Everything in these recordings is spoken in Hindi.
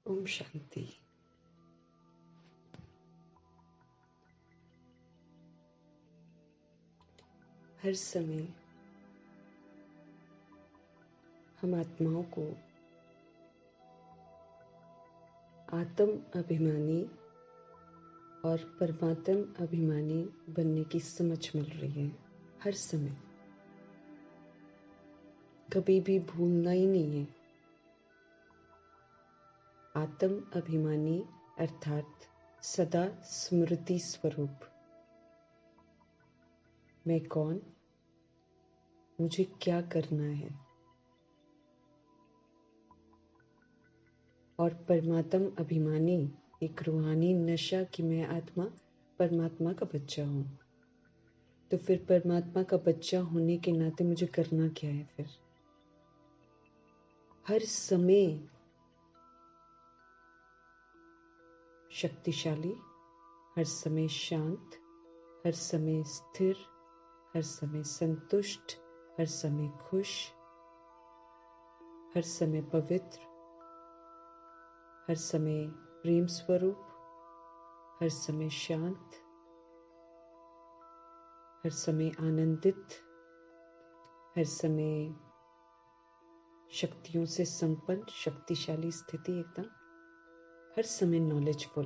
ओम शांति। हर समय हम आत्माओं को आत्म अभिमानी और परमात्म अभिमानी बनने की समझ मिल रही है। हर समय कभी भी भूलना ही नहीं है। आत्म अभिमानी अर्थात सदा स्मृति स्वरूप। मैं कौन, मुझे क्या करना है, और परमात्म अभिमानी एक रूहानी नशा कि मैं आत्मा परमात्मा का बच्चा हूँ। तो फिर परमात्मा का बच्चा होने के नाते मुझे करना क्या है? फिर हर समय शक्तिशाली, हर समय शांत, हर समय स्थिर, हर समय संतुष्ट, हर समय खुश, हर समय पवित्र, हर समय प्रेम स्वरूप, हर समय शांत, हर समय आनंदित, हर समय शक्तियों से संपन्न, शक्तिशाली स्थिति एकदम, हर समय नॉलेजफुल।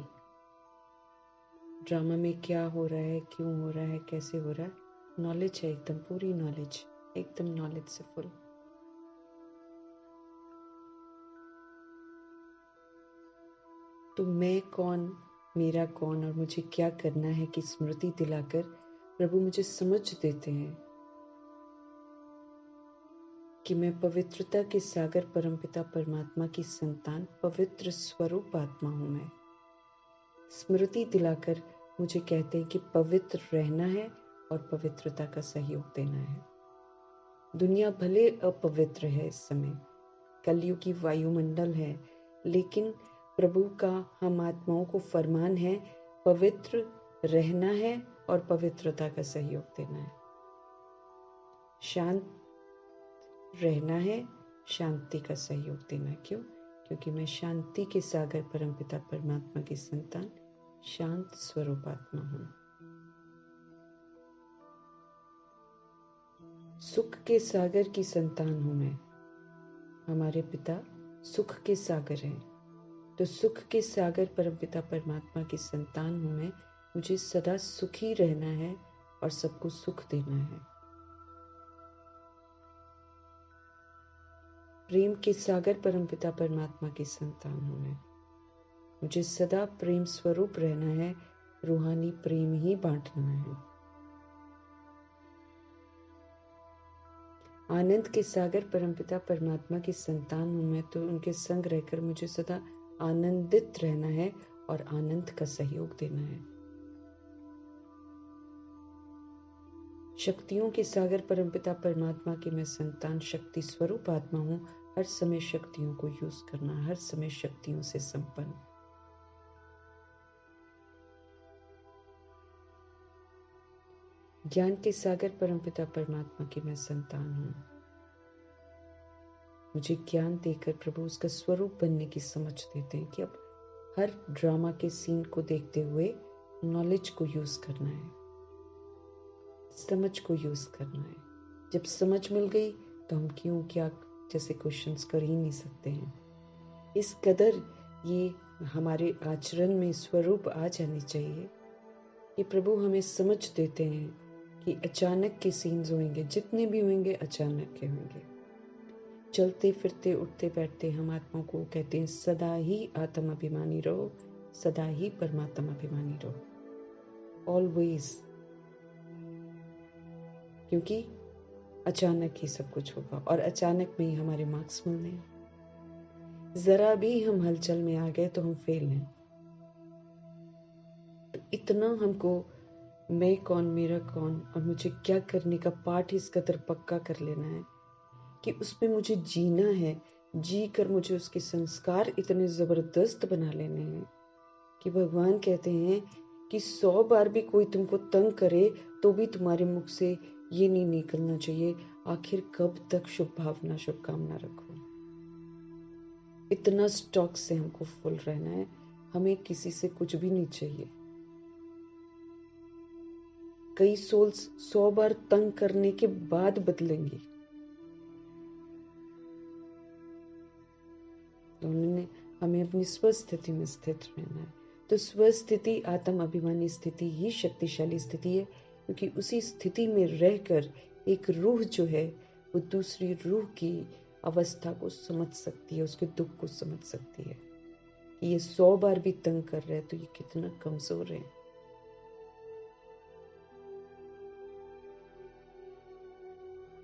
ड्रामा में क्या हो रहा है, क्यों हो रहा है, कैसे हो रहा है, नॉलेज है एकदम, पूरी नॉलेज, एकदम नॉलेज से फुल। तो मैं कौन, मेरा कौन और मुझे क्या करना है कि स्मृति दिलाकर प्रभु मुझे समझ देते हैं कि मैं पवित्रता के सागर परमपिता परमात्मा की संतान, पवित्र स्वरूप आत्मा हूं। मैं स्मृति दिलाकर मुझे कहते हैं कि पवित्र रहना है और पवित्रता का सहयोग देना है। दुनिया भले अपवित्र है, इस समय कलयुगी वायुमंडल है, लेकिन प्रभु का हम आत्माओं को फरमान है पवित्र रहना है और पवित्रता का सहयोग देना है। शांत रहना है, शांति का सहयोग देना है। क्यों? क्योंकि मैं शांति के सागर परमपिता परमात्मा की संतान, शांत स्वरूप आत्मा हूं। सुख के सागर की संतान हूं मैं। हमारे पिता सुख के सागर हैं, तो सुख के सागर परमपिता परमात्मा की संतान हूं मैं। मुझे सदा सुखी रहना है और सबको सुख देना है। प्रेम के सागर परमपिता परमात्मा की संतान हूं मैं। मुझे सदा प्रेम स्वरूप रहना है, रूहानी प्रेम ही बांटना है। आनंद के सागर परमपिता परमात्मा की संतान हूं मैं, तो उनके संग रहकर मुझे सदा आनंदित रहना है और आनंद का सहयोग देना है। शक्तियों के सागर परमपिता परमात्मा की मैं संतान, शक्ति स्वरूप आत्मा हूं। हर समय शक्तियों को यूज करना, हर समय शक्तियों से संपन्न। ज्ञान के सागर परमपिता परमात्मा की मैं संतान हूं। मुझे ज्ञान देकर प्रभु उसका स्वरूप बनने की समझ देते हैं कि अब हर ड्रामा के सीन को देखते हुए नॉलेज को यूज करना है, समझ को यूज करना है। जब समझ मिल गई तो हम क्यों क्या जैसे क्वेश्चंस कर ही नहीं सकते हैं। इस कदर ये हमारे आचरण में स्वरूप आ जानी चाहिए कि प्रभु हमें समझ देते हैं कि अचानक के सीन्स होंगे, जितने भी होंगे अचानक के होंगे। चलते फिरते उठते बैठते हम आत्मा को कहते हैं सदा ही आत्म अभिमानी रहो, सदा ही परमात्मा अभिमानी रहो, ऑलवेज। क्योंकि अचानक ही सब कुछ होगा और अचानक में ही हमारे मार्क्स मिलने हैं। जरा भी हम हलचल में आ गए तो हम फेल हैं। तो इतना हमको मैं कौन, मेरा कौन और मुझे क्या करने का पाठ इस कदर पक्का कर लेना है कि उसमें मुझे जीना है। जी कर मुझे उसके संस्कार इतने जबरदस्त बना लेने हैं कि भगवान कहते हैं कि 100 बार भी कोई तुमको तंग करे तो भी तुम्हारे मुख से ये नहीं निकलना चाहिए, आखिर कब तक शुभ भावना शुभकामना रखो। इतना स्टॉक से हमको फुल रहना है, हमें किसी से कुछ भी नहीं चाहिए। कई सोल्स 100 बार तंग करने के बाद बदलेंगी। तो हमें अपनी स्वस्थिति में स्थित रहना है। तो स्वस्थिति आत्म अभिमानी स्थिति ही शक्तिशाली स्थिति है, क्योंकि उसी स्थिति में रहकर एक रूह जो है वो दूसरी रूह की अवस्था को समझ सकती है, उसके दुख को समझ सकती है कि ये 100 बार भी तंग कर रहे हैं तो ये कितना कमजोर है।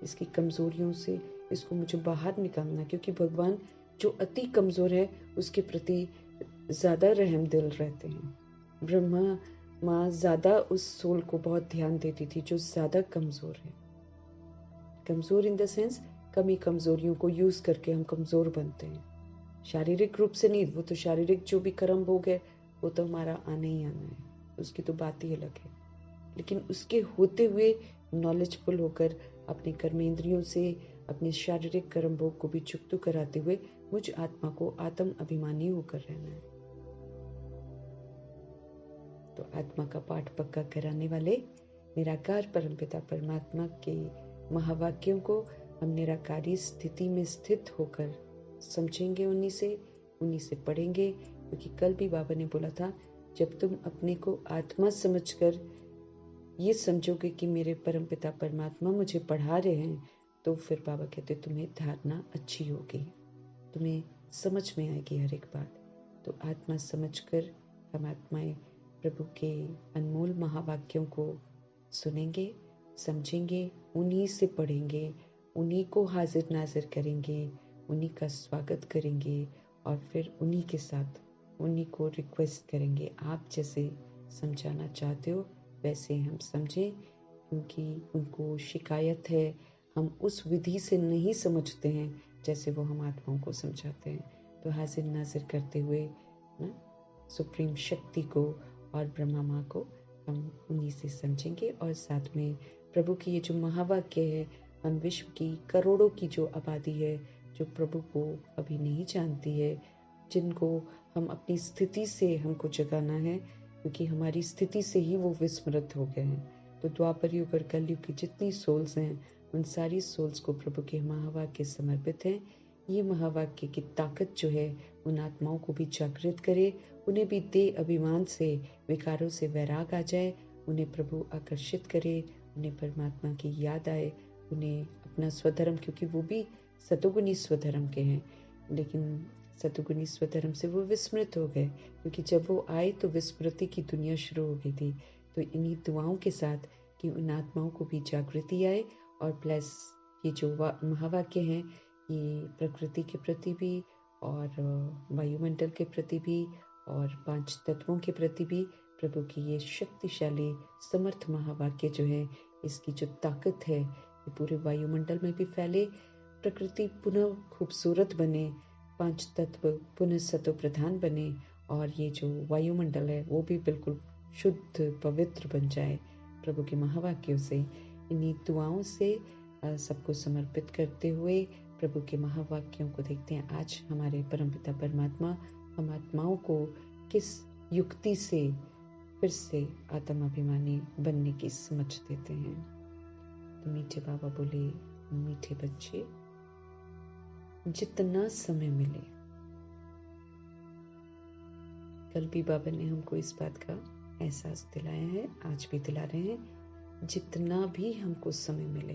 इसकी कमजोरियों से इसको मुझे बाहर निकालना, क्योंकि भगवान जो अति कमजोर है उसके प्रति ज्यादा रहम दिल रहते हैं। ब्रह्मा माँ ज्यादा उस सोल को बहुत ध्यान देती थी जो ज्यादा कमजोर है। कमजोर इन द सेंस कमी कमजोरियों को यूज करके हम कमजोर बनते हैं, शारीरिक रूप से नहीं। वो तो शारीरिक जो भी कर्म भोग है वो तो हमारा आना ही आना है, उसकी तो बात ही अलग है। लेकिन उसके होते हुए नॉलेजफुल होकर अपने कर्मेंद्रियों से अपने शारीरिक कर्म भोग को भी चुकतू कराते हुए मुझ आत्मा को आत्म अभिमानी होकर रहना है। तो आत्मा का पाठ पक्का कराने वाले निराकार परमपिता परमात्मा के महावाक्यों को हम निराकारी स्थिति में स्थित होकर समझेंगे, उन्हीं से पढ़ेंगे। क्योंकि कल भी बाबा ने बोला था, जब तुम अपने को आत्मा समझकर ये समझोगे कि मेरे परमपिता परमात्मा मुझे पढ़ा रहे हैं, तो फिर बाबा कहते तुम्हें धारणा अच्छी होगी, तुम्हें समझ में आएगी हर एक बात। तो आत्मा समझकर हम आत्माएं प्रभु के अनमोल महावाक्यों को सुनेंगे, समझेंगे, उन्हीं से पढ़ेंगे, उन्हीं को हाजिर नाजिर करेंगे, उन्हीं का स्वागत करेंगे और फिर उन्हीं के साथ उन्हीं को रिक्वेस्ट करेंगे, आप जैसे समझाना चाहते हो वैसे हम समझें। क्योंकि उनको शिकायत है, हम उस विधि से नहीं समझते हैं जैसे वो हम आत्माओं को समझाते हैं। तो हाजिर नाजिर करते हुए ना सुप्रीम शक्ति को और ब्रह्मा माँ को हम उन्हीं से समझेंगे। और साथ में प्रभु की ये जो महावाक्य है, हम विश्व की करोड़ों की जो आबादी है जो प्रभु को अभी नहीं जानती है, जिनको हम अपनी स्थिति से हमको जगाना है, क्योंकि हमारी स्थिति से ही वो विस्मृत हो गए हैं। तो द्वापर युग और कलयुग की जितनी सोल्स हैं उन सारी सोल्स को प्रभु के महावाक्य समर्पित हैं। ये महावाक्य की ताकत जो है उन आत्माओं को भी जागृत करे, उन्हें भी दे अभिमान से विकारों से वैराग आ जाए, उन्हें प्रभु आकर्षित करे, उन्हें परमात्मा की याद आए, उन्हें अपना स्वधर्म, क्योंकि वो भी सतोगुनी स्वधर्म के हैं, लेकिन सतोगुनी स्वधर्म से वो विस्मृत हो गए, क्योंकि जब वो आए तो विस्मृति की दुनिया शुरू हो गई थी। तो इन्हीं दुआओं के साथ कि उन आत्माओं को भी जागृति आए, और प्लस ये जो महावाक्य हैं ये प्रकृति के प्रति भी और वायुमंडल के प्रति भी और 5 तत्वों के प्रति भी प्रभु की ये शक्तिशाली समर्थ महावाक्य जो है, इसकी जो ताकत है ये पूरे वायुमंडल में भी फैले, प्रकृति पुनः खूबसूरत बने, 5 तत्व पुनः सतो प्रधान बने, और ये जो वायुमंडल है वो भी बिल्कुल शुद्ध पवित्र बन जाए प्रभु के महावाक्यों से। इन्हीं दुआओं से सबको समर्पित करते हुए प्रभु के महावाक्यों को देखते हैं। आज हमारे परमपिता परमात्मा हम आत्माओं को किस युक्ति से फिर से आत्म अभिमानी बनने की समझ देते हैं। तो मीठे बाबा बोले, मीठे बच्चे, जितना समय मिले। कल भी बाबा ने हमको इस बात का एहसास दिलाया है, आज भी दिला रहे हैं। जितना भी हमको समय मिले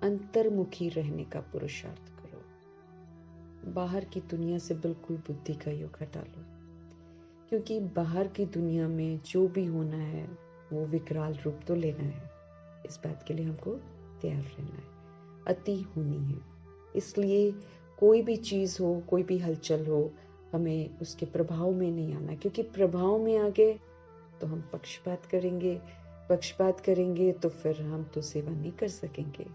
अंतर्मुखी रहने का पुरुषार्थ करो। बाहर की दुनिया से बिल्कुल बुद्धि का योग हटा लो, क्योंकि बाहर की दुनिया में जो भी होना है वो विकराल रूप तो लेना है। इस बात के लिए हमको तैयार रहना है, अति होनी है। इसलिए कोई भी चीज हो, कोई भी हलचल हो, हमें उसके प्रभाव में नहीं आना, क्योंकि प्रभाव में आ गए तो हम पक्षपात करेंगे तो फिर हम तो सेवा नहीं कर सकेंगे,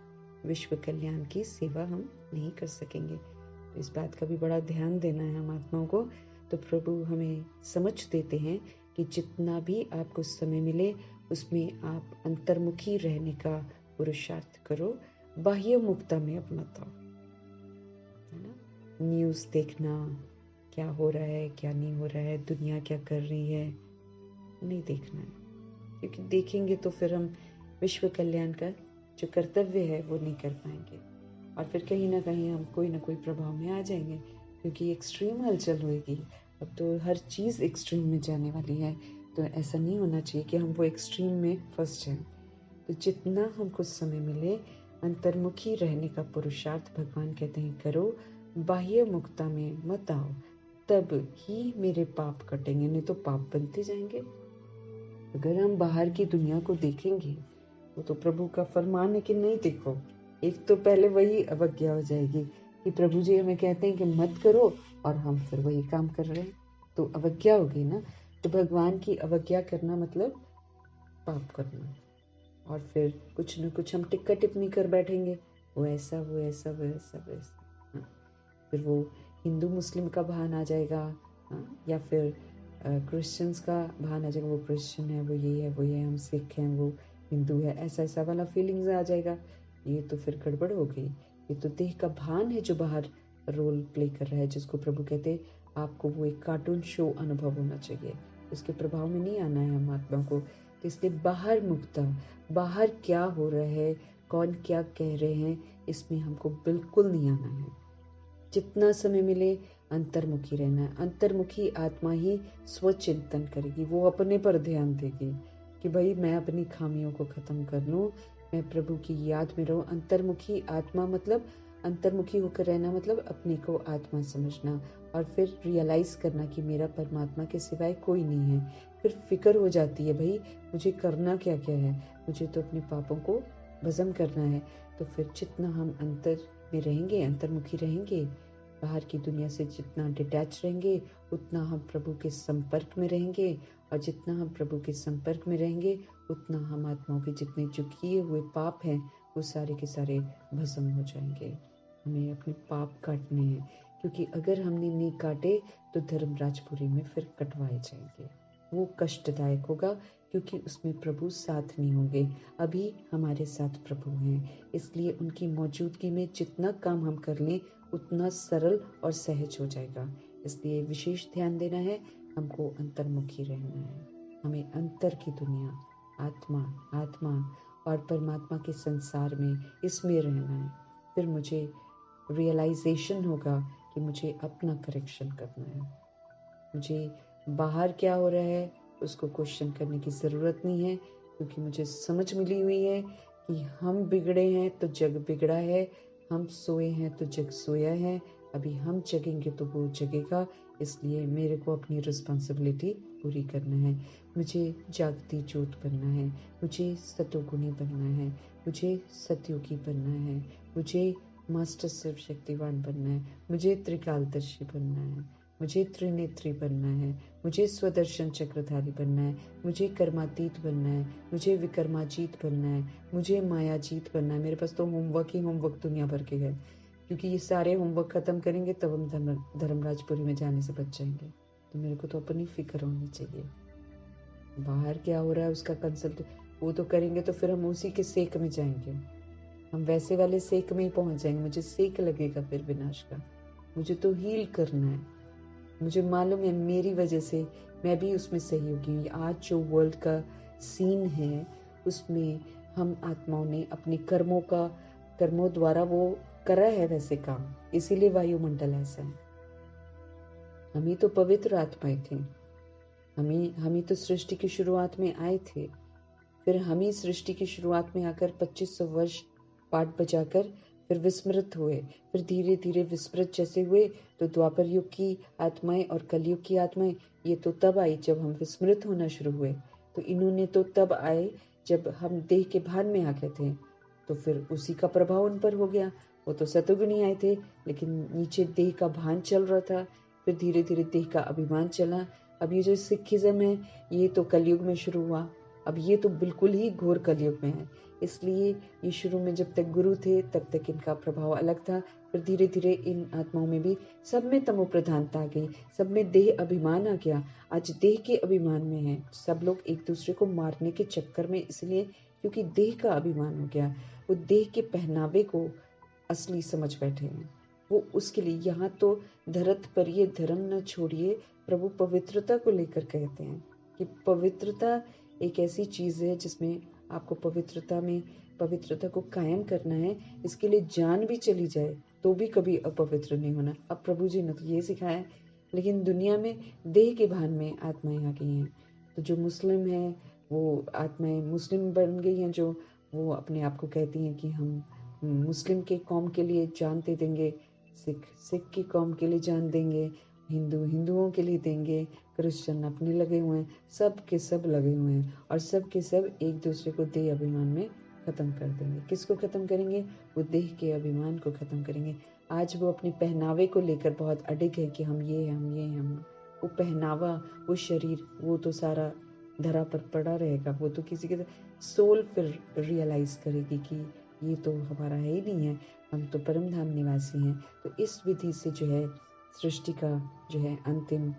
विश्व कल्याण की सेवा हम नहीं कर सकेंगे। तो इस बात का भी बड़ा ध्यान देना है हम आत्माओं को। तो प्रभु हमें समझ देते हैं कि जितना भी आपको समय मिले उसमें आप अंतर्मुखी रहने का पुरुषार्थ करो, बाह्य मुक्ता में अब मत आओ, है ना। न्यूज़ देखना, क्या हो रहा है क्या नहीं हो रहा है, दुनिया क्या कर रही है, नहीं देखना है। क्योंकि देखेंगे तो फिर हम विश्व कल्याण का जो कर्तव्य है वो नहीं कर पाएंगे, और फिर कहीं ना कहीं हम कोई ना कोई प्रभाव में आ जाएंगे, क्योंकि एक्सट्रीम हलचल होएगी। अब तो हर चीज़ एक्सट्रीम में जाने वाली है, तो ऐसा नहीं होना चाहिए कि हम वो एक्सट्रीम में फंस जाएं। तो जितना हमको समय मिले अंतर्मुखी रहने का पुरुषार्थ भगवान कहते हैं करो, बाह्य मुक्ता में मत आओ, तब ही मेरे पाप कटेंगे, नहीं तो पाप बनते जाएंगे। अगर हम बाहर की दुनिया को देखेंगे, वो तो प्रभु का फरमान है कि नहीं देखो। एक तो पहले वही अवज्ञा हो जाएगी कि प्रभु जी हमें कहते हैं कि मत करो, और हम फिर वही काम कर रहे हैं, तो अवज्ञा होगी ना। तो भगवान की अवज्ञा करना मतलब पाप करना, और फिर कुछ न कुछ हम टिक्का टिप्पणी कर बैठेंगे, वो ऐसा वो ऐसा वो ऐसा वो ऐसा। हाँ, फिर वो हिंदू मुस्लिम का भान आ जाएगा, हाँ, या फिर क्रिश्चियंस का भान आ जाएगा, वो क्रिश्चियन है, वो ये है, वो ये, हम सिख हैं, वो हिंदू है, ऐसा ऐसा वाला फीलिंग्स आ जाएगा। ये तो फिर गड़बड़ हो गई। ये तो देह का भान है जो बाहर रोल प्ले कर रहा है, जिसको प्रभु कहते आपको वो एक कार्टून शो अनुभव होना चाहिए, उसके प्रभाव में नहीं आना है हम आत्मा को। तो इसलिए बाहर मुक्ता, बाहर क्या हो रहा है, कौन क्या कह रहे हैं, इसमें हमको बिल्कुल नहीं आना है। जितना समय मिले अंतर्मुखी रहना है। अंतर्मुखी आत्मा ही स्वचिंतन करेगी, वो अपने पर ध्यान देगी कि भाई मैं अपनी खामियों को खत्म कर लूं, मैं प्रभु की याद में रहूं। अंतर्मुखी आत्मा मतलब अंतर्मुखी होकर रहना मतलब अपने को आत्मा समझना, और फिर रियलाइज करना कि मेरा परमात्मा के सिवाय कोई नहीं है। फिर फिक्र हो जाती है, भाई मुझे करना क्या क्या है, मुझे तो अपने पापों को भस्म करना है। तो फिर जितना हम अंतर में रहेंगे, अंतर्मुखी रहेंगे, बाहर की दुनिया से जितना डिटैच रहेंगे, उतना हम प्रभु के संपर्क में रहेंगे, और जितना हम प्रभु के संपर्क में रहेंगे, उतना हम आत्माओं के जितने जो किए हुए पाप हैं वो सारे के सारे भस्म हो जाएंगे। हमें अपने पाप काटने हैं, क्योंकि अगर हमने नहीं काटे तो धर्मराजपुरी में फिर कटवाए जाएंगे। वो कष्टदायक होगा, क्योंकि उसमें प्रभु साथ नहीं होंगे। अभी हमारे साथ प्रभु हैं, इसलिए उनकी मौजूदगी में जितना काम हम कर लें उतना सरल और सहज हो जाएगा। इसलिए विशेष ध्यान देना है, हमको अंतर्मुखी रहना है। हमें अंतर की दुनिया, आत्मा आत्मा और परमात्मा के संसार में, इसमें रहना है। फिर मुझे रियलाइजेशन होगा कि मुझे अपना करेक्शन करना है। मुझे बाहर क्या हो रहा है उसको क्वेश्चन करने की ज़रूरत नहीं है, क्योंकि मुझे समझ मिली हुई है कि हम बिगड़े हैं तो जग बिगड़ा है, हम सोए हैं तो जग सोया है, अभी हम जगेंगे तो वो जगेगा। इसलिए मेरे को अपनी रिस्पॉन्सिबिलिटी पूरी करना है। मुझे जागती ज्योत बनना है, मुझे सतोगुणी बनना है, मुझे सतयुगी बनना है, मुझे मास्टर शिव शक्तिवान बनना है, मुझे त्रिकालदर्शी बनना है, मुझे त्रिनेत्री बनना है, मुझे स्वदर्शन चक्रधारी बनना है, मुझे कर्मातीत बनना है, मुझे विकर्माजीत बनना है, मुझे मायाजीत बनना है। मेरे पास तो होमवर्क ही होमवर्क दुनिया भर के है, क्योंकि ये सारे होमवर्क खत्म करेंगे तब हम धर्मराजपुरी में जाने से बच जाएंगे। तो मेरे को तो अपनी फिक्र होनी चाहिए, बाहर क्या हो रहा है उसका कंसल्ट वो तो करेंगे, तो फिर हम उसी के सेक में जाएंगे, हम वैसे वाले सेक में ही पहुंच जाएंगे। मुझे सेक लगेगा फिर विनाश का, मुझे तो हील करना है। मुझे मालूम है मेरी वजह से मैं भी उसमें सहयोगी हूँ। आज जो वर्ल्ड का सीन है उसमें हम आत्माओं ने अपने कर्मों द्वारा वो करा है वैसे काम, इसीलिए वायुमंडल ऐसा है। हम ही तो पवित्र आत्माएं थी, हम ही तो सृष्टि की शुरुआत में आए थे। फिर हम ही सृष्टि की शुरुआत में आकर 2500 वर्ष पाठ बजाकर फिर विस्मृत हुए, फिर धीरे धीरे विस्मृत जैसे हुए। तो द्वापर युग की आत्माएं और कलयुग की आत्माएं ये तो तब आई जब हम विस्मृत होना शुरू हुए। तो इन्होंने तो तब आए जब हम देह के भान में आ गए थे, तो फिर उसी का प्रभाव उन पर हो गया। वो तो सतुगुणी आए थे, लेकिन नीचे देह का भान चल रहा था, फिर धीरे धीरे देह का अभिमान चला। अब ये जो सिखिज्म है ये तो कलयुग में शुरू हुआ, अब ये तो बिल्कुल ही घोर कलयुग में है। इसलिए ये शुरू में जब तक गुरु थे तब तक इनका प्रभाव अलग था, फिर धीरे धीरे इन आत्माओं में भी सब में तमो प्रधानता आ गई, सब में देह अभिमान आ गया। आज देह के अभिमान में है सब लोग, एक दूसरे को मारने के चक्कर में, इसलिए क्योंकि देह का अभिमान हो गया। वो देह के पहनावे को असली समझ बैठे हैं, वो उसके लिए यहाँ तो धरत पर ये धर्म न छोड़िए, प्रभु पवित्रता को लेकर कहते हैं कि पवित्रता एक ऐसी चीज है जिसमें आपको पवित्रता को कायम करना है। इसके लिए जान भी चली जाए तो भी कभी अपवित्र नहीं होना। अब प्रभु जी ने तो ये सिखाया है, लेकिन दुनिया में देह के भान में आत्माएं आ गई हैं। तो जो मुस्लिम है वो आत्माएं मुस्लिम बन गई हैं, जो वो अपने आप को कहती हैं कि हम मुस्लिम के कौम के लिए जान दे देंगे, सिख की कौम के लिए जान देंगे, हिंदुओं के लिए देंगे, क्रिश्चियन अपने लगे हुए हैं, सब के सब लगे हुए हैं और सब के सब एक दूसरे को देह अभिमान में खत्म कर देंगे। किसको खत्म करेंगे? वो देह के अभिमान को खत्म करेंगे। आज वो अपने पहनावे को लेकर बहुत अडिग है कि हम ये हैं, हम ये हैं, हम वो पहनावा, वो शरीर, वो तो सारा धरा पर पड़ा रहेगा। वो तो किसी के सोल फिर रियलाइज करेगी कि ये तो हमारा है ही नहीं है, हम तो परम धाम निवासी हैं। तो इस विधि से जो है सृष्टि का जो है अंतिम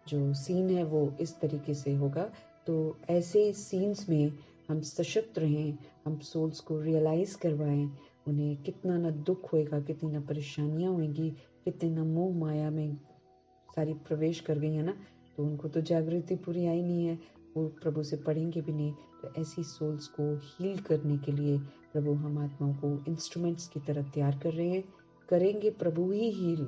जो सीन है वो इस तरीके से होगा। तो ऐसे सीन्स में हम सशक्त रहें, हम सोल्स को रियलाइज करवाएं, उन्हें कितना न दुख होएगा, कितनी न परेशानियां होंगी, कितने न मोह माया में सारी प्रवेश कर गई है ना, तो उनको तो जागृति पूरी आई नहीं है, वो प्रभु से पढ़ेंगे भी नहीं। तो ऐसी सोल्स को हील करने के लिए प्रभु हम आत्माओं को इंस्ट्रूमेंट्स की तरह तैयार कर रहे हैं। करेंगे प्रभु ही हील,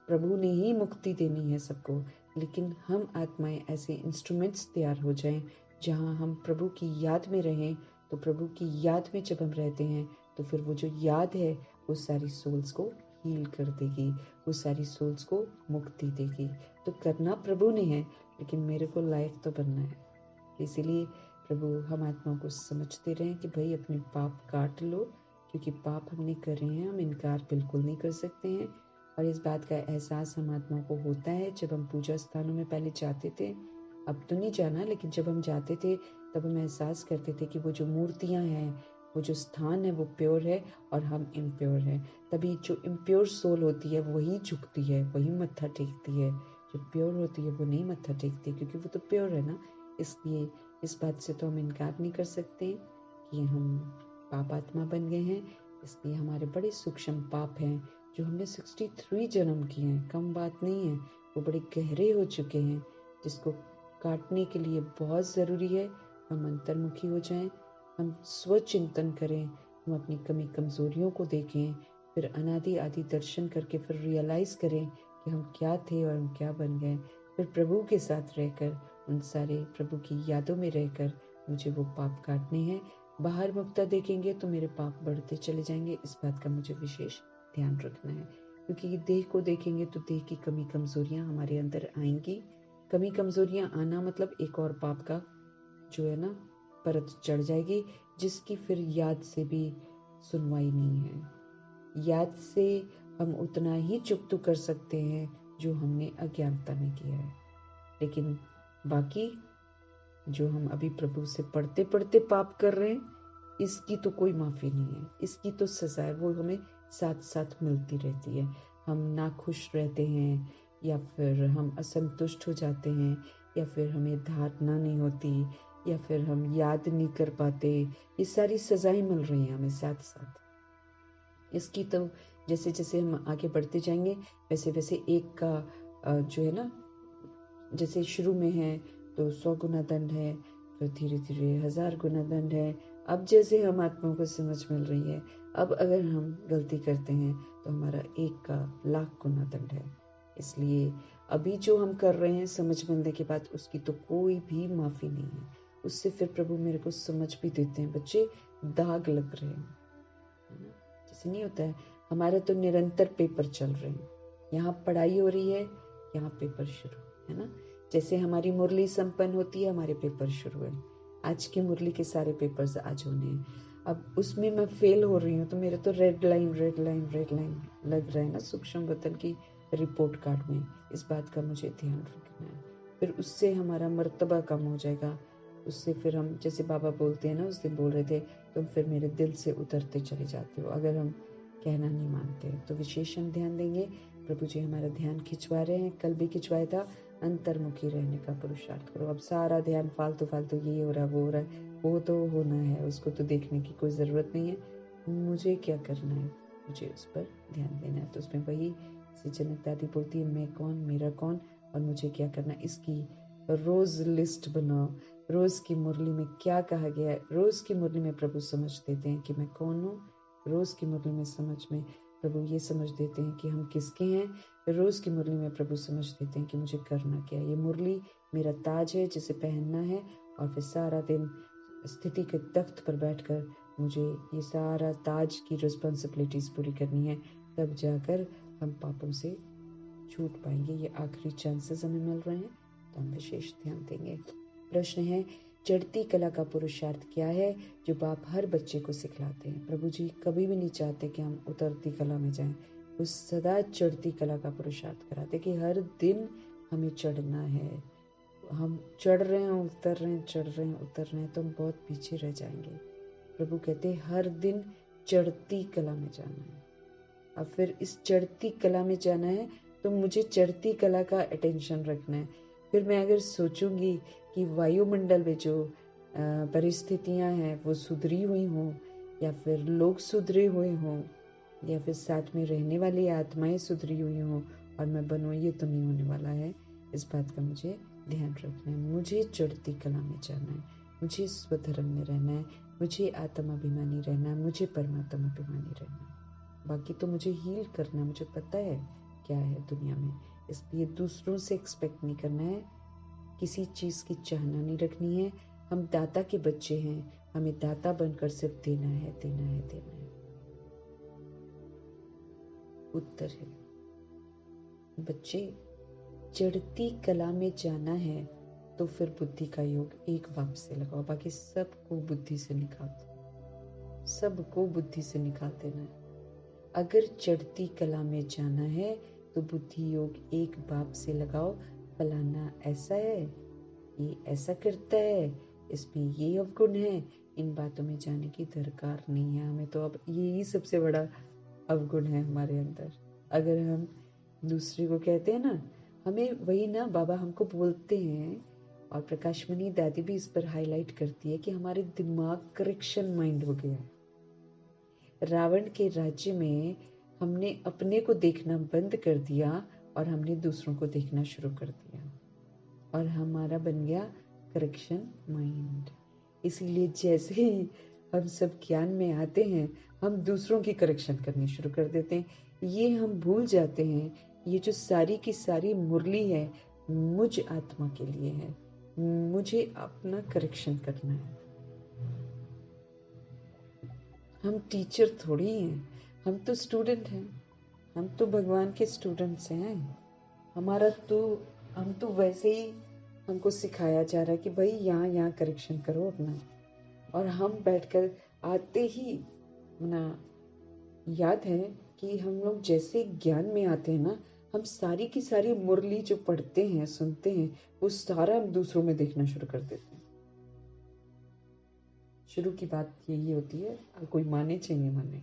प्रभु ने ही मुक्ति देनी है सबको, लेकिन हम आत्माएं ऐसे इंस्ट्रूमेंट्स तैयार हो जाएं जहां हम प्रभु की याद में रहें। तो प्रभु की याद में जब हम रहते हैं तो फिर वो जो याद है वो सारी सोल्स को हील कर देगी, वो सारी सोल्स को मुक्ति देगी। तो करना प्रभु ने है, लेकिन मेरे को लायक तो बनना है। इसीलिए प्रभु हम आत्माओं को समझते रहें कि भाई अपने पाप काट लो, क्योंकि पाप हमने करे हैं, हम इनकार बिल्कुल नहीं कर सकते हैं। और इस बात का एहसास हम आत्माओं को होता है जब हम पूजा स्थानों में पहले जाते थे। अब तो नहीं जाना, लेकिन जब हम जाते थे तब हम एहसास करते थे कि वो जो मूर्तियां हैं, वो जो स्थान है वो प्योर है और हम इम्प्योर हैं। तभी जो इम्प्योर सोल होती है वही झुकती है, वही मत्था टेकती है। जो प्योर होती है वो नहीं मत्था टेकती, क्योंकि वो तो प्योर है ना। इसलिए इस बात से तो हम इनकार नहीं कर सकते कि हम पाप आत्मा बन गए हैं। इसलिए हमारे बड़े सूक्ष्म पाप हैं जो हमने 63 जन्म किए हैं, कम बात नहीं है, वो बड़े गहरे हो चुके हैं, जिसको काटने के लिए बहुत ज़रूरी है हम अंतर्मुखी हो जाएं, हम स्वचिंतन करें, हम अपनी कमी कमज़ोरियों को देखें, फिर अनादि आदि दर्शन करके फिर रियलाइज़ करें कि हम क्या थे और हम क्या बन गए। फिर प्रभु के साथ रहकर, उन सारे प्रभु की यादों में रहकर मुझे वो पाप काटने हैं। बाहर मुक्ता देखेंगे तो मेरे पाप बढ़ते चले जाएंगे, इस बात का मुझे विशेष ध्यान रखना है, क्योंकि देह को देखेंगे तो देह की कमी कमजोरियां हमारे अंदर आएंगी। कमी कमजोरियां आना मतलब एक और पाप का जो है ना परत चढ़ जाएगी, जिसकी फिर याद से भी सुनवाई नहीं है। याद से हम उतना ही चुकतू कर सकते हैं जो हमने अज्ञानता में किया है, लेकिन बाकी जो हम अभी प्रभु से पढ़ते पढ़ते पाप कर रहे हैं, इसकी तो कोई माफी नहीं है, इसकी तो सजा है, वो हमें साथ साथ मिलती रहती है। हम नाखुश रहते हैं, या फिर हम असंतुष्ट हो जाते हैं, या फिर हमें धारणा नहीं होती, या फिर हम याद नहीं कर पाते, ये सारी सजाएं मिल रही हैं हमें साथ साथ। इसकी तो जैसे जैसे हम आगे बढ़ते जाएंगे वैसे वैसे एक का जो है ना, जैसे शुरू में है तो 100 गुना दंड है, फिर धीरे धीरे 1000 गुना दंड है। अब जैसे हम आत्माओं को समझ मिल रही है, अब अगर हम गलती करते हैं तो हमारा एक का 1,00,000 गुना दंड है। इसलिए अभी जो हम कर रहे हैं समझ मिलने के बाद उसकी तो कोई भी माफी नहीं है। उससे फिर प्रभु मेरे को समझ भी देते हैं, बच्चे दाग लग रहे हैं, है ना। जैसे नहीं होता है, हमारे तो निरंतर पेपर चल रहे हैं, यहाँ पढ़ाई हो रही है, यहाँ पेपर शुरू है ना। जैसे हमारी मुरली संपन्न होती है, हमारे पेपर शुरू है। आज की मुरली के सारे पेपर्स आज होने हैं। अब उसमें मैं फेल हो रही हूँ तो मेरे तो रेड लाइन लग रहा है ना सूक्ष्म वतन की रिपोर्ट कार्ड में। इस बात का मुझे ध्यान रखना है, फिर उससे हमारा मर्तबा कम हो जाएगा। उससे फिर हम, जैसे बाबा बोलते हैं ना, उस दिन बोल रहे थे, तुम फिर मेरे दिल से उतरते चले जाते हो अगर हम कहना नहीं मानते। तो विशेषण ध्यान देंगे। प्रभु जी हमारा ध्यान खिंचवा रहे हैं, कल भी खिंचवाया था, अंतर्मुखी रहने का पुरुषार्थ करो। अब सारा ध्यान फालतू फालतू ये हो रहा है वो हो रहा है, वो तो होना है, उसको तो देखने की कोई ज़रूरत नहीं है। मुझे क्या करना है, मुझे उस पर ध्यान देना है। तो उसमें वही से जनक दादी बोलती है, मैं कौन, मेरा कौन और मुझे क्या करना, इसकी रोज लिस्ट बनाओ। रोज की मुरली में क्या कहा गया है, रोज की मुरली में प्रभु समझ देते हैं कि मैं कौन हूँ। रोज की मुरली में प्रभु ये समझ देते हैं कि हम किसके हैं। रोज की मुरली में प्रभु समझ देते हैं कि मुझे करना क्या है। ये मुरली मेरा ताज है जिसे पहनना है, और फिर सारा दिन स्थिति के तख्त पर बैठकर मुझे ये सारा ताज की रिस्पॉन्सिबिलिटीज पूरी करनी है। तब जाकर हम पापों से छूट पाएंगे। ये आखिरी चांसेस हमें मिल रहे हैं, तो हम विशेष ध्यान देंगे। प्रश्न है, चढ़ती कला का पुरुषार्थ क्या है जो बाप हर बच्चे को सिखलाते हैं। प्रभु जी कभी भी नहीं चाहते कि हम उतरती कला में जाएं, वो सदा चढ़ती कला का पुरुषार्थ कराते कि हर दिन हमें चढ़ना है। हम चढ़ रहे हैं, उतर रहे हैं, चढ़ रहे हैं, उतर रहे हैं, तो हम बहुत पीछे रह जाएंगे। प्रभु कहते हैं हर दिन चढ़ती कला में जाना है। अब फिर इस चढ़ती कला में जाना है तो मुझे चढ़ती कला का अटेंशन रखना है। फिर मैं अगर सोचूंगी कि वायुमंडल में जो परिस्थितियां हैं वो सुधरी हुई हों, या फिर लोग सुधरे हुए हों, या फिर साथ में रहने वाली आत्माएं सुधरी हुई हों और मैं बनूं, ये तो नहीं होने वाला है। इस बात का मुझे ध्यान रखना है। मुझे चढ़ती कला में जाना है, मुझे स्वधर्म में रहना है, मुझे आत्माभिमानी रहना है, मुझे परमात्मा अभिमानी रहना है। बाकी तो मुझे हील करना, मुझे पता है क्या है दुनिया में, इसलिए दूसरों से एक्सपेक्ट नहीं करना है, किसी चीज़ की चाहना नहीं रखनी है। हम दाता के बच्चे हैं, हमें दाता बनकर सिर्फ देना है, देना है, देना है। उत्तर है, बच्चे चढ़ती कला में जाना है तो फिर बुद्धि का योग एक बाप से लगाओ, बाकी सबको बुद्धि से निकाल दो, सबको बुद्धि से निकाल देना है। अगर चढ़ती कला में जाना है तो बुद्धि योग एक बाप से लगाओ। फलाना ऐसा है, ये ऐसा करता है, इसमें ये अवगुण है, इन बातों में जाने की दरकार नहीं है हमें। तो अब यही सबसे बड़ा अवगुण है हमारे अंदर। अगर हम दूसरे को कहते हैं ना, हमें वही ना बाबा हमको बोलते हैं, और प्रकाशमणि दादी भी इस पर हाईलाइट करती है कि हमारे दिमाग करेक्शन माइंड हो गया है। रावण के राज्य में हमने अपने को देखना बंद कर दिया और हमने दूसरों को देखना शुरू कर दिया, और हमारा बन गया करेक्शन माइंड। इसीलिए जैसे ही हम सब ज्ञान में आते हैं, हम दूसरों की करेक्शन करनी शुरू कर देते हैं। ये हम भूल जाते हैं, ये जो सारी की सारी मुरली है मुझ आत्मा के लिए है, मुझे अपना करेक्शन करना है। हम टीचर थोड़ी हैं, हम तो स्टूडेंट हैं, हम तो भगवान के स्टूडेंट्स हैं। हमारा तो हम तो वैसे ही हमको सिखाया जा रहा है कि भाई यहाँ यहाँ करेक्शन करो अपना, और हम बैठकर आते ही ना, याद है कि हम लोग जैसे ज्ञान में आते हैं ना, हम सारी की सारी मुरली जो पढ़ते हैं, सुनते हैं, वो सारा हम दूसरों में देखना शुरू कर देते हैं। शुरू की बात यही होती है, कोई माने चाहिए माने,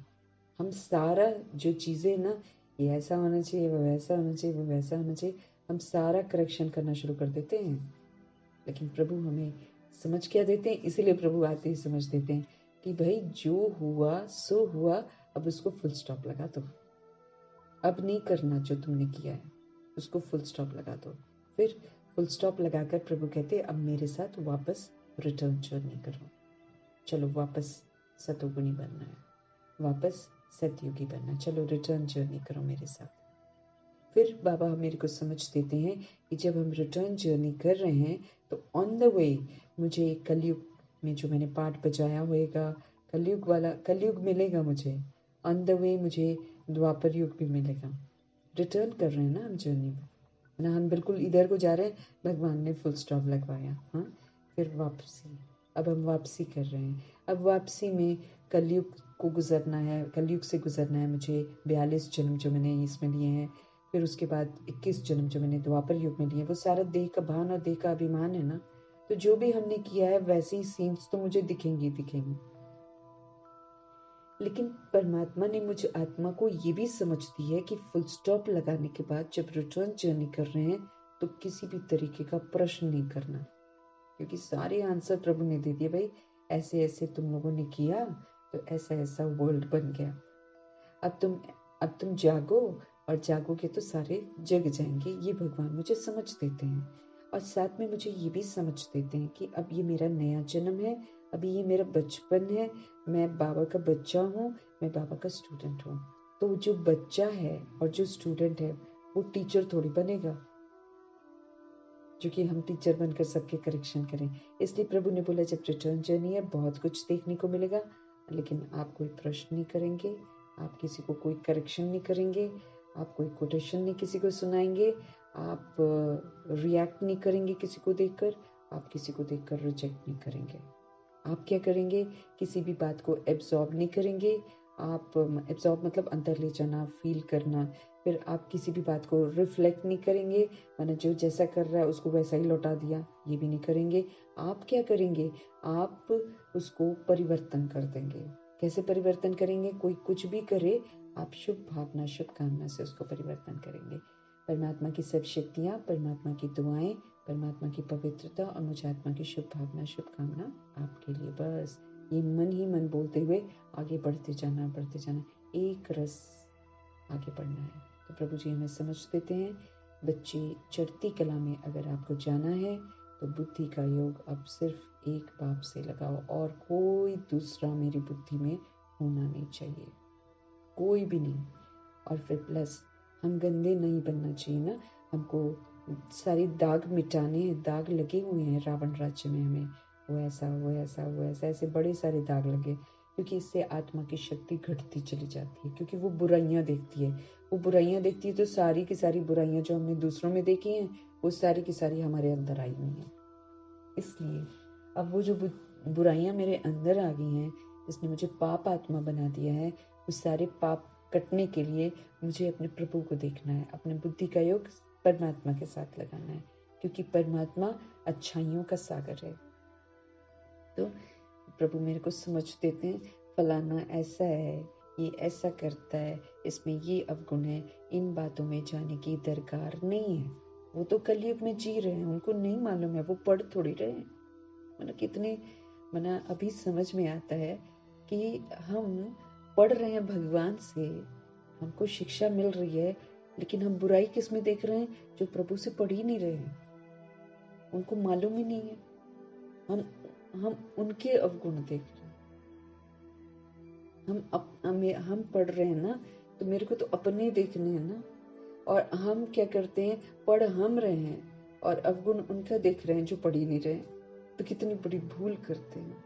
हम सारा जो चीज़ें ना, ये ऐसा होना चाहिए, वो वैसा होना चाहिए, वो वैसा होना चाहिए, हम सारा करेक्शन करना शुरू कर देते हैं। लेकिन प्रभु हमें समझ क्या देते हैं, इसीलिए प्रभु आते ही समझ देते हैं कि भाई जो हुआ सो हुआ, अब उसको फुल स्टॉप लगा दो। अब नहीं करना जो तुमने किया है, उसको फुल स्टॉप लगा दो। फिर फुल स्टॉप लगाकर प्रभु कहते अब मेरे साथ वापस रिटर्न जर्नी करो। चलो वापस सतोगुणी बनना है, वापस सतयुगी बनना, चलो रिटर्न जर्नी करो मेरे साथ। फिर बाबा मेरे को समझ देते हैं कि जब हम रिटर्न जर्नी कर रहे हैं तो ऑन द वे मुझे कलयुग में जो मैंने पाठ बजाया होएगा, कलयुग मिलेगा मुझे, ऑन द वे मुझे द्वापर युग भी मिलेगा। रिटर्न कर रहे हैं ना हम जर्नी में ना, हम बिल्कुल इधर को जा रहे हैं, भगवान ने फुल स्टॉप लगवाया। हाँ, फिर वापसी, अब हम वापसी कर रहे हैं। अब वापसी में कलयुग को गुजरना है, कलयुग से गुजरना है मुझे। 42 जन्म जो मैंने इसमें लिए हैं, फिर उसके बाद 21 जन्म जो मैंने द्वापर युग में लिए, वो सारा देह का भान और देह का अभिमान है ना। तो जो भी हमने किया है वैसी सीन्स तो मुझे दिखेंगी दिखेंगी। लेकिन परमात्मा ने मुझ आत्मा को ये भी समझ दी है कि फुल स्टॉप लगाने के बाद जब रिटर्न जर्नी कर रहे हैं तो किसी भी तरीके का प्रश्न नहीं करना, क्योंकि सारे आंसर प्रभु ने दे दिए। भाई ऐसे ऐसे तुम लोगों ने किया तो ऐसा ऐसा वर्ल्ड बन गया। अब तुम जागो, और जागोगे तो सारे जग जाएंगे। ये भगवान मुझे समझ देते हैं, और साथ में मुझे ये भी समझ देते हैं कि अब ये मेरा नया जन्म है, अभी ये मेरा बचपन है, मैं बाबा का बच्चा हूँ, मैं बाबा का स्टूडेंट हूँ। तो जो बच्चा है और जो स्टूडेंट है वो टीचर थोड़ी बनेगा, जो कि हम टीचर बनकर सबके करेक्शन करें। इसलिए प्रभु ने बोला जब रिटर्न जर्नी है बहुत कुछ देखने को मिलेगा, लेकिन आप कोई प्रश्न नहीं करेंगे, आप किसी को कोई करेक्शन नहीं करेंगे, आप कोई कोटेशन नहीं किसी को सुनाएंगे, आप रिएक्ट नहीं करेंगे किसी को देखकर, आप किसी को देखकर रिजेक्ट नहीं करेंगे। आप क्या करेंगे, किसी भी बात को एब्जॉर्ब नहीं करेंगे। आप एब्जॉर्ब मतलब अंदर ले जाना, फील करना। फिर आप किसी भी बात को रिफ्लेक्ट नहीं करेंगे, मैंने जो जैसा कर रहा है उसको वैसा ही लौटा दिया, ये भी नहीं करेंगे। आप क्या करेंगे, आप उसको परिवर्तन कर देंगे। कैसे परिवर्तन करेंगे, कोई कुछ भी करे आप शुभ भावना शुभ कामना से उसको परिवर्तन करेंगे। परमात्मा की सब शक्तियाँ, परमात्मा की दुआएं, परमात्मा की पवित्रता और मुझे आत्मा की शुभ भावना शुभ कामना आपके लिए। बस ये मन ही मन बोलते हुए आगे बढ़ते जाना, एक रस आगे बढ़ना है। तो प्रभु जी हमें समझ देते हैं, बच्चे चढ़ती कला में अगर आपको जाना है तो बुद्धि का योग अब सिर्फ एक बाप से लगाओ, और कोई दूसरा मेरी बुद्धि में होना नहीं चाहिए, कोई भी नहीं। और फिर प्लस हम गंदे नहीं बनना चाहिए ना, हमको सारे दाग मिटाने हैं, दाग लगे हुए हैं रावण राज्य में, हमें वो ऐसा वो ऐसा वो ऐसा ऐसे बड़े सारे दाग लगे, क्योंकि इससे आत्मा की शक्ति घटती चली जाती है, क्योंकि वो बुराइयां देखती है, वो बुराइयां देखती है तो सारी की सारी बुराइयां जो हमने दूसरों में देखी हैं वो सारी की सारी हमारे अंदर आई हुई हैं। इसलिए अब वो जो बुराइयां मेरे अंदर आ गई हैं, जिसने मुझे पाप आत्मा बना दिया है, उस सारे पाप कटने के लिए मुझे अपने प्रभु को देखना है, अपने बुद्धि का योग परमात्मा के साथ लगाना है, क्योंकि परमात्मा अच्छाइयों का सागर है। तो प्रभु मेरे को समझ देते हैं, फलाना ऐसा है, ये ऐसा करता है, इसमें ये अवगुण है, इन बातों में जाने की दरकार नहीं है। वो तो कलयुग में जी रहे हैं, उनको नहीं मालूम है, वो पढ़ थोड़ी रहे हैं। कितने अभी समझ में आता है कि हम पढ़ रहे हैं भगवान से, हमको शिक्षा मिल रही है, लेकिन हम बुराई किस में देख रहे हैं, जो प्रभु से पढ़ ही नहीं रहे हैं, उनको मालूम ही नहीं है। हम उनके अवगुण देख रहे हैं। हम पढ़ रहे हैं ना, तो मेरे को तो अपने देखने हैं ना, और हम क्या करते हैं, पढ़ हम रहे हैं और अवगुण उनका देख रहे हैं जो पढ़ ही नहीं रहे, तो कितनी बड़ी भूल करते हैं।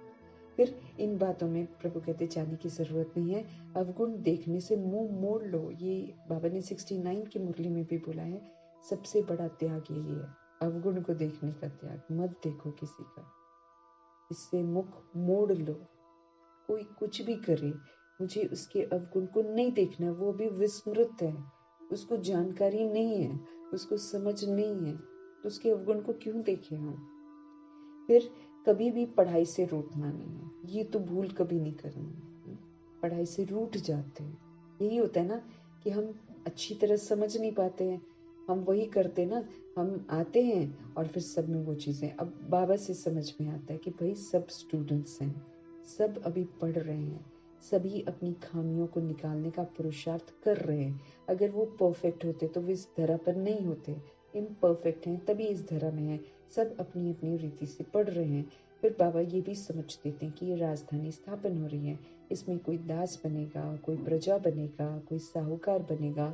फिर इन बातों में प्रभु कहते जाने की जरूरत नहीं है, अवगुण देखने से मुंह मोड़ लो। ये बाबा ने 69 की मुरली में भी बोला है, सबसे बड़ा त्याग यही है, अवगुण को देखने का त्याग। मत देखो किसी का, इससे मुख मोड़ लो। कोई कुछ भी करे, मुझे उसके अवगुण को नहीं देखना, वो भी विस्मृत है, उसको जानकारी नहीं है, उसको समझ नहीं है, तो उसके अवगुण को क्यों देखें हम। फिर कभी भी पढ़ाई से रूठना नहीं है, ये तो भूल कभी नहीं करनी है। पढ़ाई से रूठ जाते हैं, यही होता है ना कि हम अच्छी तरह समझ नहीं पाते हैं, हम वही करते ना, हम आते हैं और फिर सब में वो चीज़ें, अब बाबा से समझ में आता है कि भाई सब स्टूडेंट्स हैं, सब अभी पढ़ रहे हैं, सभी अपनी खामियों को निकालने का पुरुषार्थ कर रहे हैं। अगर वो परफेक्ट होते तो वो इस धरा पर नहीं होते, इम्परफेक्ट हैं तभी इस धरा में है, सब अपनी अपनी रीति से पढ़ रहे हैं। फिर बाबा ये भी समझ देते हैं कि ये राजधानी स्थापन हो रही है, इसमें कोई दास बनेगा, कोई प्रजा बनेगा, कोई साहूकार बनेगा,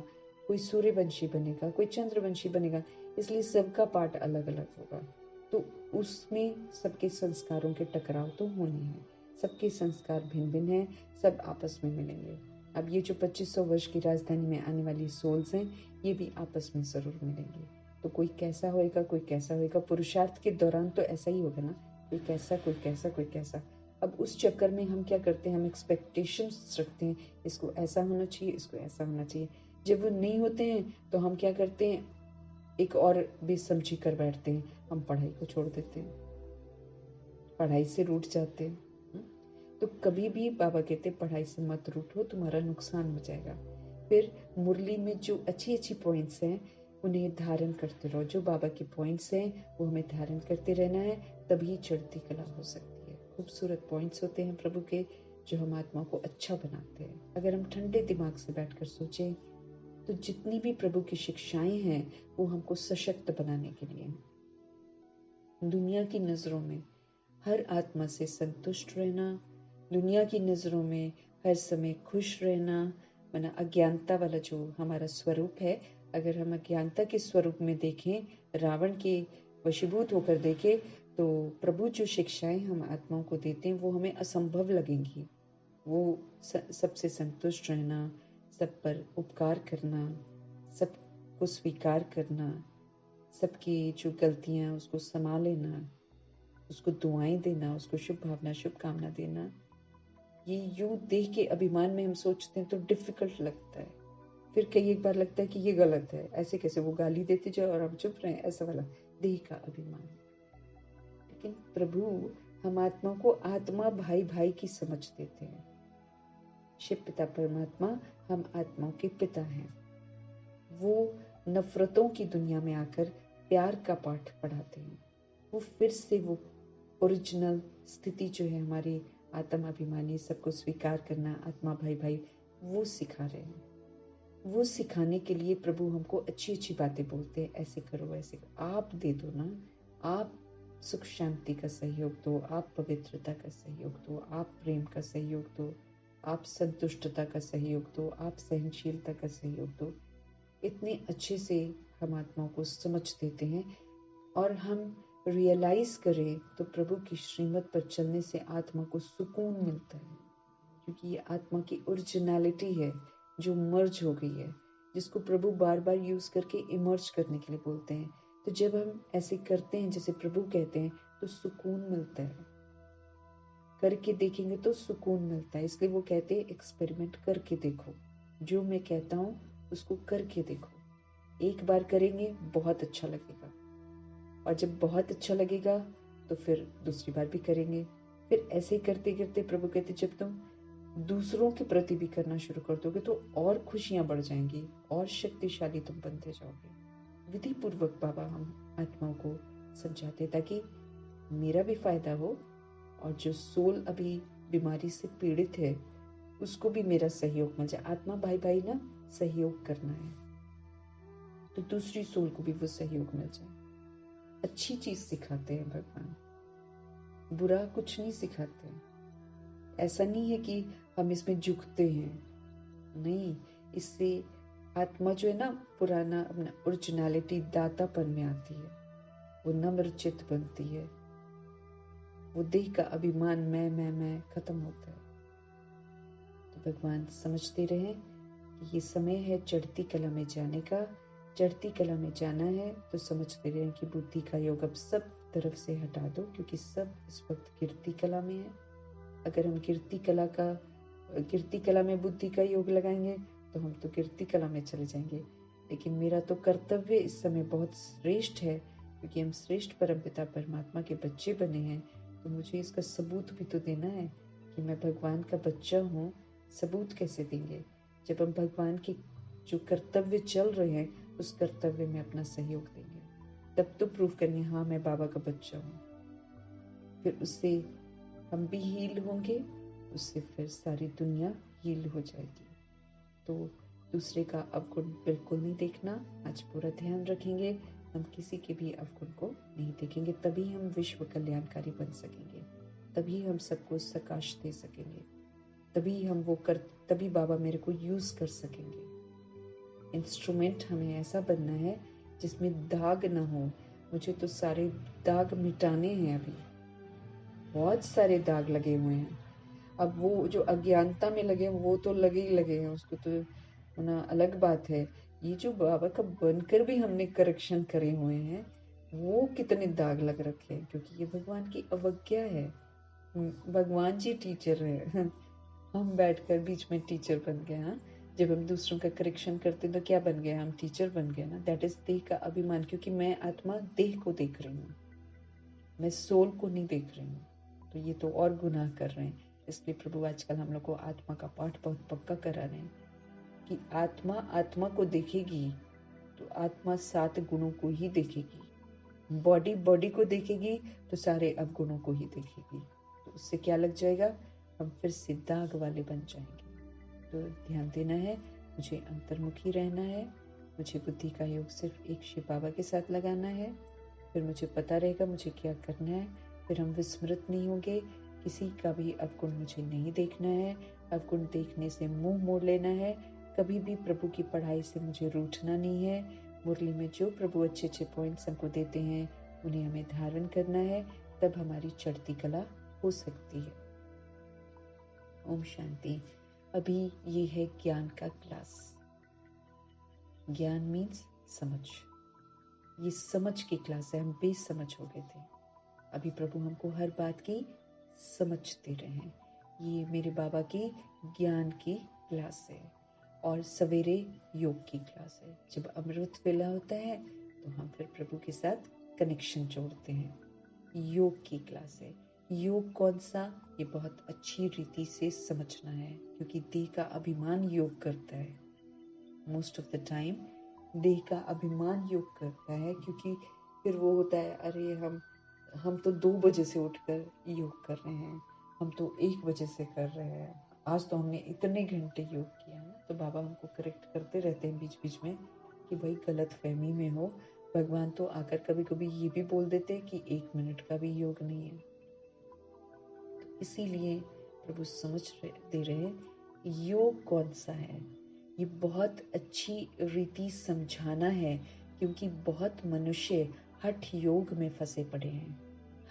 कोई सूर्यवंशी बनेगा, कोई चंद्रवंशी बनेगा, इसलिए सबका पाठ अलग अलग होगा। तो उसमें सबके संस्कारों के टकराव तो होने हैं, सबके संस्कार भिन्न भिन्न हैं, सब आपस में मिलेंगे। अब ये जो 2500 वर्ष की राजधानी में आने वाली सोल्स हैं, ये भी आपस में जरूर मिलेंगे। तो कोई कैसा होएगा, कोई कैसा होएगा, पुरुषार्थ के दौरान तो ऐसा ही होगा ना, कोई कैसा कोई कैसा कोई कैसा। अब उस चक्कर में हम क्या करते हैं, हम एक्सपेक्टेशंस रखते हैं, इसको ऐसा होना चाहिए, इसको ऐसा होना चाहिए। जब वो नहीं होते हैं तो हम क्या करते हैं, एक और बेसमझी कर बैठते हैं, हम पढ़ाई को छोड़ देते हैं, पढ़ाई से रूठ जाते हैं। तो कभी भी बाबा कहते पढ़ाई से मत रूठो, तुम्हारा नुकसान हो जाएगा। फिर मुरली में जो अच्छी अच्छी पॉइंट्स हैं उन्हें धारण करते रहो, जो बाबा के पॉइंट्स हैं वो हमें धारण करते रहना है, तभी चढ़ती कला हो सकती है। खूबसूरत पॉइंट्स होते हैं प्रभु के, जो हम आत्मा को अच्छा बनाते हैं। अगर हम ठंडे दिमाग से बैठकर सोचें तो जितनी भी प्रभु की शिक्षाएं हैं वो हमको सशक्त बनाने के लिए हैं। दुनिया की नजरों में हर आत्मा से संतुष्ट रहना, दुनिया की नजरों में हर समय खुश रहना, माना अज्ञानता वाला जो हमारा स्वरूप है, अगर हम अज्ञानता के स्वरूप में देखें, रावण के वशीभूत होकर देखें, तो प्रभु जो शिक्षाएं हम आत्माओं को देते हैं वो हमें असंभव लगेंगी। वो सबसे संतुष्ट रहना, सब पर उपकार करना, सबको स्वीकार करना, सबकी जो गलतियां उसको संभाल लेना, उसको दुआएं देना, उसको शुभ भावना शुभकामना देना, ये यूं देख के अभिमान में हम सोचते हैं तो डिफिकल्ट लगता है। फिर कई एक बार लगता है कि ये गलत है, ऐसे कैसे वो गाली देते जाए और हम चुप रहे, ऐसा वाला देह का अभिमान। लेकिन प्रभु हम आत्मा को आत्मा भाई भाई की समझ देते हैं। शिव पिता परमात्मा हम आत्माओं के पिता हैं। वो नफरतों की दुनिया में आकर प्यार का पाठ पढ़ाते हैं। वो फिर से वो ओरिजिनल स्थिति जो है हमारी आत्मा अभिमानी, सबको स्वीकार करना, आत्मा भाई भाई, वो सिखा रहे हैं। वो सिखाने के लिए प्रभु हमको अच्छी अच्छी बातें बोलते हैं, ऐसे करो ऐसे करो। आप दे दो ना, आप सुख शांति का सहयोग दो, आप पवित्रता का सहयोग दो, आप प्रेम का सहयोग दो, आप संतुष्टता का सहयोग दो, आप सहनशीलता का सहयोग दो। इतने अच्छे से हम आत्माओं को समझ देते हैं। और हम रियलाइज करें तो प्रभु की श्रीमत पर चलने से आत्मा को सुकून मिलता है, क्योंकि ये आत्मा की ओरिजिनलिटी है जो मर्ज हो गई है, जिसको प्रभु बार बार यूज करके इमर्ज करने के लिए बोलते हैं। तो जब हम ऐसे करते हैं जैसे प्रभु कहते हैं तो सुकून मिलता है। करके देखेंगे तो सुकून मिलता है, इसलिए वो कहते हैं एक्सपेरिमेंट करके देखो, जो मैं कहता हूँ उसको करके देखो। एक बार करेंगे बहुत अच्छा लगेगा, और जब बहुत अच्छा लगेगा तो फिर दूसरी बार भी करेंगे। फिर ऐसे करते करते प्रभु कहते जब तुम दूसरों के प्रति भी करना शुरू कर दोगे तो और खुशियां बढ़ जाएंगी और शक्तिशाली तुम बनते जाओगे। विधि पूर्वक बाबा हम आत्माओं को समझाते ताकि मेरा भी फायदा हो, और जो सोल अभी बीमारी से पीड़ित है उसको भी मेरा सहयोग मिल जाए। आत्मा भाई भाई ना सहयोग करना है तो दूसरी सोल को भी वो सहयोग मिल जाए। अच्छी चीज सिखाते हैं भगवान, बुरा कुछ नहीं सिखाते। ऐसा नहीं है कि हम इसमें झुकते हैं, नहीं, इससे आत्मा जो है ना पुराना अपना ओरिजिनलिटी दातापन में आती है, वो नम्रचित बनती है, वो देह का अभिमान मैं खत्म होता है। तो भगवान समझते रहें कि ये समय है चढ़ती कला में जाने का। चढ़ती कला में जाना है तो समझते रहें कि बुद्धि का योग अब सब तरफ से हटा दो, क्योंकि सब इस वक्त गिरती कला में है। अगर हम गिरती कला में बुद्धि का योग लगाएंगे तो हम तो गिरती कला में चले जाएंगे। लेकिन मेरा तो कर्तव्य इस समय बहुत श्रेष्ठ है, क्योंकि हम श्रेष्ठ परमपिता परमात्मा के बच्चे बने हैं, तो मुझे इसका सबूत भी तो देना है कि मैं भगवान का बच्चा हूँ। सबूत कैसे देंगे जब हम भगवान के जो कर्तव्य चल रहे हैं उस कर्तव्य में अपना सहयोग देंगे, तब तो प्रूफ करेंगे हाँ मैं बाबा का बच्चा हूँ। फिर उससे हम भी हील होंगे, उससे फिर सारी दुनिया हील हो जाएगी। तो दूसरे का अवगुण बिल्कुल नहीं देखना, आज पूरा ध्यान रखेंगे, हम किसी के भी अवगुण को नहीं देखेंगे, तभी हम विश्व कल्याणकारी बन सकेंगे, तभी हम सबको सकाश दे सकेंगे, तभी बाबा मेरे को यूज कर सकेंगे। इंस्ट्रूमेंट हमें ऐसा बनना है जिसमें दाग ना हो। मुझे तो सारे दाग मिटाने हैं, अभी बहुत सारे दाग लगे हुए हैं। अब वो जो अज्ञानता में लगे वो तो लगे ही लगे हैं, उसको तो होना अलग बात है। ये जो बाबा का बनकर भी हमने करेक्शन करे हुए हैं वो कितने दाग लग रखे हैं, क्योंकि ये भगवान की अवज्ञा है। भगवान जी टीचर है, हम बैठकर बीच में टीचर बन गए। हाँ, जब हम दूसरों का करेक्शन करते तो क्या बन गए, हम टीचर बन गए ना। दैट इज देह का अभिमान, क्योंकि मैं आत्मा देह को देख रही हूँ, मैं सोल को नहीं देख रही हूँ, तो ये तो और गुनाह कर रहे हैं। इसलिए प्रभु आजकल हम लोग को आत्मा का पाठ बहुत पक्का करा रहे हैं कि आत्मा आत्मा को देखेगी तो आत्मा 7 गुणों को ही देखेगी, बॉडी बॉडी को देखेगी तो सारे अवगुणों को ही देखेगी। तो उससे क्या लग जाएगा, हम फिर से दाग वाले बन जाएंगे। तो ध्यान देना है, मुझे अंतर्मुखी रहना है, मुझे बुद्धि का योग सिर्फ एक शिव बाबा के साथ लगाना है, फिर मुझे पता रहेगा मुझे क्या करना है। फिर हम विस्मृत नहीं होंगे, किसी का भी अवगुण मुझे नहीं देखना है, अवगुण देखने से मुंह मोड़ लेना है, कभी भी प्रभु की पढ़ाई से मुझे रूठना नहीं है। मुरली में जो प्रभु अच्छे अच्छे पॉइंट्स हमको देते हैं उन्हें हमें धारण करना है, तब हमारी चढ़ती कला हो सकती है। ओम शांति। अभी ये है ज्ञान का क्लास। ज्ञान मीन्स समझ। ये समझ की क्लास है, हम बेसमझ हो गए थे। अभी प्रभु हमको हर बात की समझ दे रहे हैं। ये मेरे बाबा की ज्ञान की क्लास है और सवेरे योग की क्लास है। जब अमृत वेला होता है तो हम फिर प्रभु के साथ कनेक्शन जोड़ते हैं। योग की क्लास है। योग कौन सा, ये बहुत अच्छी रीति से समझना है, क्योंकि देह का अभिमान योग करता है। मोस्ट ऑफ द टाइम देह का अभिमान योग करता है, क्योंकि फिर वो होता है, अरे हम तो 2 बजे से उठकर योग कर रहे हैं, हम तो 1 बजे से कर रहे हैं, आज तो हमने इतने घंटे योग किया ना। तो बाबा हमको करेक्ट करते रहते हैं बीच बीच में कि भाई गलत फहमी में हो। भगवान तो आकर कभी कभी ये भी बोल देते हैं कि 1 मिनट का भी योग नहीं है। तो इसीलिए प्रभु समझ दे रहे हैं योग कौन सा है। ये बहुत अच्छी रीति समझाना है, क्योंकि बहुत मनुष्य हठ योग में फंसे पड़े हैं,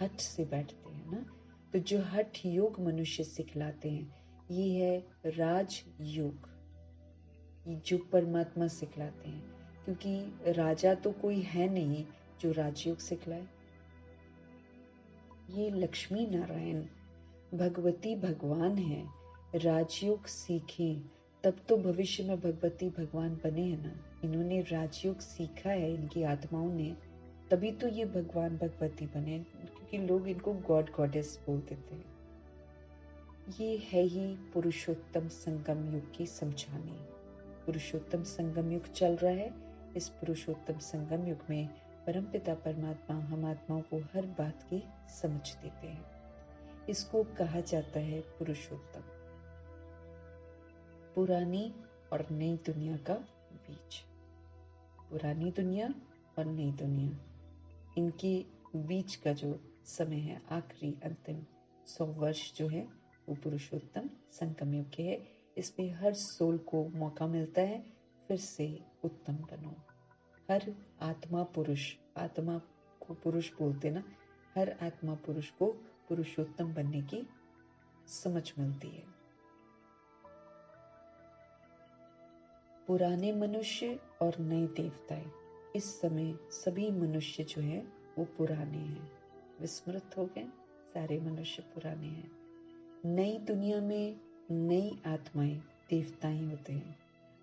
हठ से बैठते हैं ना। तो जो हठ योग मनुष्य सिखलाते हैं ये है राज योग, ये जो परमात्मा सिखलाते हैं। क्योंकि राजा तो कोई है नहीं जो राजयोग सिखलाए। ये लक्ष्मी नारायण भगवती भगवान है। राजयोग सीखें तब तो भविष्य में भगवती भगवान बने हैं ना। इन्होंने राजयोग सीखा है, इनकी आत्माओं ने, तभी तो ये भगवान भगवती बने, क्योंकि लोग इनको गॉड गॉडेस बोल देते हैं। ये है ही पुरुषोत्तम संगम युग की समझानी। पुरुषोत्तम संगम युग चल रहा है। इस पुरुषोत्तम संगम युग में परमपिता परमात्मा हम आत्माओं को हर बात की समझ देते हैं। इसको कहा जाता है पुरुषोत्तम। पुरानी और नई दुनिया का बीच। पुरानी दुनिया और नई दुनिया, इनके बीच का जो समय है, आखिरी अंतिम 100 वर्ष जो है, वो पुरुषोत्तम संगम युग के है। इसमें हर सोल को मौका मिलता है फिर से उत्तम बनो। हर आत्मा पुरुष, आत्मा को पुरुष बोलते ना, हर आत्मा पुरुष को पुरुषोत्तम बनने की समझ मिलती है। पुराने मनुष्य और नए देवताएं, इस समय सभी मनुष्य जो है वो पुराने हैं, विस्मृत हो गए, सारे मनुष्य पुराने हैं। नई दुनिया में नई आत्माएं देवताएं होते हैं।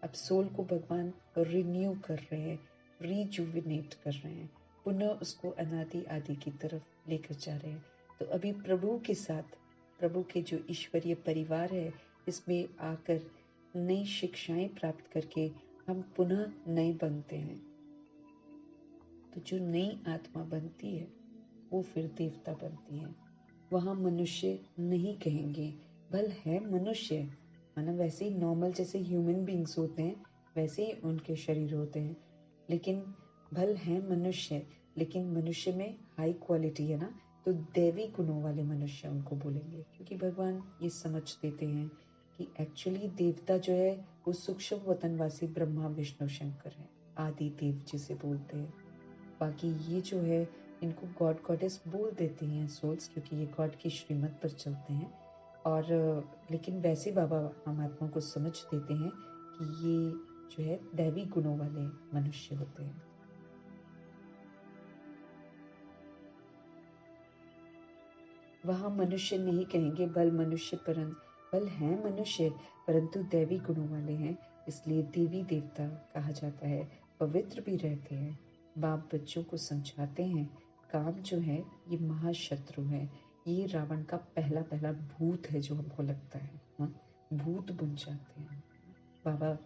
अब सोल को भगवान रिन्यू कर रहे हैं, रिजुविनेट कर रहे हैं, पुनः उसको अनादि आदि की तरफ लेकर जा रहे हैं। तो अभी प्रभु के साथ, प्रभु के जो ईश्वरीय परिवार है, इसमें आकर नई शिक्षाएं प्राप्त करके हम पुनः नए बनते हैं। तो जो नई आत्मा बनती है वो फिर देवता बनती है। वहां मनुष्य नहीं कहेंगे, भल है मनुष्य, माना वैसे ही नॉर्मल जैसे ह्यूमन बींग्स होते हैं वैसे ही उनके शरीर होते हैं, लेकिन भल है मनुष्य, लेकिन मनुष्य में हाई क्वालिटी है ना, तो दैवी गुणों वाले मनुष्य उनको बोलेंगे। क्योंकि भगवान ये समझ देते हैं कि एक्चुअली देवता जो है वो सूक्ष्म वतनवासी ब्रह्मा विष्णु शंकर है, आदि देव जिसे बोलते हैं। बाकी ये जो है इनको गॉड गॉडेस बोल देते हैं सोल्स, क्योंकि ये गॉड की श्रीमत पर चलते हैं। और लेकिन वैसे बाबा हम आत्मा को समझ देते हैं कि ये जो है दैवी गुणों वाले मनुष्य होते हैं। वहां मनुष्य नहीं कहेंगे बल मनुष्य, परंतु बल है मनुष्य परंतु दैवी गुणों वाले हैं, इसलिए देवी देवता कहा जाता है। पवित्र भी रहते हैं, बाप बच्चों को समझाते हैं। काम जो है ये महाशत्रु है, ये रावण का पहला पहला भूत है जो हमको लगता है, हाँ? भूत बन जाते हैं। बाबा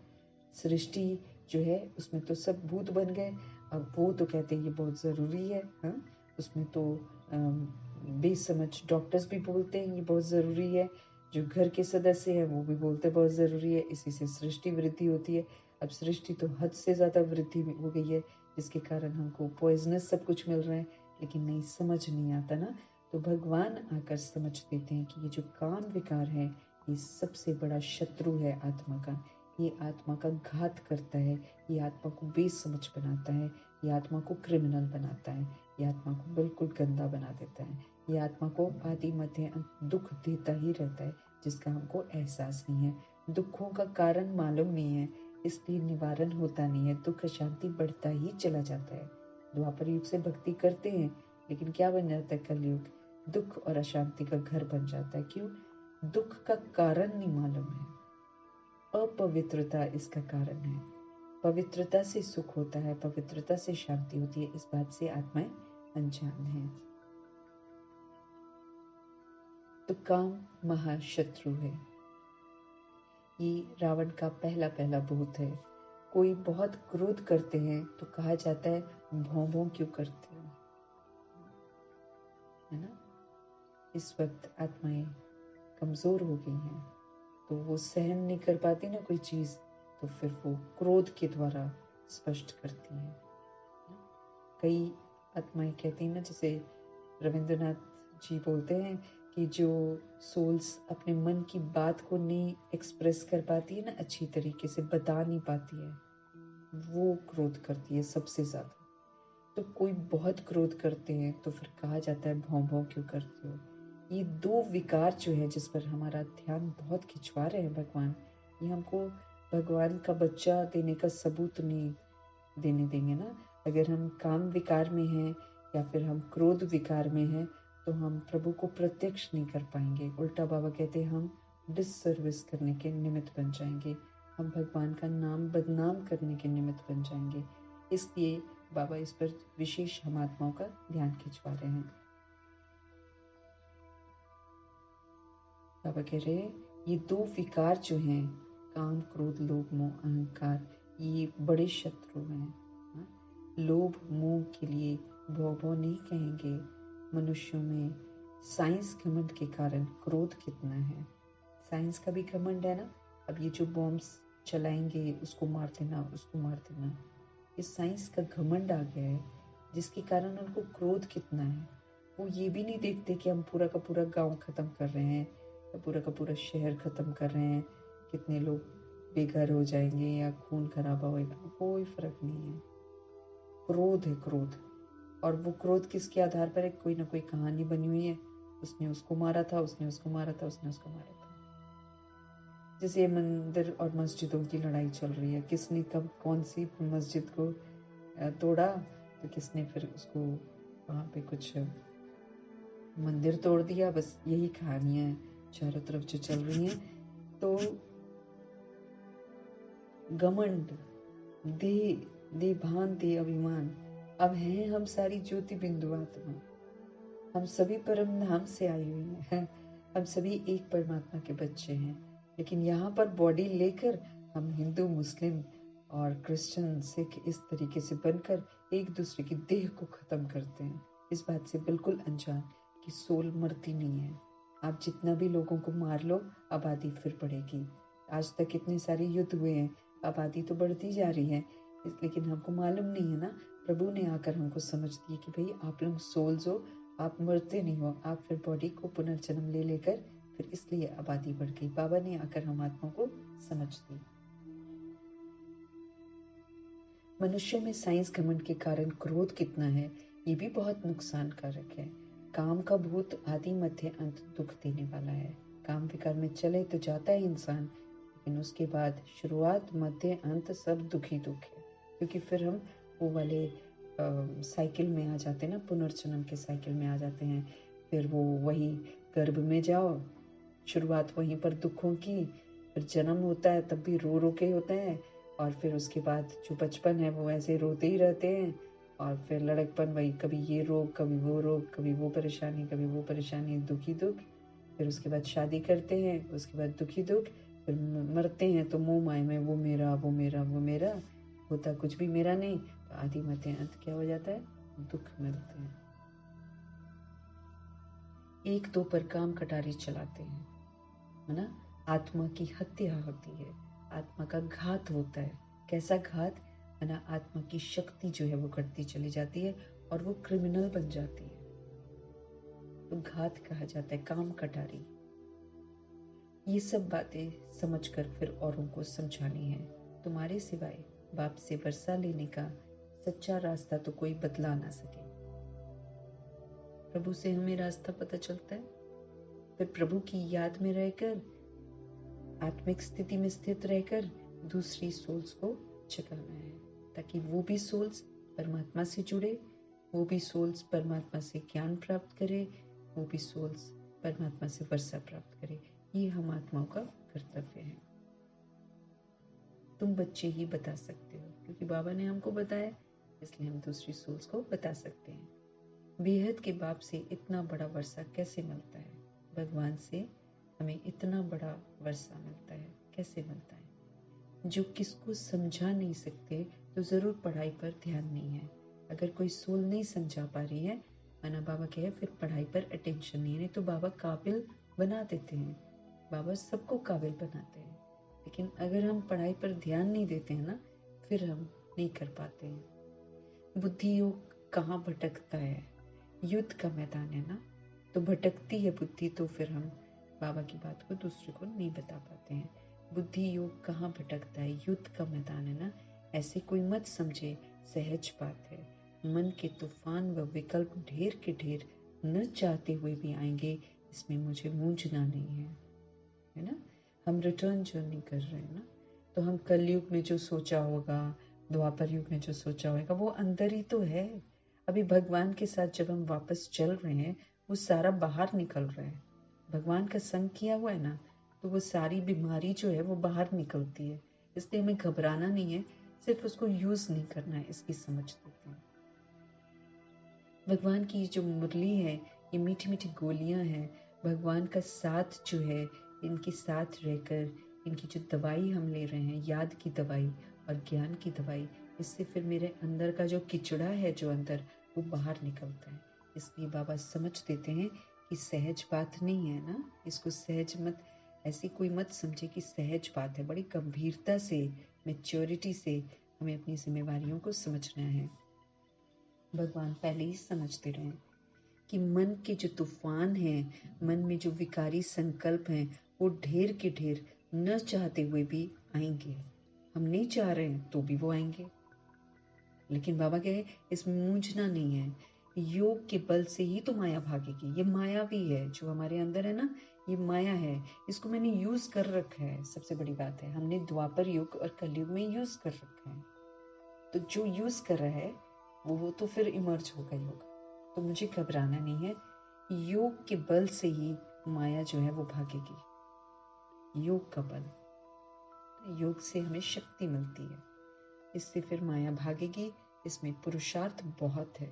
सृष्टि जो है उसमें तो सब भूत बन गए, अब वो तो कहते हैं ये बहुत जरूरी है, हाँ? उसमें तो बेसमझ डॉक्टर्स भी बोलते हैं ये बहुत जरूरी है, जो घर के सदस्य हैं वो भी बोलते बहुत ज़रूरी है, इसी से सृष्टि वृद्धि होती है। अब सृष्टि तो हद से ज़्यादा वृद्धि हो गई है, जिसके कारण हमको पॉइजनस सब कुछ मिल रहा है, लेकिन नहीं समझ नहीं आता ना। तो भगवान आकर समझ देते हैं कि ये जो काम विकार है, ये सबसे बड़ा शत्रु है आत्मा का। ये आत्मा का घात करता है, ये आत्मा को बेसमझ बनाता है, ये आत्मा को क्रिमिनल बनाता है, ये आत्मा को बिल्कुल गंदा बना देता है। ये आत्मा को आदि मध्य अंत दुख देता ही रहता है, जिसका हमको एहसास नहीं है। दुखों का कारण मालूम नहीं है, इसलिए निवारण होता नहीं है, दुख शांति बढ़ता ही चला जाता है। द्वापर युग से भक्ति करते हैं, लेकिन क्या बन जाता है कलयुग? दुख और अशांति का घर बन जाता है। क्यों? दुख का कारण नहीं मालूम है, अपवित्रता इसका कारण है। पवित्रता से सुख होता है, पवित्रता से शांति होती है, इस बात से आत्माएं अनजान है। तो काम महाशत्रु है। ये रावण का पहला भूत है। कोई बहुत क्रोध करते हैं तो कहा जाता है भौं भौं क्यों करते हो, है ना। इस वक्त आत्माएं कमजोर हो गई हैं, तो वो सहन नहीं कर पाती ना कोई चीज, तो फिर वो क्रोध के द्वारा स्पष्ट करती हैं। कई आत्माएं कहती हैं ना, जैसे रविंद्रनाथ जी बोलते हैं कि जो सोल्स अपने मन की बात को नहीं एक्सप्रेस कर पाती है ना, अच्छी तरीके से बता नहीं पाती है, वो क्रोध करती है सबसे ज्यादा। तो कोई बहुत क्रोध करते हैं तो फिर कहा जाता है भौं भौं क्यों करते हो। ये दो विकार जो है जिस पर हमारा ध्यान बहुत खिंचवा रहे हैं भगवान, ये हमको भगवान का बच्चा देने का सबूत नहीं देने देंगे ना। अगर हम काम विकार में हैं या फिर हम क्रोध विकार में हैं, तो हम प्रभु को प्रत्यक्ष नहीं कर पाएंगे। उल्टा बाबा कहते हैं हम डिससर्विस करने के निमित्त बन जाएंगे, हम भगवान का नाम बदनाम करने के निमित्त बन जाएंगे। इसलिए बाबा इस पर विशेष हम आत्माओं का ध्यान खिंचवा रहे हैं। बाबा कह रहे हैं ये दो विकार जो हैं, काम क्रोध लोभ मोह अहंकार, ये बड़े शत्रु हैं। लोभ मोह के लिए भौ भौ नहीं कहेंगे। मनुष्यों में साइंस घमंड के कारण क्रोध कितना है। साइंस का भी घमंड है ना। अब ये जो बॉम्ब्स चलाएंगे, उसको मार देना, उसको मार देना, इस साइंस का घमंड आ गया है, जिसके कारण उनको क्रोध कितना है। वो ये भी नहीं देखते कि हम पूरा का पूरा गांव खत्म कर रहे हैं या पूरा का पूरा शहर खत्म कर रहे हैं, कितने लोग बेघर हो जाएंगे या खून खराबा होगा, कोई फर्क नहीं है। क्रोध है क्रोध। और वो क्रोध किसके आधार पर है? कोई ना कोई कहानी बनी हुई है, उसने उसको मारा था, उसने उसको मारा था, उसने उसको मारा था। जैसे मंदिर और मस्जिदों की लड़ाई चल रही है, किसने कब कौन सी मस्जिद को तोड़ा, तो किसने फिर उसको वहां पे कुछ मंदिर तोड़ दिया। बस यही कहानियां चारों तरफ जो चल रही हैं। तो घमंड, दे भान दे अभिमान, अब हैं हम सारी ज्योति बिंदु आत्मा, हम सभी परम धाम से आए हुए हैं, हम सभी एक परमात्मा के बच्चे हैं। लेकिन यहाँ पर बॉडी लेकर हम हिंदू मुस्लिम और क्रिश्चियन सिख इस तरीके से बनकर एक दूसरे की देह को खत्म करते हैं, इस बात से बिल्कुल अनजान कि सोल मरती नहीं है। आप जितना भी लोगों को मार लो, आबादी फिर बढ़ेगी। आज तक इतने सारे युद्ध हुए हैं, आबादी तो बढ़ती जा रही है, लेकिन हमको मालूम नहीं है ना। प्रभु ने आकर हमको समझ दिए कि भाई आप लोग सोल्स हो, आप मरते नहीं हो, आप फिर बॉडी को पुनर्जन्म ले लेकर फिर इसलिए आबादी बढ़ गई। बाबा ने आकर हम आत्मा को समझ दी। मनुष्यों में साइंस घमंड के कारण क्रोध कितना है, ये भी बहुत नुकसानकारक है। काम का भूत आदि मध्य अंत दुख देने वाला है। काम विकार में चले तो जाता है इंसान, लेकिन उसके बाद शुरुआत मध्य अंत सब दुख ही दुख है। क्योंकि फिर हम वो वाले साइकिल में आ जाते हैं ना, पुनर्जन्म के साइकिल में आ जाते हैं। फिर वो वही गर्भ में जाओ, शुरुआत वहीं पर दुखों की, फिर जन्म होता है तब भी रो रो के होता है, और फिर उसके बाद जो बचपन है वो ऐसे रोते ही रहते हैं, और फिर लड़कपन वही कभी ये रोग कभी वो रोग, कभी वो परेशानी कभी वो परेशानी, दुखी दुख। फिर उसके बाद शादी करते हैं, उसके बाद दुखी दुख। फिर मरते हैं तो मोह माया में वो मेरा वो मेरा वो मेरा, होता कुछ भी मेरा नहीं। तो आदि मध्य अंत क्या हो जाता है? दुख मिलते हैं। एक दो पर काम कटारी चलाते हैं, है ना, आत्मा की हत्या होती है, आत्मा का घात होता है। कैसा घात? है ना, आत्मा की शक्ति जो है वो घटती चली जाती है और वो क्रिमिनल बन जाती है। तो घात कहा जाता है, काम कटारी। ये सब बातें समझकर फिर औरों को समझानी है। तुम्हारे सिवाय बाप से वर्षा लेने का सच्चा रास्ता तो कोई बतला ना सके। प्रभु से हमें रास्ता पता चलता है, फिर प्रभु की याद में रहकर, आत्मिक स्थिति में स्थित रहकर दूसरी सोल्स को जगाना है, ताकि वो भी सोल्स परमात्मा से जुड़े, वो भी सोल्स परमात्मा से ज्ञान प्राप्त करे, वो भी सोल्स परमात्मा से वर्षा प्राप्त करे। ये हम आत्माओं का कर्तव्य है। तुम बच्चे ही बता सकते हो, क्योंकि बाबा ने हमको बताया, इसलिए हम दूसरी सोल्स को बता सकते हैं। बेहद के बाप से इतना बड़ा वर्षा कैसे मिलता है? भगवान से हमें इतना बड़ा वर्षा मिलता है, कैसे मिलता है? जो किसको समझा नहीं सकते तो जरूर पढ़ाई पर ध्यान नहीं है। अगर कोई सोल नहीं समझा पा रही है, माना बाबा कहे फिर पढ़ाई पर अटेंशन नहीं है, तो बाबा काबिल बना देते हैं। बाबा सबको काबिल बनाते हैं, लेकिन अगर हम पढ़ाई पर ध्यान नहीं देते हैं ना, फिर हम नहीं कर पाते हैं। बुद्धि योग कहाँ भटकता है? युद्ध का मैदान है ना, तो भटकती है बुद्धि, तो फिर हम बाबा की बात को दूसरे को नहीं बता पाते हैं। बुद्धि योग कहाँ भटकता है? युद्ध का मैदान है ना। ऐसे कोई मत समझे, सहज बात है। मन के तूफान व विकल्प ढेर के ढेर न चाहते हुए भी आएंगे, इसमें मुझे मूंझना नहीं है ना। हम रिटर्न जर्नी कर रहे हैं ना, तो हम कलयुग में जो सोचा होगा, द्वापर युग में जो सोचा होगा, वो अंदर ही तो है। अभी भगवान के साथ जब हम वापस चल रहे हैं, वो सारा बाहर निकल रहा है। भगवान का संग किया हुआ है ना, तो वो सारी बीमारी जो है वो बाहर निकलती है। इसलिए हमें घबराना नहीं है, सिर्फ उसको यूज नहीं करना है, इसकी समझ देते हैं। भगवान की जो मुरली है, ये मीठी मीठी गोलियां हैं। भगवान का साथ जो है, इनके साथ रहकर इनकी जो दवाई हम ले रहे हैं, याद की दवाई और ज्ञान की दवाई, इससे फिर मेरे अंदर का जो किचड़ा है जो अंदर, वो बाहर निकलता है। इसलिए बाबा समझ देते हैं कि सहज बात नहीं है ना, इसको सहज मत, ऐसी कोई मत समझे कि सहज बात है। बड़ी गंभीरता से, मैच्योरिटी से हमें अपनी जिम्मेवारियों को समझना है। भगवान पहले ही समझते रहे कि मन के जो तूफान हैं, मन में जो विकारी संकल्प हैं, वो ढेर के ढेर न चाहते हुए भी आएंगे। हम नहीं चाह रहे हैं तो भी वो आएंगे, लेकिन बाबा कहे इसमें मूंझना नहीं है। योग के बल से ही तो माया भागेगी। ये माया भी है जो हमारे अंदर है ना, ये माया है, इसको मैंने यूज कर रखा है। सबसे बड़ी बात है, हमने द्वापर युग और कलयुग में यूज कर रखा है। तो जो यूज कर रहा है वो तो फिर इमर्ज होगा ही होगा। तो मुझे घबराना नहीं है। योग के बल से ही माया जो है वो भागेगी। योग का बल, योग से हमें शक्ति मिलती है, इससे फिर माया भागेगी। इसमें पुरुषार्थ बहुत है,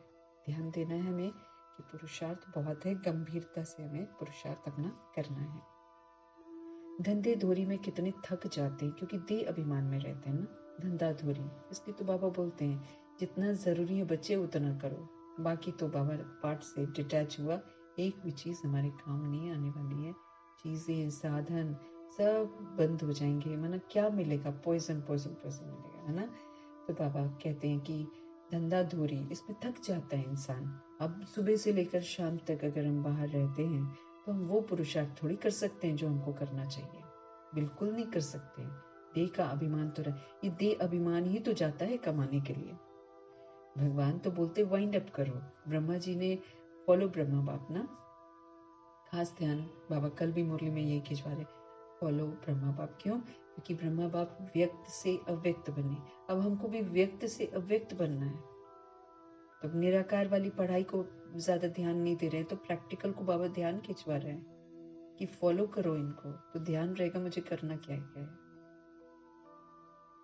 ध्यान देना है हमें कि पुरुषार्थ बहुत है। गंभीरता से हमें पुरुषार्थ अपना करना है। धंधे धोरी में कितने थक जाते हैं, क्योंकि देह अभिमान में रहते हैं ना, धंधा धोरी। इसलिए तो बाबा बोलते हैं जितना जरूरी है बच्चे उतना करो, बाकी तो बाबा पाठ से डिटैच हुआ, एक भी चीज हमारे काम नहीं आने वाली है। चीजें, साधन सब बंद हो जाएंगे, मतलब क्या मिलेगा? पॉइजन पॉइजन पॉइजन मिलेगा, है ना। तो बाबा कहते हैं कि धंधा धोरी, इसमें थक जाता है इंसान। अब सुबह से लेकर शाम तक अगर हम बाहर रहते हैं, तो हम वो पुरुषार्थ थोड़ी कर सकते हैं जो हमको करना चाहिए। बिल्कुल नहीं कर सकते। देह का अभिमान तो ये देह अभिमान ही तो जाता है कमाने के लिए। भगवान तो बोलते वाइंड अप करो। ब्रह्मा जी ने फॉलो ब्रह्मा बाप ना, खास ध्यान बाबा कल भी मुरली में यही खिंचवा रहे, फॉलो ब्रह्मा बाप। क्यों? क्योंकि ब्रह्मा बाप व्यक्त से अव्यक्त बने, अब हमको भी व्यक्त से अव्यक्त बनना है। तो निराकार वाली पढ़ाई को ज्यादा ध्यान नहीं दे रहे हैं, तो प्रैक्टिकल को बाबा ध्यान खिंचवा रहे हैं कि फॉलो करो इनको, तो ध्यान रहेगा मुझे करना क्या है।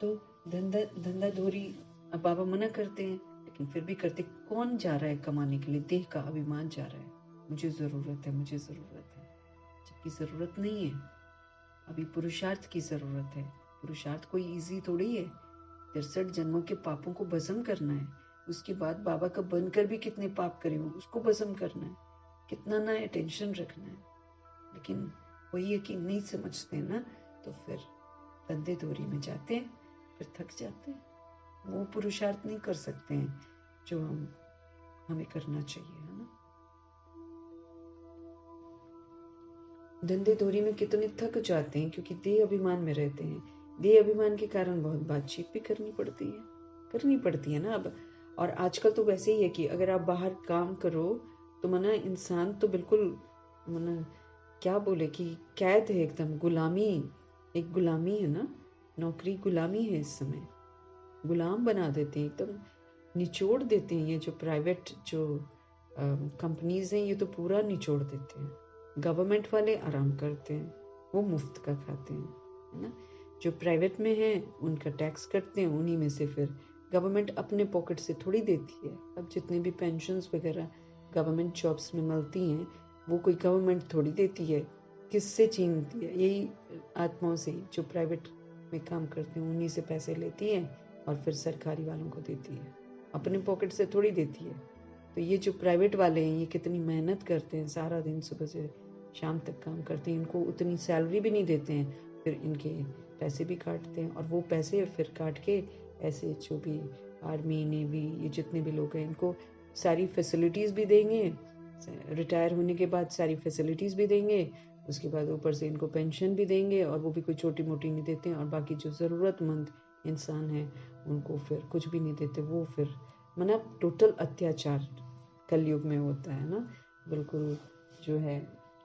तो धंधा धोरी अब बाबा मना करते हैं, लेकिन फिर भी करते। कौन जा रहा है कमाने के लिए? देह का अभिमान जा रहा है, मुझे जरूरत है, मुझे जरूरत है, जबकि जरूरत नहीं है। अभी पुरुषार्थ की जरूरत है। पुरुषार्थ कोई इजी थोड़ी है। 63 जन्मों के पापों को भस्म करना है, उसके बाद बाबा का बनकर भी कितने पाप करे हो उसको भस्म करना है, कितना ना अटेंशन रखना है। लेकिन वही यकीन नहीं समझते हैं ना, तो फिर धंधे धोरी में जाते हैं, फिर थक जाते हैं, वो पुरुषार्थ नहीं कर सकते हैं जो हमें करना चाहिए, है ना। धंधे धोरी में कितने थक जाते हैं क्योंकि देह अभिमान में रहते हैं। देह अभिमान के कारण बहुत बातचीत भी करनी पड़ती है ना अब। और आजकल तो वैसे ही है कि अगर आप बाहर काम करो तो मना इंसान तो बिल्कुल मना क्या बोले कि कैद है, एकदम गुलामी, एक गुलामी है ना, नौकरी गुलामी है इस समय। गुलाम बना देते हैं, एकदम निचोड़ देते हैं। ये जो प्राइवेट जो कंपनीज हैं ये तो पूरा निचोड़ देते हैं। गवर्नमेंट वाले आराम करते हैं, वो मुफ्त का खाते हैं, है ना। जो प्राइवेट में है उनका टैक्स करते हैं, उन्हीं में से फिर गवर्नमेंट अपने पॉकेट से थोड़ी देती है। अब जितने भी पेंशन्स वगैरह गवर्नमेंट जॉब्स में मिलती हैं वो कोई गवर्नमेंट थोड़ी देती है, किससे छीनती है? यही आत्माओं से जो प्राइवेट में काम करते हैं उन्हीं से पैसे लेती है और फिर सरकारी वालों को देती है, अपने पॉकेट से थोड़ी देती है। तो ये जो प्राइवेट वाले हैं ये कितनी मेहनत करते हैं, सारा दिन सुबह से शाम तक काम करते हैं, इनको उतनी सैलरी भी नहीं देते हैं, फिर इनके पैसे भी काटते हैं। और वो पैसे फिर काट के ऐसे जो भी आर्मी नेवी ये जितने भी लोग हैं इनको सारी फैसिलिटीज़ भी देंगे, रिटायर होने के बाद सारी फैसिलिटीज़ भी देंगे, उसके बाद ऊपर से इनको पेंशन भी देंगे, और वो भी कोई छोटी मोटी नहीं देते हैं। और बाकी जो ज़रूरतमंद इंसान है उनको फिर कुछ भी नहीं देते। वो फिर मतलब टोटल अत्याचार कलयुग में होता है ना, बिल्कुल जो है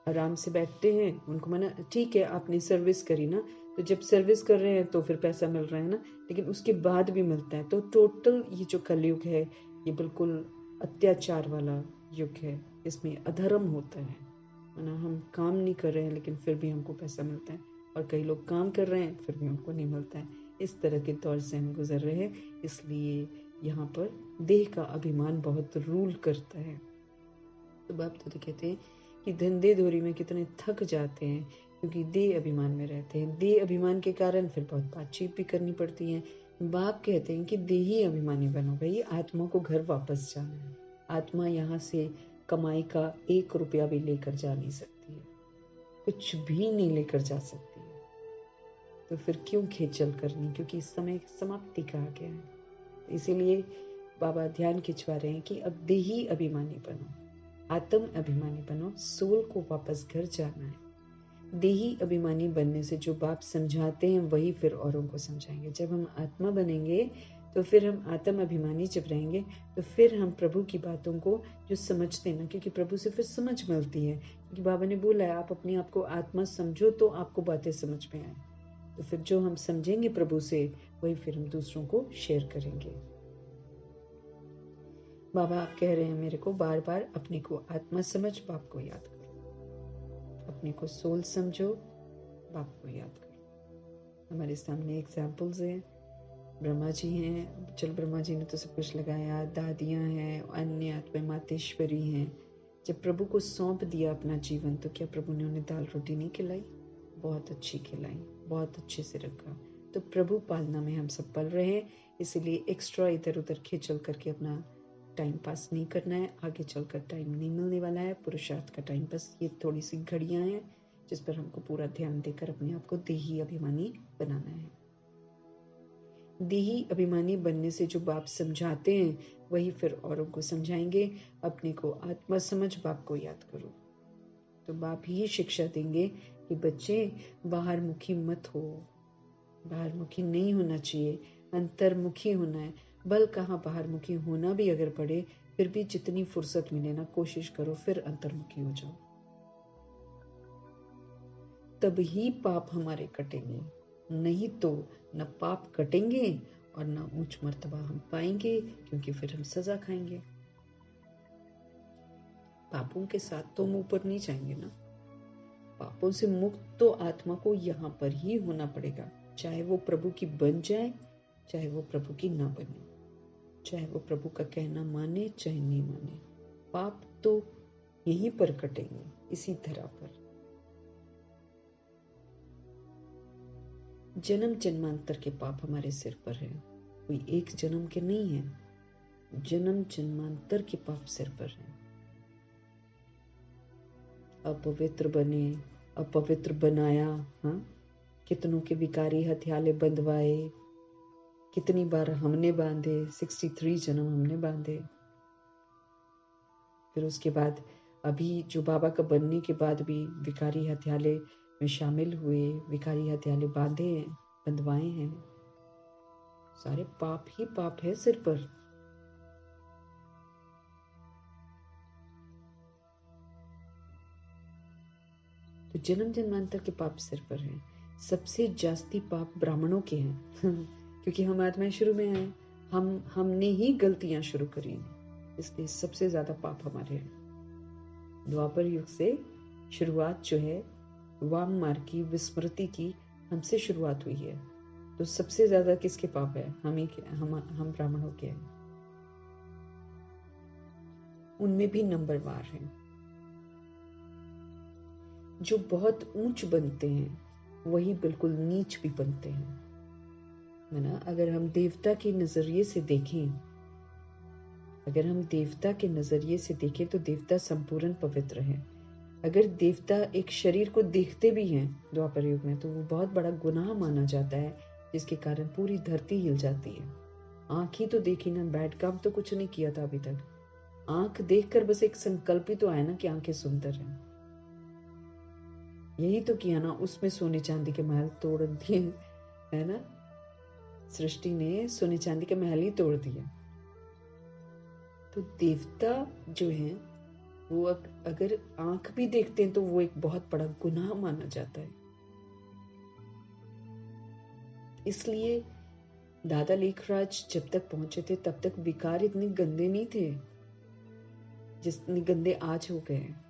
आराम से बैठते हैं, उनको मना ठीक है आपने सर्विस करी ना, तो जब सर्विस कर रहे हैं तो फिर पैसा मिल रहा है ना, लेकिन उसके बाद भी मिलता है। तो टोटल ये जो कलयुग है ये बिल्कुल अत्याचार वाला युग है, इसमें अधर्म होता है ना। हम काम नहीं कर रहे हैं लेकिन फिर भी हमको पैसा मिलता है, और कई लोग काम कर रहे हैं फिर भी उनको नहीं मिलता है। इस तरह के दौर से हम गुजर रहे हैं, इसलिए यहाँ पर देह का अभिमान बहुत रूल करता है। तो बाप तो कहते हैं कि धंधे धोरी में कितने थक जाते हैं क्योंकि देह अभिमान में रहते हैं। देह अभिमान के कारण फिर बहुत बातचीत भी करनी पड़ती है। बाप कहते हैं कि देही अभिमानी बनो भाई, आत्मा को घर वापस जाना है। आत्मा यहाँ से कमाई का 1 रुपया भी लेकर जा नहीं सकती है, कुछ भी नहीं लेकर जा सकती है। तो फिर क्यों खेचल करनी, क्योंकि इस समय समाप्ति का आ गया है। इसीलिए बाबा ध्यान खिंचवा रहे हैं कि अब देही अभिमानी बनो, आत्म अभिमानी बनो, सोल को वापस घर जाना है। देही अभिमानी बनने से जो बाप समझाते हैं वही फिर औरों को समझाएंगे। जब हम आत्मा बनेंगे तो फिर हम आत्म अभिमानी जब रहेंगे तो फिर हम प्रभु की बातों को जो समझते हैं ना, क्योंकि प्रभु से फिर समझ मिलती है, क्योंकि बाबा ने बोला है आप अपने आप को आत्मा समझो तो आपको बातें समझ में आए। तो फिर जो हम समझेंगे प्रभु से वही फिर हम दूसरों को शेयर करेंगे। बाबा आप कह रहे हैं मेरे को बार बार अपने को आत्मा समझ बाप को याद करो, अपने को सोल समझो बाप को याद करो। हमारे सामने एग्जाम्पल्स हैं, ब्रह्मा जी हैं, चल ब्रह्मा जी ने तो सब कुछ लगाया, दादियाँ हैं, अन्य आत्मा मातेश्वरी हैं। जब प्रभु को सौंप दिया अपना जीवन तो क्या प्रभु ने उन्हें दाल रोटी नहीं खिलाई? बहुत अच्छी खिलाई, बहुत अच्छे से रखा। तो प्रभु पालना में हम सब पल रहे हैं, इसीलिए एक्स्ट्रा इधर उधर खिंचल करके अपना टाइम पास नहीं करना है। आगे चलकर टाइम नहीं मिलने वाला है पुरुषार्थ का टाइम, बस ये थोड़ी सी घड़ियां हैं जिस पर हमको पूरा ध्यान देकर अपने आप को देही अभिमानी बनाना है। देही अभिमानी बनने से जो बाप समझाते हैं वही फिर औरों को समझाएंगे। अपने को आत्मा समझ बाप को याद करो। तो बाप ही शिक्षा देंगे कि बच्चे बाहर मुखी मत हो, बाहर मुखी नहीं होना चाहिए, अंतर्मुखी होना है। बल कहाँ बाहर मुखी होना भी अगर पड़े फिर भी जितनी फुर्सत मिले ना कोशिश करो फिर अंतर्मुखी हो जाओ, तब ही पाप हमारे कटेंगे। नहीं तो न पाप कटेंगे और न ऊंच मर्तबा हम पाएंगे, क्योंकि फिर हम सजा खाएंगे। पापों के साथ तो हम ऊपर नहीं जाएंगे ना। पापों से मुक्त तो आत्मा को यहाँ पर ही होना पड़ेगा, चाहे वो प्रभु की बन जाए चाहे वो प्रभु की ना बने, चाहे वो प्रभु का कहना माने चाहे नहीं माने। पाप तो यहीं पर कटेंगे, इसी धरा पर। जन्म जन्मांतर के पाप हमारे सिर पर है, कोई एक जन्म के नहीं है, जन्म जन्मांतर के पाप सिर पर है। अपवित्र बने, अपवित्र बनाया, हाँ, कितनों के विकारी हथियाले बंधवाए, कितनी बार हमने बांधे, 63 जन्म हमने बांधे। फिर उसके बाद अभी जो बाबा का बनने के बाद भी विकारी हथियाले में शामिल हुए, विकारी हथियाले बांधे हैं, बंधवाए हैं। सारे पाप ही पाप है सिर पर। तो जन्म जन्मांतर के पाप सिर पर हैं। सबसे जास्ती पाप ब्राह्मणों के हैं क्योंकि हम आत्माएं शुरू में हैं, हमने ही गलतियां शुरू करी हैं, इसलिए सबसे ज्यादा पाप हमारे हैं। द्वापर युग से शुरुआत जो है वाम मार्ग की, विस्मृति की, हमसे शुरुआत हुई है। तो सबसे ज्यादा किसके पाप है? हम ब्राह्मणों के हैं। उनमें भी नंबरवार हैं। जो बहुत ऊंच बनते हैं वही बिल्कुल नीच भी बनते हैं, है ना। अगर हम देवता के नजरिए से देखें, तो देवता संपूर्ण पवित्र है। अगर देवता एक शरीर को देखते भी हैं द्वापर युग में, तो वो बहुत बड़ा गुनाह माना जाता है, जिसके कारण पूरी धरती हिल जाती है। आंख ही तो देखी ना, बैड काम तो कुछ नहीं किया था अभी तक। आंख देखकर बस एक संकल्प ही तो आया ना कि आंखें सुंदर हैं। यही तो किया ना, उसमें सोने चांदी के महल तोड़ दिए, है ना। सृष्टि ने सोने चांदी के महल ही तोड़ दिया। तो देवता जो है वो अगर आंख भी देखते हैं तो वो एक बहुत बड़ा गुनाह माना जाता है। इसलिए दादा लेखराज जब तक पहुंचे थे तब तक विकार इतने गंदे नहीं थे जितने गंदे आज हो गए हैं।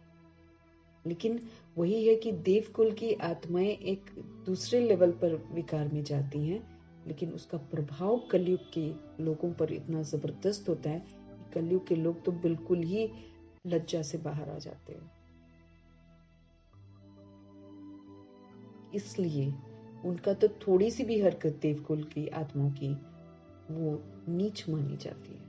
लेकिन वही है कि देवकुल की आत्माएं एक दूसरे लेवल पर विकार में जाती हैं, लेकिन उसका प्रभाव कलयुग के लोगों पर इतना जबरदस्त होता है कि कलयुग के लोग तो बिल्कुल ही लज्जा से बाहर आ जाते हैं। इसलिए उनका तो थोड़ी सी भी हरकत देवकुल की आत्माओं की वो नीच मानी जाती है।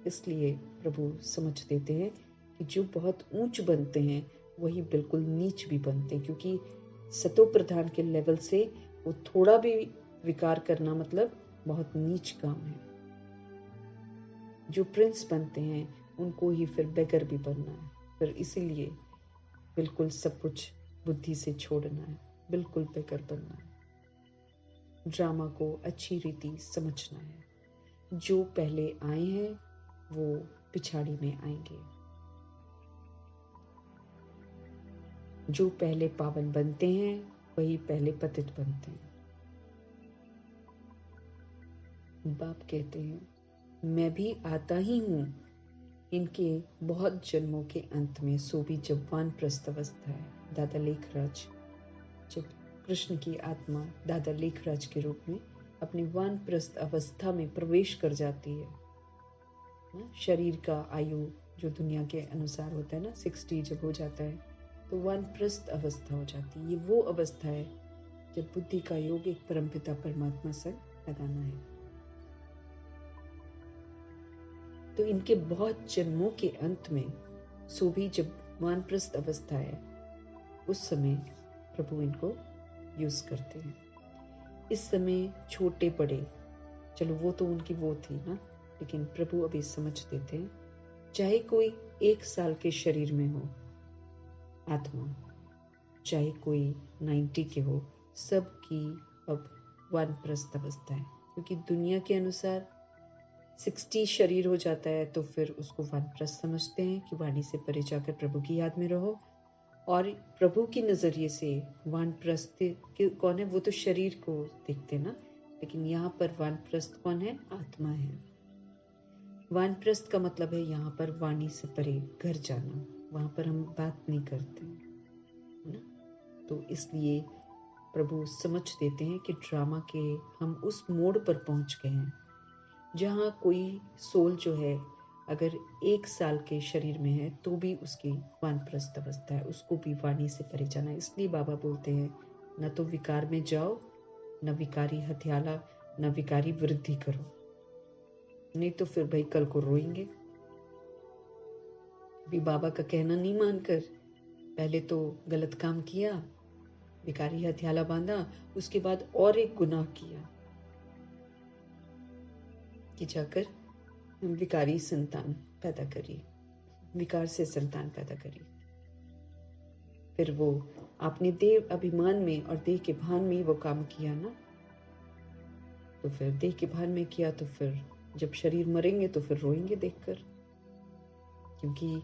इसलिए प्रभु समझ देते हैं कि जो बहुत ऊंच बनते हैं वही बिल्कुल नीच भी बनते हैं, क्योंकि सतो प्रधान के लेवल से वो थोड़ा भी विकार करना मतलब बहुत नीच काम है। जो प्रिंस बनते हैं उनको ही फिर बेगर भी बनना है। फिर इसीलिए बिल्कुल सब कुछ बुद्धि से छोड़ना है, बिल्कुल बेगर बनना है। ड्रामा को अच्छी रीति समझना है। जो पहले आए हैं वो पिछाड़ी में आएंगे। जो पहले पावन बनते हैं वही पहले पतित बनते हैं। बाप कहते हैं मैं भी आता ही हूँ इनके बहुत जन्मों के अंत में, सो भी जब वानप्रस्थ अवस्था है। दादा लेखराज, जब कृष्ण की आत्मा दादा लेखराज के रूप में अपनी वानप्रस्थ अवस्था में प्रवेश कर जाती है, शरीर का आयु जो दुनिया के अनुसार होता है ना 60 जब हो जाता है तो वानप्रस्थ अवस्था हो जाती है। ये वो अवस्था है जब बुद्धि का योग एक परमपिता परमात्मा से लगाना है। तो इनके बहुत जन्मों के अंत में, सो भी जब वानप्रस्थ अवस्था है, उस समय प्रभु इनको यूज करते हैं। इस समय छोटे बड़े, चलो वो तो उनकी वो थी ना, लेकिन प्रभु अभी समझ देते हैं चाहे कोई 1 साल के शरीर में हो आत्मा, चाहे कोई 90 के हो, सबकी अब वानप्रस्थ अवस्था है। क्योंकि दुनिया के अनुसार 60 शरीर हो जाता है तो फिर उसको वानप्रस्थ समझते हैं कि वाणी से परे जाकर प्रभु की याद में रहो। और प्रभु की नजरिए से वानप्रस्थ कौन है? वो तो शरीर को देखते ना, लेकिन यहाँ पर वानप्रस्थ कौन है? आत्मा है। वानप्रस्थ का मतलब है यहाँ पर वाणी से परे घर जाना, वहां पर हम बात नहीं करते ना। तो इसलिए प्रभु समझ देते हैं कि ड्रामा के हम उस मोड़ पर पहुंच गए हैं जहाँ कोई सोल जो है अगर 1 साल के शरीर में है तो भी उसकी वानप्रस्थ अवस्था है, उसको भी वाणी से परे जाना। इसलिए बाबा बोलते हैं न तो विकार में जाओ, न विकारी हथियाला, न विकारी वृद्धि करो, नहीं तो फिर भाई कल को रोएंगे। भी बाबा का कहना नहीं मानकर पहले तो गलत काम किया, भिखारी हथियाला बांधा, उसके बाद और एक गुनाह किया कि जाकर विकारी संतान पैदा करी, विकार से संतान पैदा करी। फिर वो आपने देह अभिमान में और देह के भान में वो काम किया ना, तो फिर देह के भान में किया तो फिर जब शरीर मरेंगे तो फिर रोएंगे देखकर, क्योंकि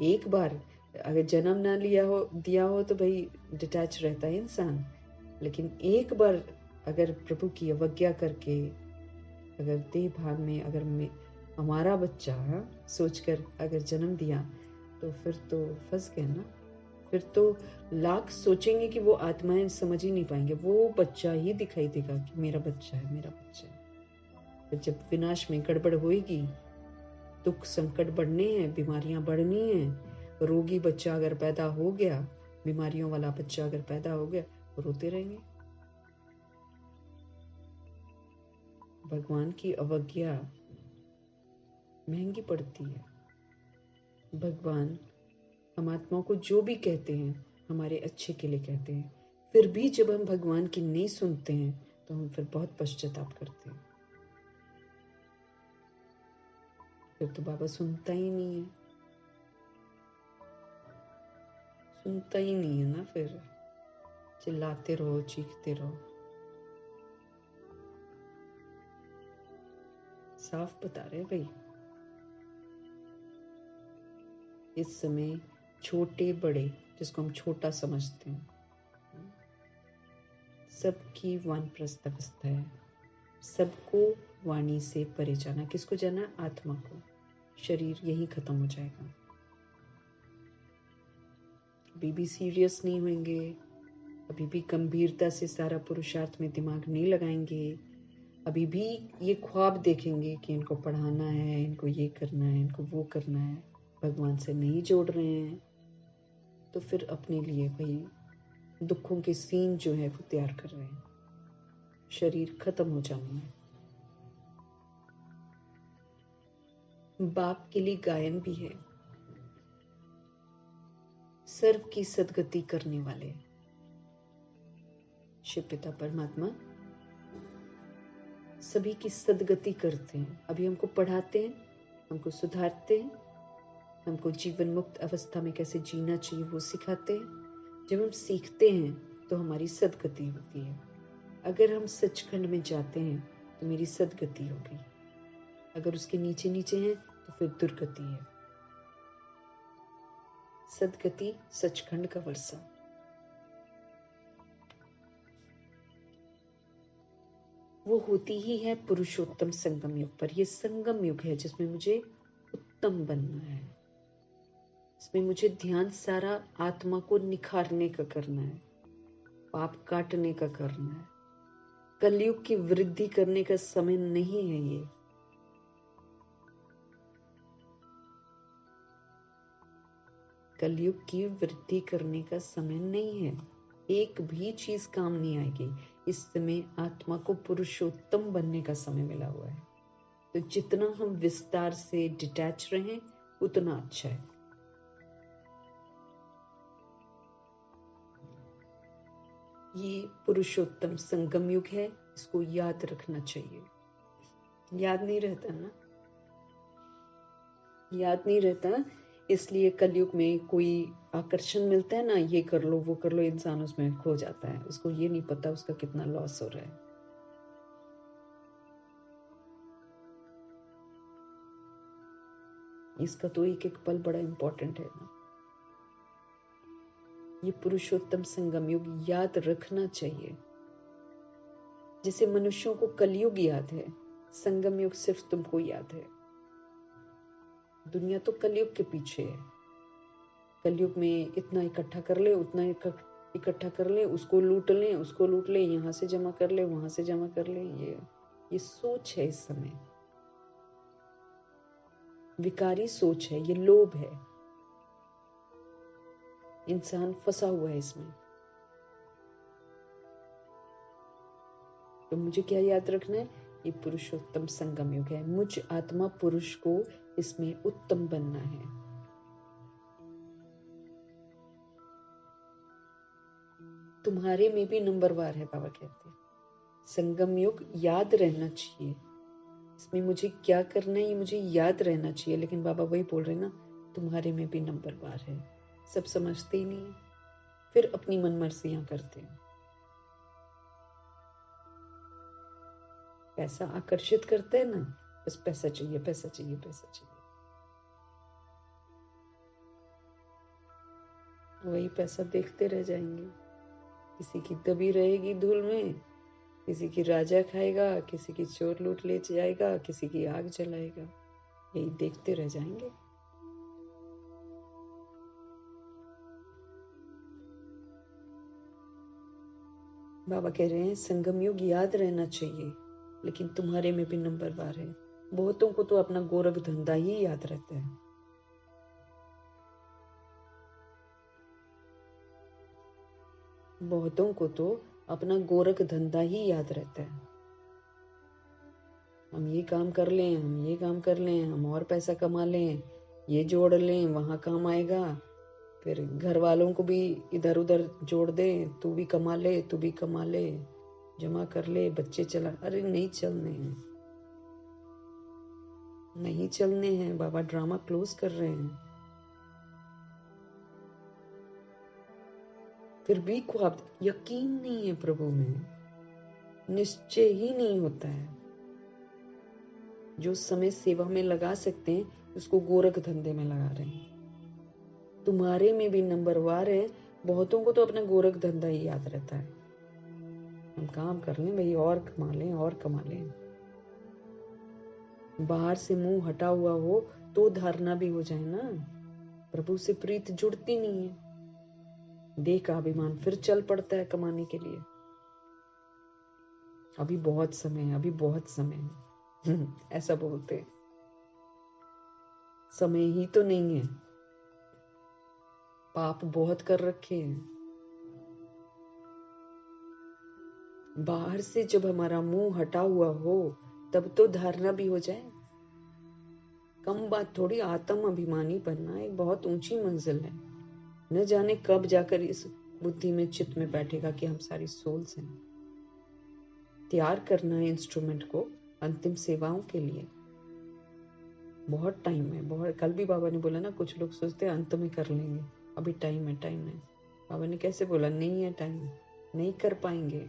एक बार अगर जन्म ना दिया हो तो भाई डिटैच रहता है इंसान, लेकिन एक बार अगर प्रभु की अवज्ञा करके अगर देह भान में अगर हमारा बच्चा सोचकर अगर जन्म दिया तो फिर तो फंस गए ना। फिर तो लाख सोचेंगे कि वो आत्माएं समझ ही नहीं पाएंगे, वो बच्चा ही दिखाई देगा कि मेरा बच्चा है, मेरा बच्चा है। फिर जब विनाश में गड़बड़ होएगी, दुख संकट बढ़ने हैं, बीमारियां बढ़नी हैं, रोगी बच्चा अगर पैदा हो गया, बीमारियों वाला बच्चा अगर पैदा हो गया, तो रोते रहेंगे। भगवान की अवज्ञा महंगी पड़ती है। भगवान हम आत्माओं को जो भी कहते हैं हमारे अच्छे के लिए कहते हैं, फिर भी जब हम भगवान की नहीं सुनते हैं तो हम फिर बहुत पश्चाताप करते हैं। फिर तो बाबा सुनता ही नहीं है, सुनता ही नहीं है ना, फिर चिल्लाते रहो, चीखते रहो। साफ बता रहे भाई, इस समय छोटे बड़े, जिसको हम छोटा समझते हैं, सबकी वानप्रस्थ अवस्था है। सबको वाणी से परे जाना। किसको जाना? आत्मा को। शरीर यही खत्म हो जाएगा। अभी भी सीरियस नहीं होंगे, अभी भी गंभीरता से सारा पुरुषार्थ में दिमाग नहीं लगाएंगे, अभी भी ये ख्वाब देखेंगे कि इनको पढ़ाना है, इनको ये करना है, इनको वो करना है, भगवान से नहीं जोड़ रहे हैं, तो फिर अपने लिए भाई दुखों के सीन जो है वो तैयार कर रहे हैं। शरीर खत्म हो जाना है। बाप के लिए गायन भी है, सर्व की सदगति करने वाले शिव पिता परमात्मा सभी की सदगति करते हैं। अभी हमको पढ़ाते हैं, हमको सुधारते हैं, हमको जीवन मुक्त अवस्था में कैसे जीना चाहिए वो सिखाते हैं। जब हम सीखते हैं तो हमारी सदगति होती है। अगर हम सचखंड में जाते हैं तो मेरी सदगति होगी, अगर उसके नीचे नीचे हैं तो फिर दुर्गति है। सदगति सचखंड का वर्षा। वो होती ही है पुरुषोत्तम संगम युग पर। ये संगम युग है जिसमें मुझे उत्तम बनना है, इसमें मुझे ध्यान सारा आत्मा को निखारने का करना है, पाप काटने का करना है। कलयुग की वृद्धि करने का समय नहीं है ये। कलयुग की वृद्धि करने का समय नहीं है। एक भी चीज काम नहीं आएगी। इस समय आत्मा को पुरुषोत्तम बनने का समय मिला हुआ है, तो जितना हम विस्तार से डिटैच रहें उतना अच्छा है। ये पुरुषोत्तम संगम युग है, इसको याद रखना चाहिए। याद नहीं रहता ना, याद नहीं रहता, इसलिए कलयुग में कोई आकर्षण मिलता है ना, ये कर लो वो कर लो, इंसान उसमें खो जाता है। उसको ये नहीं पता उसका कितना लॉस हो रहा है। इसका तो एक एक पल बड़ा इंपॉर्टेंट है ना। ये पुरुषोत्तम संगम युग याद रखना चाहिए। जैसे मनुष्यों को कलयुग याद है, संगम युग सिर्फ तुमको याद है। दुनिया तो कलयुग के पीछे है। कलयुग में इतना इकट्ठा कर ले, उतना इकट्ठा कर ले, उसको लूट ले, उसको लूट ले, यहाँ से जमा कर ले, वहां से जमा कर ले। ये सोच है इस समय, विकारी सोच है, ये लोभ है। इंसान फंसा हुआ है इसमें। तो मुझे क्या याद रखना है? ये पुरुषोत्तम संगम युग है। मुझ आत्मा पुरुष को इसमें उत्तम बनना है। तुम्हारे में भी नंबरवार है। बाबा कहते हैं संगम युग याद रहना चाहिए, इसमें मुझे क्या करना है ये मुझे याद रहना चाहिए। लेकिन बाबा वही बोल रहे हैं ना, तुम्हारे में भी नंबरवार है। सब समझते ही नहीं है, फिर अपनी मनमर्जियां करते हैं। पैसा आकर्षित करता है ना, बस पैसा चाहिए, पैसा चाहिए, पैसा चाहिए। वही पैसा देखते रह जाएंगे। किसी की दबी रहेगी धूल में, किसी की राजा खाएगा, किसी की चोर लूट ले जाएगा, किसी की आग जलाएगा। यही देखते रह जाएंगे। बाबा कह रहे हैं संगम युग याद रहना चाहिए, लेकिन तुम्हारे में भी नंबरवार है। बहुतों को तो अपना गोरख धंधा ही याद रहता है। बहुतों को तो अपना गोरख धंधा ही याद रहता है। हम ये काम कर लें, हम ये काम कर लें, हम और पैसा कमा लें, ये जोड़ लें, वहां काम आएगा। फिर घर वालों को भी इधर उधर जोड़ दे, तू भी कमा ले, तू भी कमा ले, जमा कर ले, बच्चे चला। अरे नहीं चलने हैं, नहीं चलने हैं। बाबा ड्रामा क्लोज कर रहे हैं। फिर भी ख्वाब, यकीन नहीं है प्रभु में, निश्चय ही नहीं होता है। जो समय सेवा में लगा सकते हैं उसको गोरख धंधे में लगा रहे हैं। तुम्हारे में भी नंबरवार है। बहुतों को तो अपना गोरख धंधा ही याद रहता है। हम काम कर लें भाई, और कमा लें, और कमा लें। बाहर से मुंह हटा हुआ हो तो धारणा भी हो जाए ना। प्रभु से प्रीत जुड़ती नहीं है। देह का अभिमान फिर चल पड़ता है कमाने के लिए। अभी बहुत समय है, अभी बहुत समय है। ऐसा बोलते हैं। समय ही तो नहीं है, पाप बहुत कर रखे हैं। बाहर से जब हमारा मुंह हटा हुआ हो तब तो धारणा भी हो जाए। कम बात थोड़ी, आत्म अभिमानी बनना एक बहुत ऊंची मंजिल है। न जाने कब जाकर इस बुद्धि में, चित्त में बैठेगा कि हम सारी सोल्स हैं। तैयार करना है इंस्ट्रूमेंट को अंतिम सेवाओं के लिए। बहुत टाइम है, बहुत। कल भी बाबा ने बोला ना, कुछ लोग सोचते हैं अंत में कर लेंगे, अभी टाइम है, टाइम है। बाबा ने कैसे बोला, नहीं है टाइम, नहीं कर पाएंगे।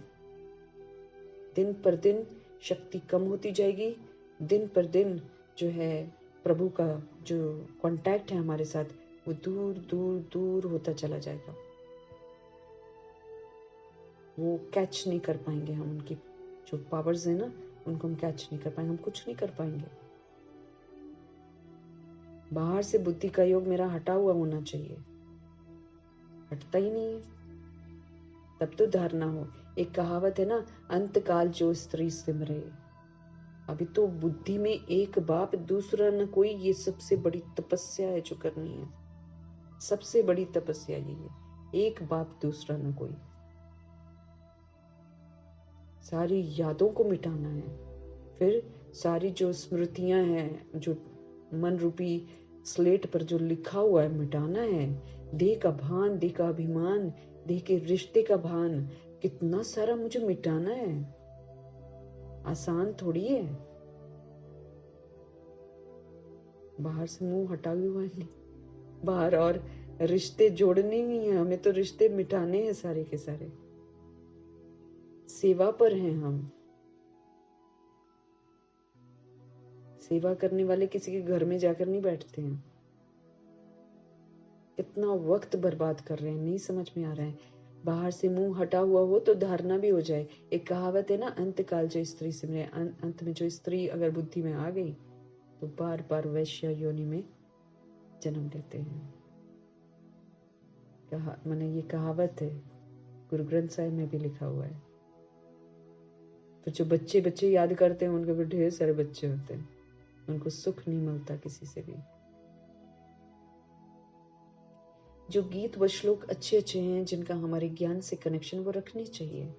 दिन पर दिन शक्ति कम होती जाएगी। दिन पर दिन जो है प्रभु का जो कांटेक्ट है हमारे साथ, वो दूर दूर दूर होता चला जाएगा। वो कैच नहीं कर पाएंगे हम, उनकी जो पावर्स है ना, उनको हम कैच नहीं कर पाएंगे, हम कुछ नहीं कर पाएंगे। बाहर से बुद्धि का योग मेरा हटा हुआ होना चाहिए, हटता ही नहीं है। तब तो धारणा हो। एक कहावत है ना, अंत काल जो स्त्री सिमरे। अभी तो बुद्धि में एक बाप दूसरा न कोई, ये सबसे बड़ी तपस्या है जो करनी है। सबसे बड़ी तपस्या यही है, एक बाप दूसरा न कोई। सारी यादों को मिटाना है। फिर सारी जो स्मृतियां हैं, जो मन रूपी स्लेट पर जो लिखा हुआ है, मिटाना है। देह का भान, देह का अभिमान, देह के रिश्ते का भान, कितना सारा मुझे मिटाना है। आसान थोड़ी है। बाहर से मुंह हटा हुआ है, बाहर और रिश्ते जोड़ने नहीं है हमें, तो रिश्ते मिटाने हैं सारे के सारे। सेवा पर हैं हम। सेवा करने वाले किसी के घर में जाकर नहीं बैठते हैं। कितना वक्त बर्बाद कर रहे हैं, नहीं समझ में आ रहा है। बाहर से मुंह हटा हुआ हो तो धारणा भी हो जाए। एक कहावत है ना, अंत काल जो स्त्री सिमरे। अंत में जो स्त्री अगर बुद्धि में आ गई तो बार बार वैश्य योनि में जन्म लेते हैं। मैंने ये कहावत है, गुरु ग्रंथ साहिब में भी लिखा हुआ है। तो जो बच्चे बच्चे याद करते हैं, उनके भी ढेर सारे बच्चे होते हैं, उनको सुख नहीं मिलता किसी से भी। जो गीत व श्लोक अच्छे अच्छे हैं, जिनका हमारे ज्ञान से कनेक्शन, वो रखनी चाहिए।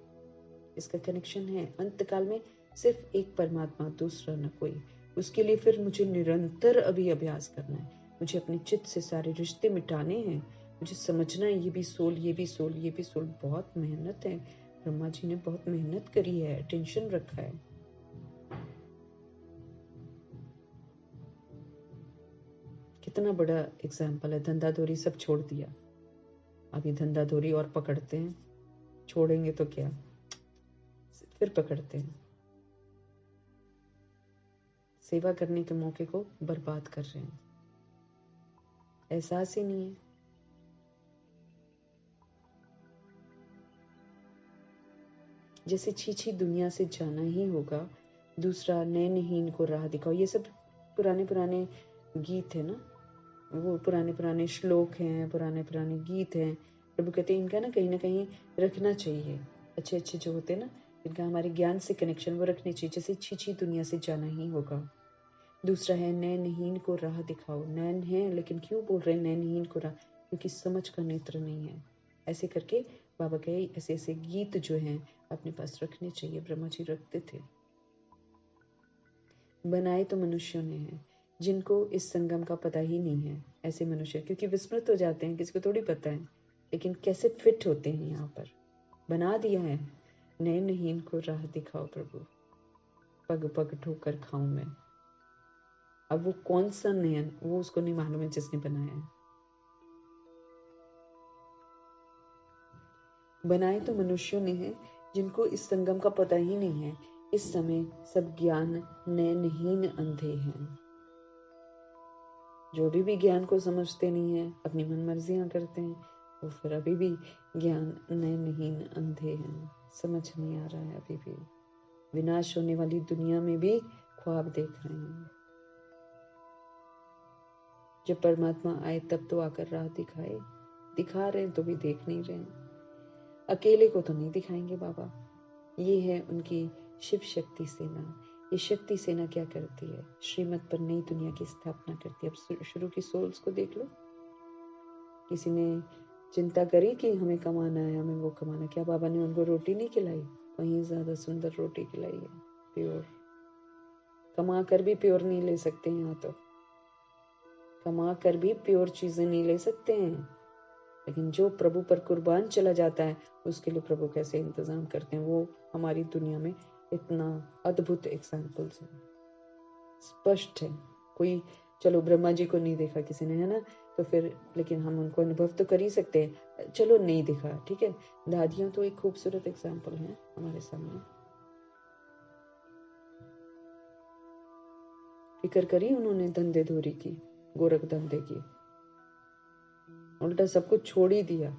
इसका कनेक्शन है अंत काल में सिर्फ एक परमात्मा, दूसरा न कोई। उसके लिए फिर मुझे निरंतर अभी अभ्यास करना है। मुझे अपने चित्त से सारे रिश्ते मिटाने हैं। मुझे समझना है, ये भी सोल, ये भी सोल, ये भी सोल। बहुत मेहनत है, ब्रह्मा जी ने बहुत मेहनत करी है, टेंशन रखा है। कितना बड़ा एग्जाम्पल है। धंधाधोरी सब छोड़ दिया, अभी धंधाधोरी और पकड़ते हैं, छोड़ेंगे तो क्या, फिर पकड़ते हैं। सेवा करने के मौके को बर्बाद कर रहे हैं, एहसास ही नहीं है। जैसे छी दुनिया से जाना ही होगा, दूसरा नैनहीन को राह दिखाओ। ये सब पुराने पुराने गीत है ना, वो पुराने पुराने श्लोक हैं, पुराने पुराने गीत हैं। प्रभु कहते हैं इनका ना कहीं रखना चाहिए, अच्छे अच्छे जो होते हैं ना, इनका हमारे ज्ञान से कनेक्शन वो रखने चाहिए। जैसे छी दुनिया से जाना ही होगा। दूसरा है नैनहीन को राह दिखाओ। नैन है लेकिन क्यों बोल रहे हैं नैनहीन को राह? क्योंकि समझ का नेत्र नहीं है। ऐसे करके बाबा कहे ऐसे ऐसे गीत जो हैं अपने पास रखने चाहिए। ब्रह्मा जी रखते थे। बनाए तो मनुष्यों ने हैं, जिनको इस संगम का पता ही नहीं है। ऐसे मनुष्य क्योंकि विस्मृत हो जाते हैं, किसी को थोड़ी पता है, लेकिन कैसे फिट होते हैं यहाँ पर। बना दिया है, नैनहीन को राह दिखाओ प्रभु, पग पग ठोकर खाऊं मैं। अब वो कौन सा नयन, वो उसको नहीं मालूम है जिसने बनाया है। बनाए तो मनुष्यों ने हैं, जिनको इस संगम का पता ही नहीं है। इस समय सब ज्ञान नयनहीन अंधे हैं। जो भी ज्ञान को समझते नहीं है, अपनी मन मर्जियां करते हैं, वो फिर अभी भी ज्ञान नयनहीन अंधे हैं। समझ नहीं आ रहा है अभी भी। विनाश होने वाली दुनिया में भी ख्वाब देख रहे हैं। जब परमात्मा आए तब तो आकर राह दिखाए। दिखा रहे हैं तो भी देख नहीं रहे हैं। अकेले को तो नहीं दिखाएंगे बाबा। ये है उनकी शिव शक्ति सेना। ये शक्ति सेना क्या करती है? श्रीमत पर नई दुनिया की स्थापना करती है। अब शुरू की सोल्स को देख लो। किसी ने चिंता करी कि हमें कमाना है, हमें वो कमाना। क्या बाबा ने उनको रोटी नहीं खिलाई? वहीं ज्यादा सुंदर रोटी खिलाई है, प्योर। कमा कर भी प्योर नहीं ले सकते हैं। यहाँ तो कमा कर भी प्योर चीजें नहीं ले सकते हैं, लेकिन जो प्रभु पर कुर्बान चला जाता है उसके लिए प्रभु कैसे इंतजाम करते हैं। वो हमारी दुनिया में इतना अद्भुत एग्जाम्पल्स है, स्पष्ट है। कोई चलो ब्रह्मा जी को नहीं देखा किसी ने, है ना, तो फिर लेकिन हम उनको अनुभव तो कर ही सकते हैं। चलो नहीं दिखा, ठीक है। दादियां तो एक खूबसूरत एग्जाम्पल है हमारे सामने। फिक्र करी उन्होंने धंधे धोरी की, गोरख धंधे की, उल्टा सब कुछ छोड़ ही दिया।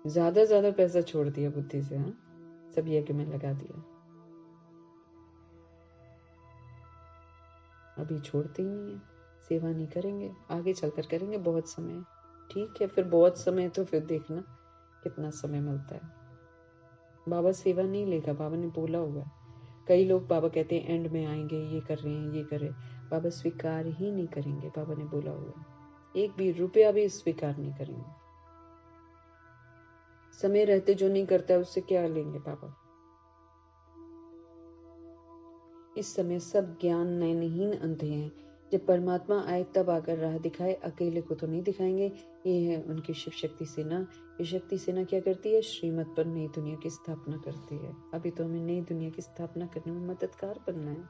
ज्यादा पैसा छोड़ दिया बुद्धि से, हाँ, सब यज्ञ में लगा दिया। अभी छोड़ते ही नहीं है, सेवा नहीं करेंगे, आगे चलकर करेंगे। बहुत समय, ठीक है, फिर बहुत समय तो फिर देखना कितना समय मिलता है। बाबा सेवा नहीं लेगा, बाबा ने बोला हुआ। कई लोग बाबा कहते हैं एंड में आएंगे, ये कर रहे हैं, ये कर रहे हैं। बाबा स्वीकार ही नहीं करेंगे, बाबा ने बोला हुआ। एक भी रुपया भी स्वीकार नहीं करेंगे। समय रहते जो नहीं करता है उससे क्या लेंगे बाबा। इस समय सब ज्ञान नयनहीन अंधे हैं। जब परमात्मा आए तब आकर राह दिखाए, अकेले को तो नहीं दिखाएंगे। ये है उनकी शिव शक्ति सेना। ये शक्ति सेना क्या करती है? श्रीमत पर नई दुनिया की स्थापना करती है। अभी तो हमें नई दुनिया की स्थापना करने में मददगार बनना है।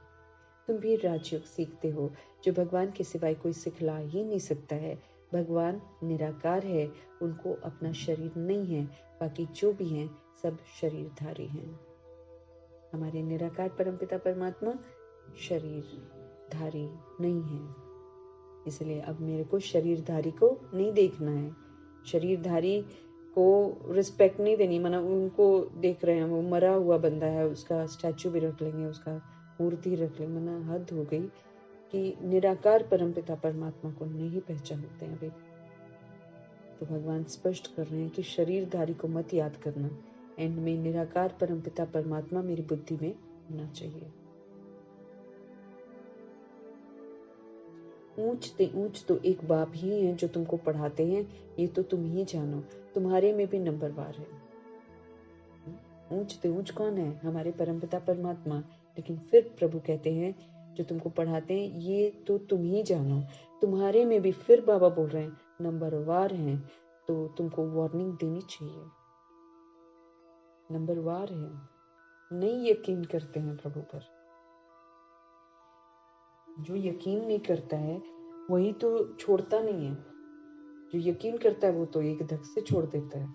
तुम भी राजयोग सीखते हो, जो भगवान के सिवाय कोई सिखला ही नहीं सकता है। भगवान निराकार है, उनको अपना शरीर नहीं है। बाकी जो भी हैं सब शरीरधारी हैं। हमारे निराकार परमपिता परमात्मा शरीरधारी नहीं है। इसलिए अब मेरे को शरीरधारी को नहीं देखना है, शरीरधारी को रिस्पेक्ट नहीं देनी। माना उनको देख रहे हैं, वो मरा हुआ बंदा है, उसका स्टैचू भी रख लेंगे, उसका मूर्ति रख लेंगे। माना हद हो गई कि निराकार परमपिता परमात्मा को नहीं पहचानते हैं अभी। तो भगवान स्पष्ट कर रहे हैं कि शरीरधारी को मत याद करना, एंड में निराकार परमपिता परमात्मा मेरी बुद्धि में होना चाहिए। ऊंच तो एक बाप ही है जो तुमको पढ़ाते हैं, ये तो तुम ही जानो। तुम्हारे में भी नंबरवार है। ऊंच कौन है? हमारे परमपिता परमात्मा। लेकिन फिर प्रभु कहते हैं जो तुमको पढ़ाते हैं ये तो तुम ही जानो। तुम्हारे में भी फिर बाबा बोल रहे हैं नंबरवार हैं, तो तुमको वार्निंग देनी चाहिए। नंबरवार है, नहीं यकीन करते हैं प्रभु पर। जो यकीन नहीं करता है वही तो छोड़ता नहीं है, जो यकीन करता है वो तो एक धक से छोड़ देता है।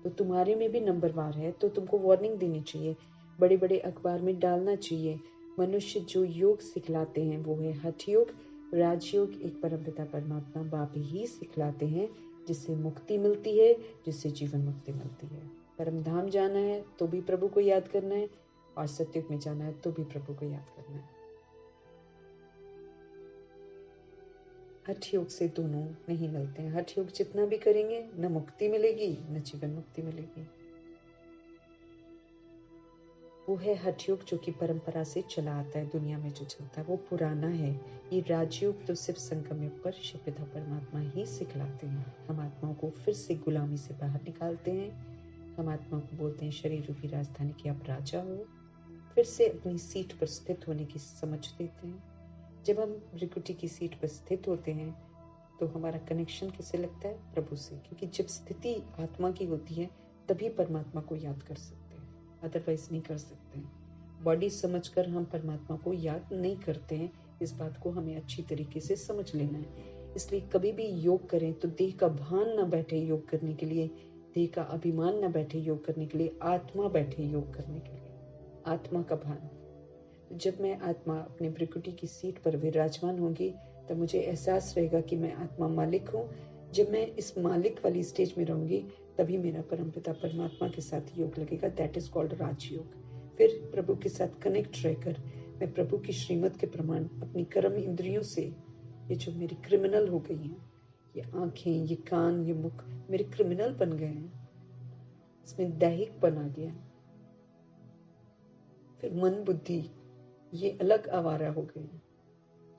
तो तुम्हारे में भी नंबरवार है, तो तुमको वार्निंग देनी चाहिए, बड़े बड़े अखबार में डालना चाहिए। मनुष्य जो योग सिखलाते हैं वो है हठ योग, राजयोग एक परमपिता परमात्मा बाप ही सिखलाते हैं, जिससे मुक्ति मिलती है, जिससे जीवन मुक्ति मिलती है। परम धाम जाना है तो भी प्रभु को याद करना है, और सत्युग में जाना है तो भी प्रभु को याद करना है। हठ योग से दोनों नहीं मिलते हैं। हठ योग जितना भी करेंगे न मुक्ति मिलेगी न जीवन मुक्ति मिलेगी। वो है हठ योग जो कि परंपरा से चला आता है, दुनिया में जो चलता है वो पुराना है। ये राजयोग तो सिर्फ संगम योग पर शिव पिता परमात्मा ही सिखलाते हैं। हम आत्माओं को फिर से गुलामी से बाहर निकालते हैं। हम आत्माओं को बोलते हैं शरीर रूपी राजधानी की आप राजा हो, फिर से अपनी सीट पर स्थित होने की समझ देते हैं। जब हम भृकुटी की सीट पर स्थित होते हैं तो हमारा कनेक्शन किससे लगता है? प्रभु से, क्योंकि जब स्थिति आत्मा की होती है तभी परमात्मा को याद कर सकते हैं, अदरवाइज नहीं कर सकते हैं। बॉडी समझकर हम परमात्मा को याद नहीं करते हैं, इस बात को हमें अच्छी तरीके से समझ लेना है। इसलिए कभी भी योग करें तो देह का भान न बैठे योग करने के लिए, देह का अभिमान न बैठे योग करने के लिए, आत्मा बैठे योग करने के लिए, आत्मा का भान। जब मैं आत्मा अपने भृकुटी की सीट पर विराजमान होंगी तब मुझे एहसास रहेगा कि मैं आत्मा मालिक हूँ। जब मैं इस मालिक वाली स्टेज में रहूंगी तभी मेरा परमपिता परमात्मा के साथ योग लगेगा, दैट इज कॉल्ड राजयोग। फिर प्रभु के साथ कनेक्ट रहकर मैं प्रभु की श्रीमत के प्रमाण अपनी कर्म इंद्रियों से, ये जो मेरी क्रिमिनल हो गई हैं, ये आंखें, ये कान, ये मुख मेरे क्रिमिनल बन गए हैं, इसमें दैहिक बना गया। फिर मन बुद्धि ये अलग आवारा हो गए।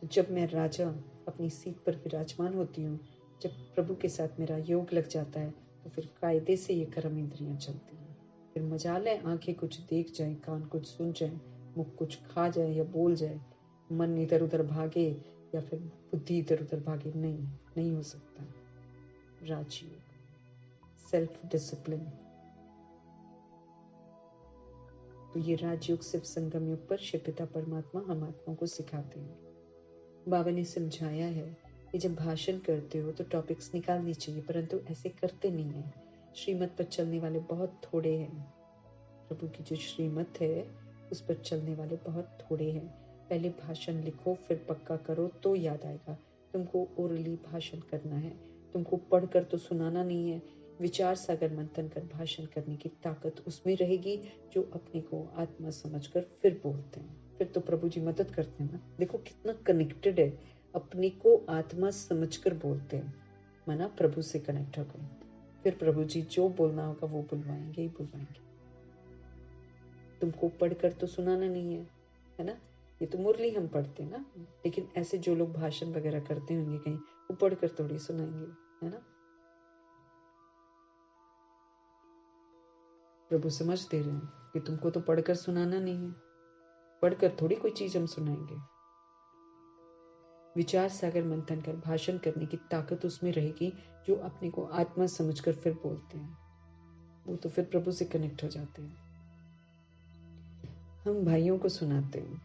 तो जब मैं राजा अपनी सीट पर विराजमान होती हूँ, जब प्रभु के साथ मेरा योग लग जाता है तो फिर कायदे से ये कर्म इंद्रियां चलती हैं। फिर मजाल है आंखें कुछ देख जाए, कान कुछ सुन जाए, मुख कुछ खा जाए या बोल जाए, मन इधर उधर भागे या फिर बुद्धि इधर उधर भागे, नहीं हो सकता। राजयोग, सेल्फ डिसिप्लिन। तो ये राजयोग सिर्फ संगम युग पर शिव पिता परमात्मा हम आत्माओं को सिखाते हैं। बाबा ने समझाया है कि जब भाषण करते हो तो टॉपिक्स निकालनी चाहिए, परंतु ऐसे करते नहीं है। श्रीमत पर चलने वाले बहुत थोड़े हैं। प्रभु की जो श्रीमत है उस पर चलने वाले बहुत थोड़े हैं। पहले भाषण लिखो फिर पक्का करो तो याद आएगा। तुमको ओरली भाषण करना है, तुमको पढ़कर तो सुनाना नहीं है। विचार सागर मंथन कर भाषण करने की ताकत उसमें रहेगी जो अपने को आत्मा समझकर फिर बोलते हैं। फिर तो प्रभु जी मदद करते हैं ना। देखो कितना कनेक्टेड है, अपने को आत्मा समझकर बोलते हैं, माना प्रभु से कनेक्ट हो गए। फिर प्रभु जी जो बोलना होगा वो बुलवाएंगे ही बुलवाएंगे। तुमको पढ़कर तो सुनाना नहीं है ना। ये तो मुरली हम पढ़ते हैं ना, लेकिन ऐसे जो लोग भाषण वगैरह करते होंगे कहीं, वो पढ़कर थोड़ी सुनाएंगे, है ना। प्रभु समझ दे रहे हैं कि तुमको तो पढ़कर सुनाना नहीं है, पढ़कर थोड़ी कोई चीज हम सुनाएंगे। विचार सागर मंथन कर भाषण करने की ताकत उसमें रहेगी जो अपने को आत्मा समझकर फिर बोलते हैं, वो तो फिर प्रभु से कनेक्ट हो जाते हैं। हम भाइयों को सुनाते हैं,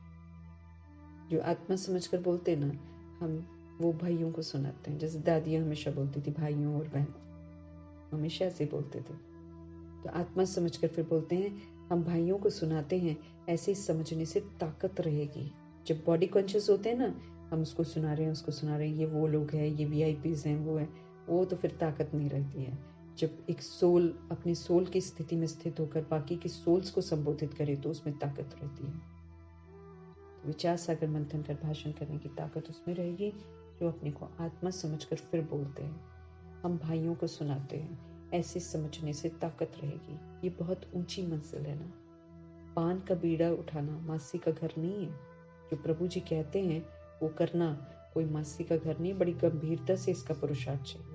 जो आत्मा समझकर बोलते हैं ना, हम वो भाइयों को सुनाते हैं। जैसे दादियां हमेशा बोलती थी भाइयों और बहनों, हमेशा ऐसे बोलते थे। तो आत्मा समझकर फिर बोलते हैं, हम भाइयों को सुनाते हैं। ऐसे समझने से ताकत रहेगी। जब बॉडी कॉन्शियस होते हैं ना, हम उसको सुना रहे हैं, उसको सुना रहे हैं, ये वो लोग हैं, ये VIPs हैं, वो है, वो तो फिर ताकत नहीं रहती है। जब एक सोल अपनी सोल की स्थिति में स्थित होकर बाकी की सोल्स को संबोधित करे तो उसमें ताकत रहती है। तो विचार सागर मंथन कर भाषण करने की ताकत उसमें रहेगी जो अपने को आत्मा समझकर फिर बोलते हैं। हम भाइयों को सुनाते हैं, ऐसे समझने से ताकत रहेगी। ये बहुत ऊंची मंजिल है ना। पान का बीड़ा उठाना मासी का घर नहीं है। जो प्रभु जी कहते हैं वो करना कोई मासी का घर नहीं, बड़ी गंभीरता से इसका पुरुषार्थ चाहिए।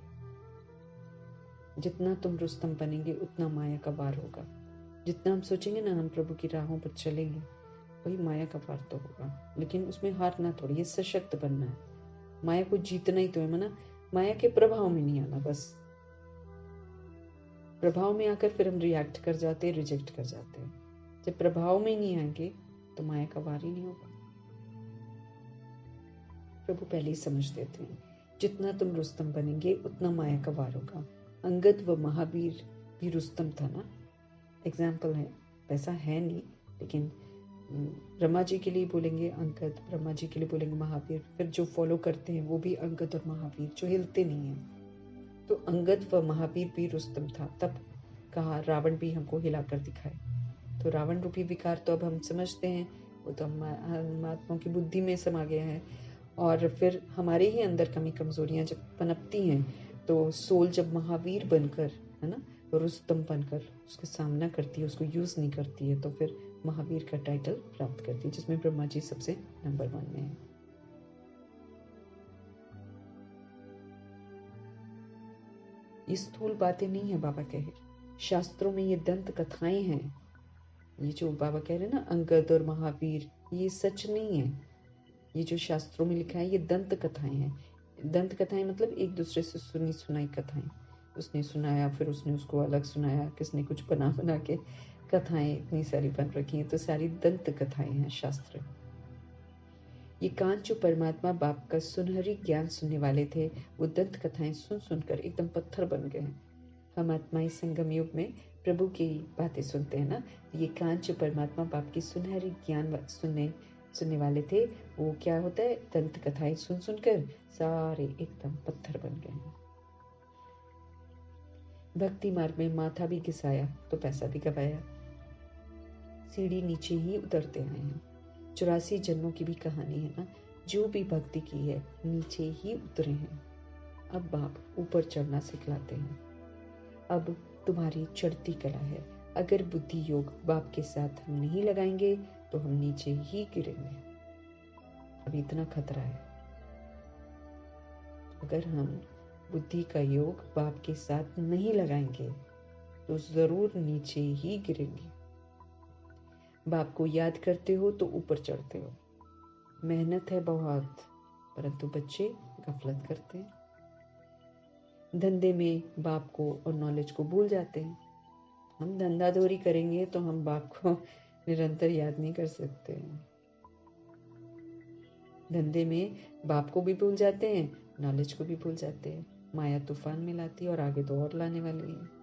जितना तुम रुस्तम बनेंगे उतना माया का वार होगा। जितना हम सोचेंगे ना हम प्रभु की राहों पर चलेंगे, वही माया का पार तो होगा। लेकिन उसमें हारना थोड़ी है, सशक्त बनना है, माया को जीतना ही तो है। मना माया के प्रभाव में नहीं आना, बस प्रभाव में आकर फिर हम रिएक्ट कर जाते हैं, रिजेक्ट कर जाते हैं। जब प्रभाव में नहीं आएंगे तो माया का वार ही नहीं होगा। प्रभु पहले ही समझ देते हैं, जितना तुम रुस्तम बनेंगे उतना माया का वार होगा। अंगद व महावीर भी रुस्तम था ना, एग्जाम्पल है, वैसा है नहीं, लेकिन ब्रह्मा जी के लिए बोलेंगे अंगद, ब्रह्मा जी के लिए बोलेंगे महावीर, फिर जो फॉलो करते हैं वो भी अंगद और महावीर, जो हिलते नहीं हैं। तो अंगद व महावीर भी रुस्तम था। तब कहा रावण भी हमको हिलाकर दिखाए। तो रावण रूपी विकार तो अब हम समझते हैं, वो तो हम आत्माओं की बुद्धि में समा गया है। और फिर हमारे ही अंदर कमी कमजोरियां जब पनपती हैं, तो सोल जब महावीर बनकर, है ना, रुस्तम बनकर उसका सामना करती है, उसको यूज नहीं करती है, तो फिर महावीर का टाइटल प्राप्त करती है, जिसमें ब्रह्मा जी सबसे नंबर 1 में है। ये स्थूल बातें नहीं है, बाबा कहे, शास्त्रों में ये दंत कथाएं हैं। ये जो बाबा कह रहे हैं ना अंगद और महावीर, ये सच नहीं है। ये जो शास्त्रों में लिखा है ये दंत कथाएं हैं। दंत कथाएं मतलब एक दूसरे से सुनी सुनाई कथाएं। उसने सुनाया, फिर उसने उसको अलग सुनाया, किसने कुछ बना बना के कथाएं इतनी सारी बन रखी हैं, तो सारी दंत कथाएं हैं शास्त्र। ये कान जो परमात्मा बाप का सुनहरी ज्ञान सुनने वाले थे, वो दंत कथाएं सुन सुनकर एकदम पत्थर बन गए। हम आत्माएं संगम युग में प्रभु की बातें सुनते हैं ना, ये कान जो परमात्मा बाप की सुनहरी ज्ञान सुनने वाले थे, वो क्या होता है, दंत कथाएं सुन सुनकर सारे एकदम पत्थर बन गए हैं। भक्ति मार्ग में माथा भी घिसाया तो पैसा भी गवाया, सीढ़ी नीचे ही उतरते आए हैं। 84 जन्मों की भी कहानी है ना, जो भी भक्ति की है नीचे ही उतरे हैं। अब बाप ऊपर चढ़ना सिखलाते हैं। अब तुम्हारी चढ़ती कला है, अगर बुद्धि योग बाप के साथ हम नहीं लगाएंगे तो हम नीचे ही गिरेंगे। अब इतना खतरा है, अगर हम बुद्धि का योग बाप के साथ नहीं लगाएंगे तो जरूर नीचे ही गिरेंगे। बाप को याद करते हो तो ऊपर चढ़ते हो, मेहनत है बहुत, परंतु बच्चे गफलत करते हैं। धंधे में बाप को और नॉलेज को भूल जाते हैं। हम धंधाधोरी करेंगे तो हम बाप को निरंतर याद नहीं कर सकते हैं। धंधे में बाप को भी भूल जाते हैं, नॉलेज को भी भूल जाते हैं। माया तूफान में लाती है और आगे तो और लाने वाली है।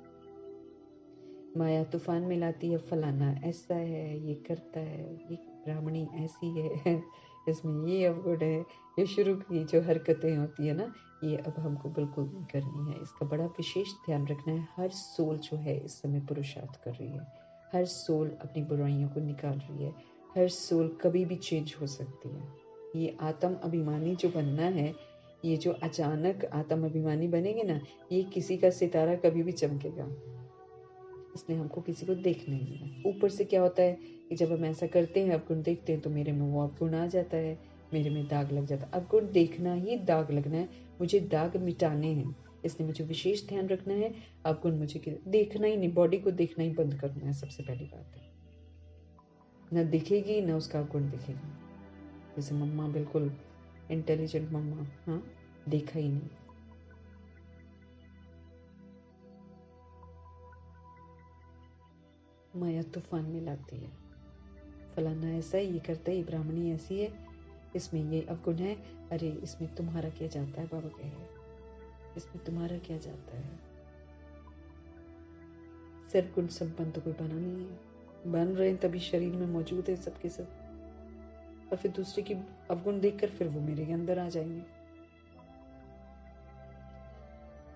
माया तूफान में लाती है, फलाना ऐसा है, ये करता है, ये ब्राह्मणी ऐसी है, इसमें ये अवगुण है, ये शुरू की जो हरकतें होती है ना, ये अब हमको बिल्कुल नहीं करनी है। इसका बड़ा विशेष ध्यान रखना है। हर सोल जो है इस समय पुरुषार्थ कर रही है, हर सोल अपनी बुराइयों को निकाल रही है, हर सोल कभी भी चेंज हो सकती है। ये आत्म अभिमानी जो बनना है, ये जो अचानक आत्म अभिमानी बनेंगे ना, ये किसी का सितारा कभी भी चमकेगा, इसलिए हमको किसी को देखना ही है। ऊपर से क्या होता है कि जब हम ऐसा करते हैं, अवगुण देखते हैं, तो मेरे में वो अवगुण आ जाता है, मेरे में दाग लग जाता है। अवगुण देखना ही दाग लगना है, मुझे दाग मिटाने हैं, इसलिए मुझे विशेष ध्यान रखना है। अवगुण मुझे देखना ही नहीं, बॉडी को देखना ही बंद करना है, सबसे पहली बात है। न दिखेगी न उसका अवगुण दिखेगा। जैसे मम्मा बिल्कुल इंटेलिजेंट मम्मा, हाँ, देखा ही नहीं। माया तूफान में लाती है, फलाना ऐसा है, ये करता है, ये ब्राह्मणी ऐसी है, इसमें ये अवगुण है, अरे इसमें तुम्हारा क्या जाता है, बाबा कह रहे, इसमें तुम्हारा क्या जाता है। सिर्फ गुण संपन्न तो कोई बना नहीं है, बन रहे हैं तभी शरीर में मौजूद है सबके सब, और फिर दूसरे की अवगुण देखकर फिर वो मेरे अंदर आ जाएंगे।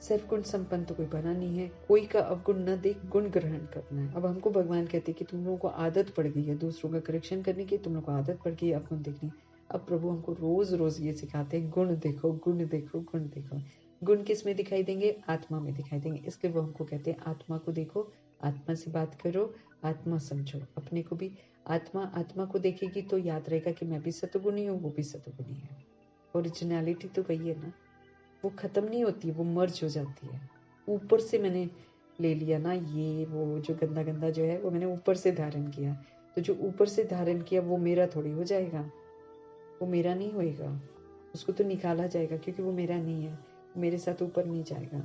सिर्फ गुण संपन्न तो कोई बना नहीं है, कोई का अवगुण न देख गुण ग्रहण करना है। अब हमको भगवान कहते हैं कि तुम लोगों को आदत पड़ गई है दूसरों का करेक्शन करने की, तुम लोगों को आदत पड़ गई है अवगुण देखनी। अब प्रभु हमको रोज रोज ये सिखाते हैं, गुण देखो, गुण देखो, गुण देखो। गुण किस में दिखाई देंगे, आत्मा में दिखाई देंगे, इसलिए वो हमको कहते हैं आत्मा को देखो, आत्मा से बात करो, आत्मा समझो। अपने को भी आत्मा को देखेगी तो याद रहेगा कि मैं भी सतगुणी हूँ, वो भी सतगुणी है। ओरिजिनलिटी तो वही है ना, वो खत्म नहीं होती, वो मर्ज हो जाती है। ऊपर से मैंने ले लिया ना, ये वो जो गंदा गंदा जो है वो मैंने ऊपर से धारण किया, तो जो ऊपर से धारण किया वो मेरा थोड़ी हो जाएगा, वो मेरा नहीं होएगा, उसको तो निकाला जाएगा क्योंकि वो मेरा नहीं है, वो मेरे साथ ऊपर नहीं जाएगा,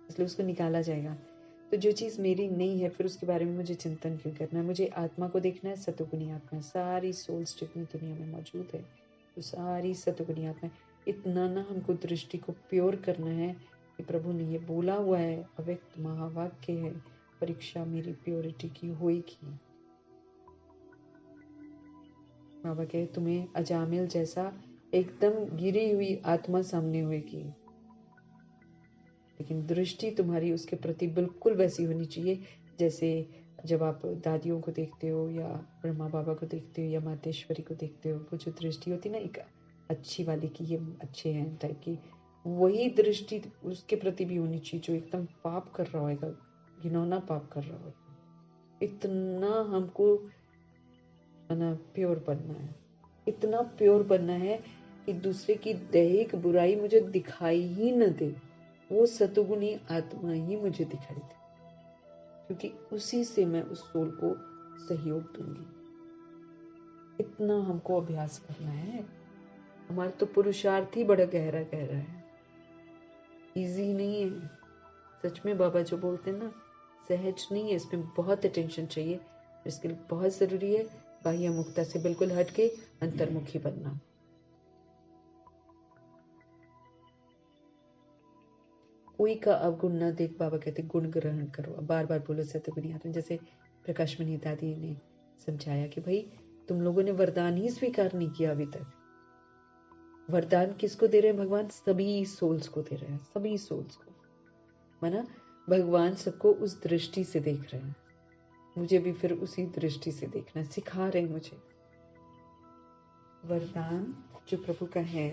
इसलिए उसको निकाला जाएगा। तो जो चीज़ मेरी नहीं है फिर उसके बारे में मुझे चिंतन क्यों करना है? मुझे आत्मा को देखना है, सतोगुणी आत्मा है, सारी सोल्स जितनी दुनिया में मौजूद है तो सारी सतोगुणी आत्मा है। इतना ना हमको दृष्टि को प्योर करना है कि प्रभु ने ये बोला हुआ है, अव्यक्त महावाक्य है, परीक्षा मेरी प्योरिटी की होएगी। बाबा कहे तुम्हें अजामिल जैसा एकदम गिरी हुई आत्मा सामने होएगी, लेकिन दृष्टि तुम्हारी उसके प्रति बिल्कुल वैसी होनी चाहिए जैसे जब आप दादियों को देखते हो या ब्रह्मा बाबा को देखते हो या मातेश्वरी को देखते हो, वो जो दृष्टि होती है ना एक अच्छी वाली की ये अच्छे हैं टाइप की, वही दृष्टि उसके प्रति भी होनी चाहिए जो एकदम पाप कर रहा होगा, घिनौना पाप कर रहा होगा। इतना हमको प्योर बनना है, इतना प्योर बनना है कि दूसरे की दैहिक बुराई मुझे दिखाई ही न दे, वो सतुगुणी आत्मा ही मुझे दिखाई दे, क्योंकि उसी से मैं उस सोल को सहयोग दूंगी। इतना हमको अभ्यास करना है। हमारा तो पुरुषार्थ ही बड़ा गहरा गहरा है, इजी नहीं है। सच में बाबा जो बोलते हैं ना, सहज नहीं है, इसमें बहुत अटेंशन चाहिए। इसके लिए बहुत जरूरी है बाह्य मुक्ता से बिल्कुल हटके अंतर्मुखी बनना। कोई का अवगुण न देख, बाबा कहते गुण ग्रहण करो। बार बार बोलो सतगुणी आत्मा, जैसे प्रकाश मणि दादी ने समझाया कि भाई तुम लोगों ने वरदान ही स्वीकार नहीं किया अभी तक। वरदान किसको दे रहे हैं भगवान? सभी सोल्स को दे रहे हैं, सभी सोल्स को। माना भगवान सबको उस दृष्टि से देख रहे हैं, मुझे भी फिर उसी दृष्टि से देखना सिखा रहे हैं मुझे। वरदान जो प्रभु का है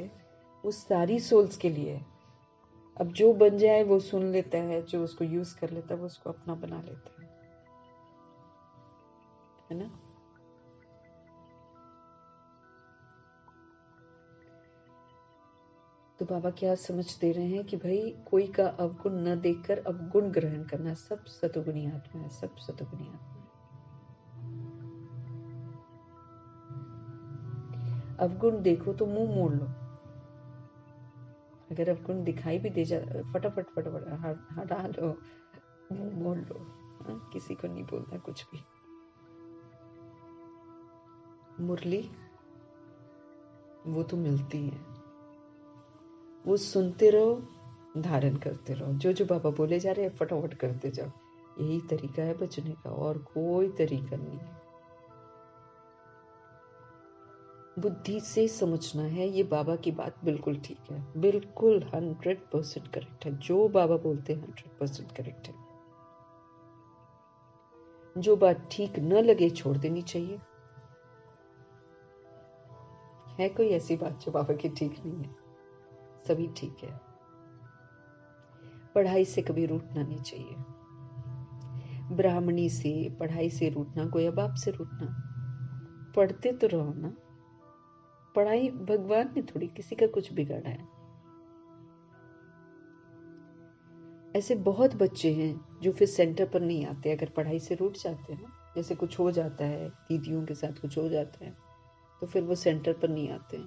वो सारी सोल्स के लिए है। अब जो बन जाए वो सुन लेता है, जो उसको यूज कर लेता है वो उसको अपना बना लेता है ना। तो बाबा क्या समझ दे रहे हैं कि भाई कोई का अवगुण न देखकर अवगुण ग्रहण करना। सब सतोगुणी आत्मा है, सब सतोगुणी आत्मा है। अवगुण देखो तो मुंह मोड़ लो, अगर अवगुण दिखाई भी दे जाए फटाफट फटाफट हटा लो, मुंह मोड़ लो। किसी को नहीं बोलना कुछ भी। मुरली वो तो मिलती है, वो सुनते रहो, धारण करते रहो। जो जो बाबा बोले जा रहे हैं फटाफट करते जाओ। यही तरीका है बचने का, और कोई तरीका नहीं है। बुद्धि से समझना है, ये बाबा की बात बिल्कुल ठीक है, बिल्कुल 100% करेक्ट है। जो बाबा बोलते हैं 100% करेक्ट है। जो बात ठीक न लगे छोड़ देनी चाहिए। है कोई ऐसी बात जो बाबा की ठीक नहीं है? सभी ठीक है। पढ़ाई से कभी रूठना नहीं चाहिए। ब्राह्मणी से, पढ़ाई से रूठना, गोया बाप से रूठना। पढ़ते तो रहो ना। पढ़ाई भगवान ने थोड़ी किसी का कुछ बिगाड़ा है। ऐसे बहुत बच्चे हैं जो फिर सेंटर पर नहीं आते अगर पढ़ाई से रूठ जाते हैं ना। जैसे कुछ हो जाता है, दीदियों के साथ कुछ हो जाता है तो फिर वो सेंटर पर नहीं आते हैं।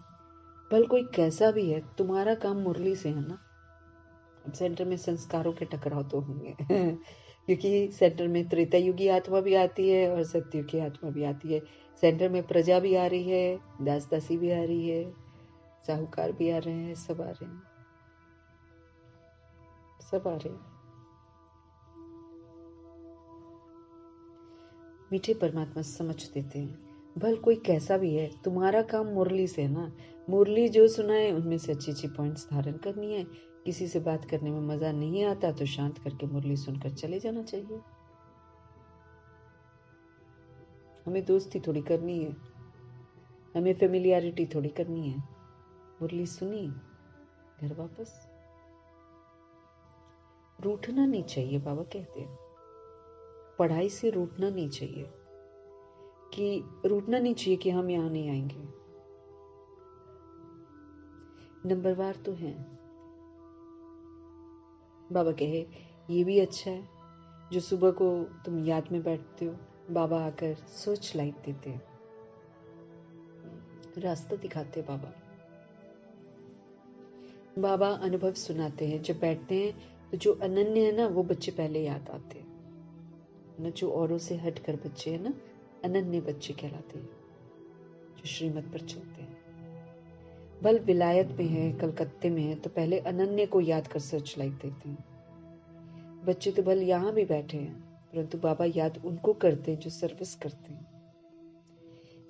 भल कोई कैसा भी है, तुम्हारा काम मुरली से है ना। अब सेंटर में संस्कारों के टकराव तो होंगे क्योंकि सेंटर में त्रेता युगी आत्मा भी आती है और सत्युग की आत्मा भी आती है। सेंटर में प्रजा भी आ रही है, दास दासी भी आ रही है, साहूकार भी आ रहे हैं, सब आ रहे हैं, सब आ रहे हैं। मीठे परमात्मा समझ देते हैं। भल कोई कैसा भी है, तुम्हारा काम मुरली से है ना। मुरली जो सुनाए उनमें से अच्छी अच्छी पॉइंट्स धारण करनी है। किसी से बात करने में मजा नहीं आता तो शांत करके मुरली सुनकर चले जाना चाहिए। हमें दोस्ती थोड़ी करनी है, हमें फेमिलियरिटी थोड़ी करनी है। मुरली सुनी, घर वापस। रूठना नहीं चाहिए, बाबा कहते हैं। पढ़ाई से रूठना नहीं चाहिए, कि रूठना नहीं चाहिए कि हम यहां नहीं आएंगे। नंबरवार तो हैं। बाबा कहे ये भी अच्छा है, जो सुबह को तुम याद में बैठते हो, बाबा आकर सर्च लाइट देते हैं, रास्ता दिखाते हैं। बाबा अनुभव सुनाते हैं। जब बैठते हैं तो जो अनन्य है ना, वो बच्चे पहले याद आते हैं ना। जो औरों से हट कर बच्चे हैं ना, अनन्य बच्चे कहलाते हैं, जो श्रीमत पर चलते हैं। भल विलायत में है, कलकत्ते में है, तो पहले अनन्य को याद कर सर्च लाइट देते हैं। बच्चे तो भल यहाँ भी बैठे हैं, परंतु बाबा याद उनको करते हैं जो सर्विस करते हैं।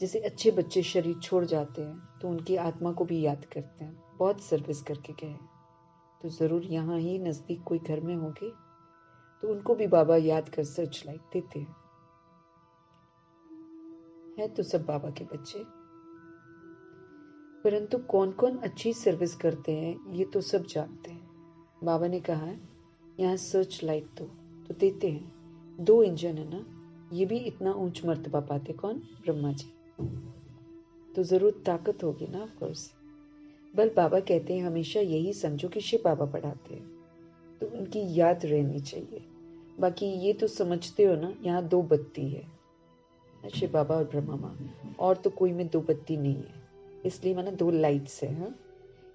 जैसे अच्छे बच्चे शरीर छोड़ जाते हैं तो उनकी आत्मा को भी याद करते हैं, बहुत सर्विस करके गए, तो जरूर यहाँ ही नजदीक कोई घर में होंगे, तो उनको भी बाबा याद कर सर्च लाइट देते हैं। है तो सब बाबा के बच्चे, परंतु कौन कौन अच्छी सर्विस करते हैं ये तो सब जानते हैं। बाबा ने कहा है यहाँ सर्च लाइट तो देते हैं। 2 इंजन है ना, ये भी इतना ऊंच मर्तबा पाते कौन? ब्रह्मा जी। तो जरूर ताकत होगी ना, ऑफ कोर्स। बल बाबा कहते हैं हमेशा यही समझो कि शिव बाबा पढ़ाते हैं, तो उनकी याद रहनी चाहिए। बाकी ये तो समझते हो ना, यहाँ 2 बत्ती है, शिव बाबा और ब्रह्मा माँ, और तो कोई में 2 बत्ती नहीं है, इसलिए माना 2 लाइट्स है। हाँ,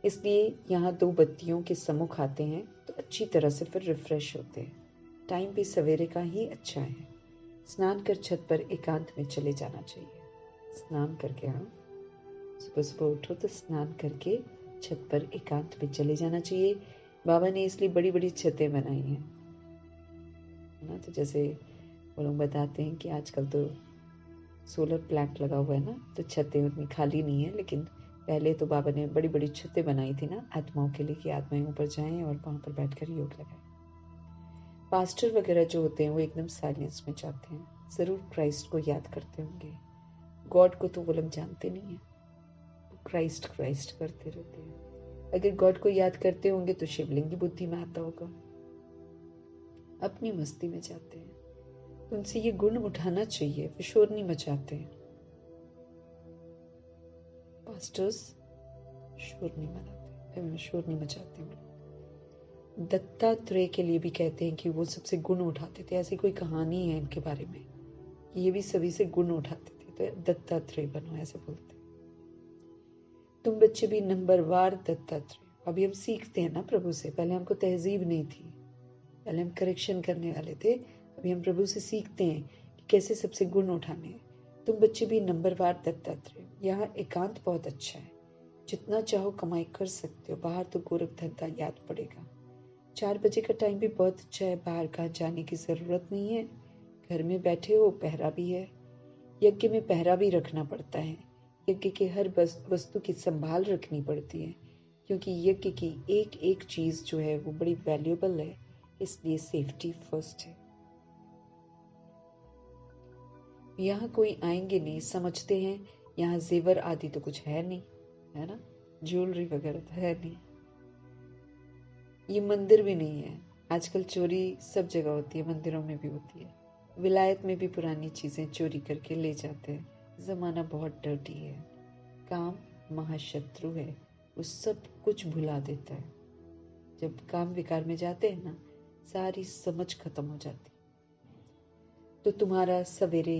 इसलिए यहाँ 2 बत्तियों के सम्मुख आते हैं तो अच्छी तरह से फिर रिफ्रेश होते हैं। टाइम भी सवेरे का ही अच्छा है। स्नान कर छत पर एकांत में चले जाना चाहिए। स्नान करके, हाँ, सुबह सुबह उठो तो स्नान करके छत पर एकांत में चले जाना चाहिए। बाबा ने इसलिए बड़ी बड़ी छतें बनाई हैं ना। तो जैसे वो लोग बताते हैं कि आजकल तो सोलर प्लांट लगा हुआ है ना, तो छतें उतनी खाली नहीं है, लेकिन पहले तो बाबा ने बड़ी बड़ी छतें बनाई थी ना आत्माओं के लिए, कि आत्माएं ऊपर जाएं और वहां पर बैठकर योग लगाएं। पास्टर वगैरह जो होते हैं वो एकदम साइलेंस में जाते हैं, जरूर क्राइस्ट को याद करते होंगे। गॉड को तो वो लोग जानते नहीं है, क्राइस्ट क्राइस्ट करते रहते हैं। अगर गॉड को याद करते होंगे तो शिवलिंग की बुद्धि में आता होगा। अपनी मस्ती में जाते हैं, तो उनसे ये गुण उठाना चाहिए, वो शोर नहीं मचाते हैं। पास्टर्स शोर नहीं मचाते हैं। दत्तात्रेय के लिए भी कहते हैं कि वो सबसे गुण उठाते थे। ऐसी कोई कहानी है इनके बारे में कि ये भी सभी से गुण उठाते थे, तो दत्तात्रेय बनो, ऐसे बोलते। तुम बच्चे भी नंबरवार दत्तात्रेय। अभी हम सीखते हैं ना प्रभु से, पहले हमको तहजीब नहीं थी, पहले हम करेक्शन करने वाले थे। अभी हम प्रभु से सीखते हैं कि कैसे सबसे गुण उठाने हैं। तुम बच्चे भी नंबरवार दत्तात्रेय। यहाँ एकांत बहुत अच्छा है, जितना चाहो कमाई कर सकते हो, बाहर तो गोरख धंधा याद पड़ेगा। 4 बजे का टाइम भी बहुत अच्छा है, बाहर कहाँ जाने की जरूरत नहीं है, घर में बैठे हो, पहरा भी है। यज्ञ में पहरा भी रखना पड़ता है, यज्ञ के हर वस्तु की संभाल रखनी पड़ती है, क्योंकि यज्ञ की एक एक चीज जो है वो बड़ी वैल्यूएबल है, इसलिए सेफ्टी फर्स्ट है। यहाँ कोई आएंगे नहीं, समझते हैं यहाँ जेवर आदि तो कुछ है नहीं, है ना, ज्वेलरी वगैरह तो है नहीं, ये मंदिर भी नहीं है। आजकल चोरी सब जगह होती है, मंदिरों में भी होती है। विलायत में भी पुरानी चीजें चोरी करके ले जाते हैं। जमाना बहुत डर्टी है, काम महाशत्रु है, वो सब कुछ भुला देता है। जब काम विकार में जाते हैं ना, सारी समझ खत्म हो जाती। तो तुम्हारा सवेरे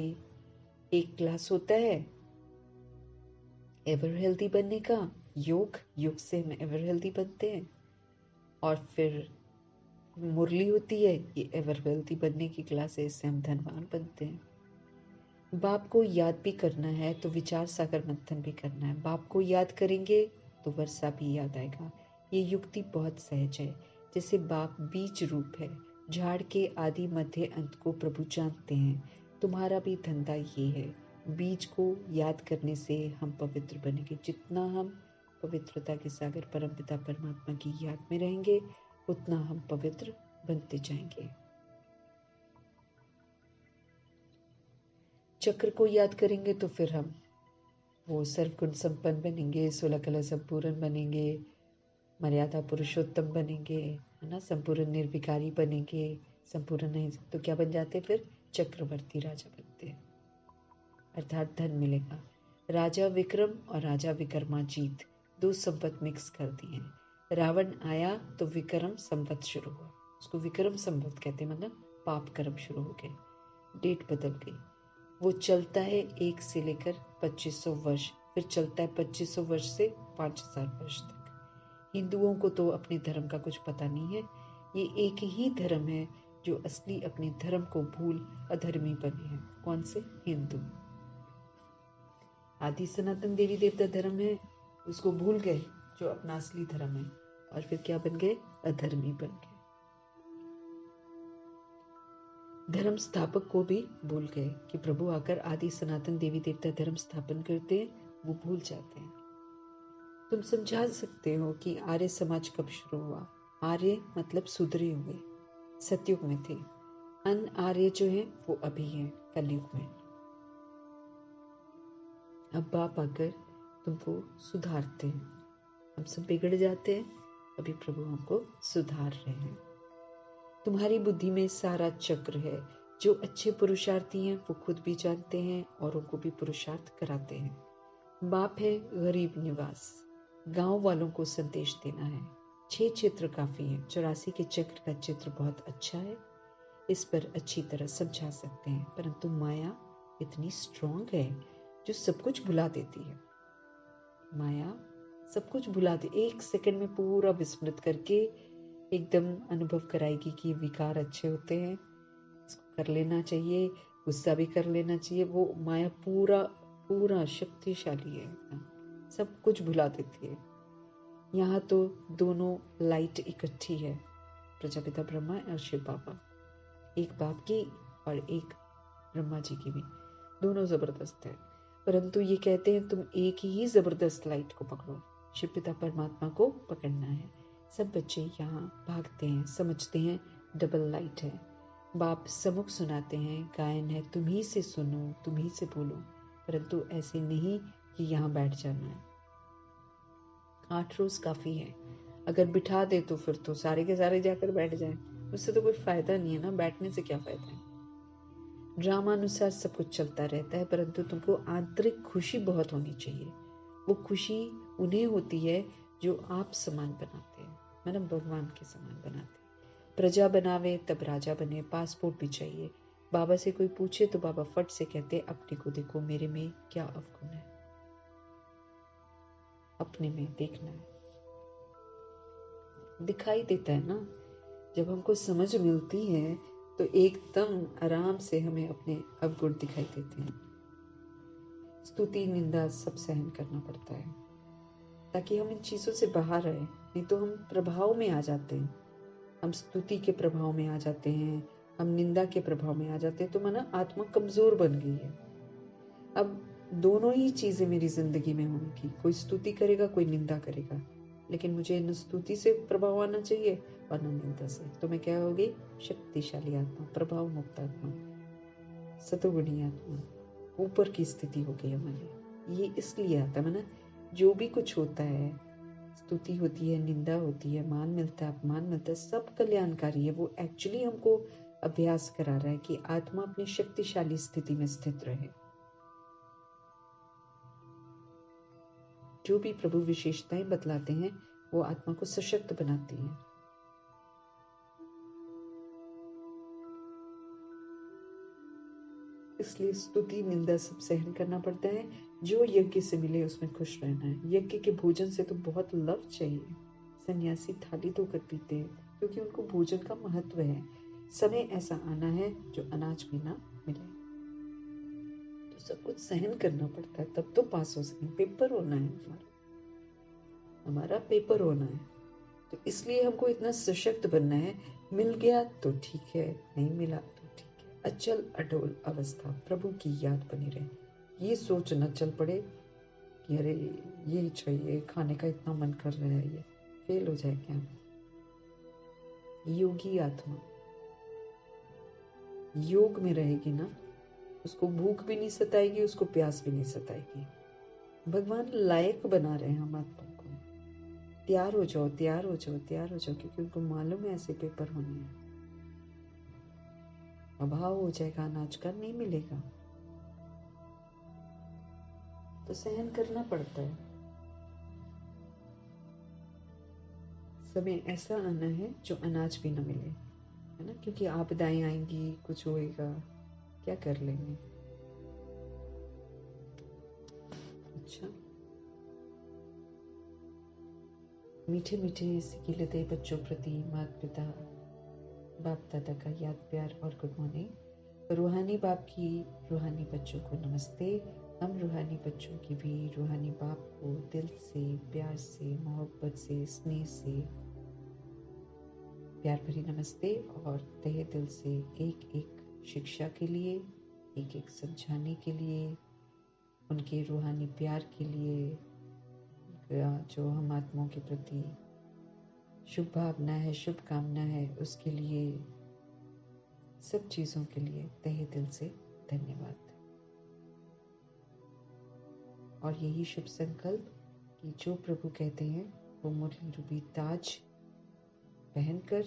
एक क्लास होता है एवर हेल्दी बनने का, योग से हम एवर हेल्दी बनते हैं। और फिर मुरली होती है, ये एवर वेल्थी बनने की क्लास है, इससे हम धनवान बनते हैं। बाप को याद भी करना है तो विचार सागर मंथन भी करना है। बाप को याद करेंगे तो वर्षा भी याद आएगा। ये युक्ति बहुत सहज है। जैसे बाप बीज रूप है, झाड़ के आदि मध्य अंत को प्रभु जानते हैं। तुम्हारा भी धंधा ये है, बीज को याद करने से हम पवित्र बनेंगे। जितना हम पवित्रता के सागर परमपिता परमात्मा की याद में रहेंगे, उतना हम पवित्र बनते जाएंगे। चक्र को याद करेंगे तो फिर हम वो सर्वगुण संपन्न बनेंगे, 16 कला संपूर्ण बनेंगे, मर्यादा पुरुषोत्तम बनेंगे, है ना, संपूर्ण निर्विकारी बनेंगे। संपूर्ण नहीं तो क्या बन जाते, फिर चक्रवर्ती राजा बनते हैं, अर्थात धन मिलेगा। राजा विक्रम और राजा विक्रमाजीत 2 संपत मिक्स कर दिए हैं। रावण आया तो विक्रम संपत शुरू हुआ, उसको विक्रम संपत कहते हैं, मतलब पाप कर्म शुरू हो गए, डेट बदल गई। वो चलता है 1 से लेकर 2500 वर्ष, फिर चलता है 2500 वर्ष से 5000 वर्ष तक। हिंदुओं को तो अपने धर्म का कुछ पता नहीं है। ये एक ही धर्म है जो असली अपने धर्म को भूल अधर्मी बने हैं। कौन से? हिंदू। आदि सनातन देवी देवता धर्म है, उसको भूल गए जो अपना असली धर्म है, और फिर क्या बन गए? अधर्मी बन गए। धर्म स्थापक को भी भूल गए कि प्रभु आकर आदि सनातन देवी देवता धर्म स्थापन करते हैं, वो भूल जाते हैं। तुम समझा सकते हो कि आर्य समाज कब शुरू हुआ? आर्य मतलब सुधरे हुए, सतयुग में थे। अन आर्य जो है वो अभी है, कलयुग में। अब बाप आकर तुमको सुधारते हैं। हम सब बिगड़ जाते हैं, अभी प्रभु हमको सुधार रहे हैं। तुम्हारी बुद्धि में सारा चक्र है। जो अच्छे पुरुषार्थी हैं वो खुद भी जानते हैं, औरों को भी पुरुषार्थ कराते हैं। बाप है गरीब निवास, गांव वालों को संदेश देना है। 6 चित्र काफी है। 84 के चक्र का चित्र बहुत अच्छा है, इस पर अच्छी तरह समझा सकते हैं, परंतु माया इतनी स्ट्रॉन्ग है जो सब कुछ भुला देती है। माया सब कुछ भुला दे, 1 सेकंड में पूरा विस्मृत करके एकदम अनुभव कराएगी कि ये विकार अच्छे होते हैं, इसको कर लेना चाहिए, गुस्सा भी कर लेना चाहिए। वो माया पूरा शक्तिशाली है, सब कुछ भुला देती है। यहाँ तो दोनों लाइट इकट्ठी है, प्रजापिता ब्रह्मा और शिव बाबा, एक बाप की और एक ब्रह्मा जी की भी, दोनों जबरदस्त है। परंतु ये कहते हैं तुम एक ही जबरदस्त लाइट को पकड़ो, शिव पिता परमात्मा को पकड़ना है। सब बच्चे यहाँ भागते हैं, समझते हैं डबल लाइट है। बाप समुख सुनाते हैं, गायन है तुम ही से सुनो, तुम ही से बोलो, परंतु ऐसे नहीं कि यहाँ बैठ जाना है। 8 रोज काफी है। अगर बिठा दे तो फिर तो सारे के सारे जाकर बैठ जाएं, उससे तो कोई फायदा नहीं है ना, बैठने से क्या फायदा है। ड्रामा अनुसार सब कुछ चलता रहता है, परंतु तुमको आंतरिक खुशी बहुत होनी चाहिए। वो खुशी उन्हें होती है जो आप समान बनाते हैं, मतलब भगवान के समान बनाते हैं। प्रजा बनावे तब राजा बने, पासपोर्ट भी चाहिए। बाबा से कोई पूछे तो बाबा फट से कहते अपने को देखो, मेरे में क्या अवगुण है, अपने में देखना है। दिखाई देता है ना, जब हमको समझ मिलती है तो एकदम आराम से हमें अपने अवगुण दिखाई देते हैं। स्तुति निंदा सब सहन करना पड़ता है ताकि हम इन चीजों से बाहर आए, नहीं तो हम प्रभाव में आ जाते हैं। हम स्तुति के प्रभाव में आ जाते हैं, हम निंदा के प्रभाव में आ जाते हैं, तो माना आत्मा कमजोर बन गई है। अब दोनों ही चीजें मेरी जिंदगी में होंगी, कोई स्तुति करेगा कोई निंदा करेगा, लेकिन मुझे न स्तुति से प्रभाव आना चाहिए और न निंदा से। तो मैं क्या होगी? शक्तिशाली आत्मा, प्रभाव मुक्त आत्मा, सतोगुणी आत्मा, ऊपर की स्थिति हो गई हमारी। ये इसलिए आता है ना, जो भी कुछ होता है, स्तुति होती है, निंदा होती है, मान मिलता है, अपमान मिलता है, सब कल्याणकारी है। वो एक्चुअली हमको अभ्यास करा रहा है कि आत्मा अपनी शक्तिशाली स्थिति में स्थित रहे। जो भी प्रभु विशेषताएं बतलाते हैं वो आत्मा को सशक्त बनाती हैं। इसलिए स्तुति निंदा सब सहन करना पड़ता है। जो यज्ञ से मिले उसमें खुश रहना है। यज्ञ के भोजन से तो बहुत लव चाहिए। सन्यासी थाली धोकर पीते हैं क्योंकि उनको भोजन का महत्व है। समय ऐसा आना है जो अनाज भी ना मिले, तो सब कुछ सहन करना पड़ता है, तब तो पास हो सके। पेपर होना है, हमारा पेपर होना है, तो इसलिए हमको इतना सशक्त बनना है। मिल गया तो ठीक है, नहीं मिला तो ठीक है। अचल अडोल अवस्था, प्रभु की याद बनी रहे। ये सोच न चल पड़े कि अरे ये चाहिए, खाने का इतना मन कर रहा है, ये फेल हो जाए क्या। योगी आत्मा योग में रहेगी ना, उसको भूख भी नहीं सताएगी, उसको प्यास भी नहीं सताएगी। भगवान लायक बना रहे हैं हम आत्मा को। तैयार हो जाओ, तैयार हो जाओ, तैयार हो जाओ, क्योंकि उनको मालूम है ऐसे पेपर होने हैं। अभाव हो जाएगा, अनाज का नहीं मिलेगा, तो सहन करना पड़ता है। समय ऐसा आना है जो अनाज भी न मिले, है ना, क्योंकि आपदाएं आएंगी, कुछ होएगा, क्या कर लेंगे। अच्छा, मीठे मीठे सिकिलते बच्चों प्रति माता पिता बाप दादा का याद प्यार और गुड मॉर्निंग। रूहानी बाप की रूहानी बच्चों को नमस्ते। हम रूहानी बच्चों की भी रूहानी बाप को दिल से, प्यार से, मोहब्बत से, स्नेह से प्यार भरी नमस्ते और तहे दिल से एक एक शिक्षा के लिए, एक एक समझाने के लिए, उनके रूहानी प्यार के लिए, जो हम आत्माओं के प्रति शुभ भावना है, शुभकामना है, उसके लिए, सब चीज़ों के लिए तहे दिल से धन्यवाद। और यही शुभ संकल्प कि जो प्रभु कहते हैं वो मुरली रूपी ताज पहनकर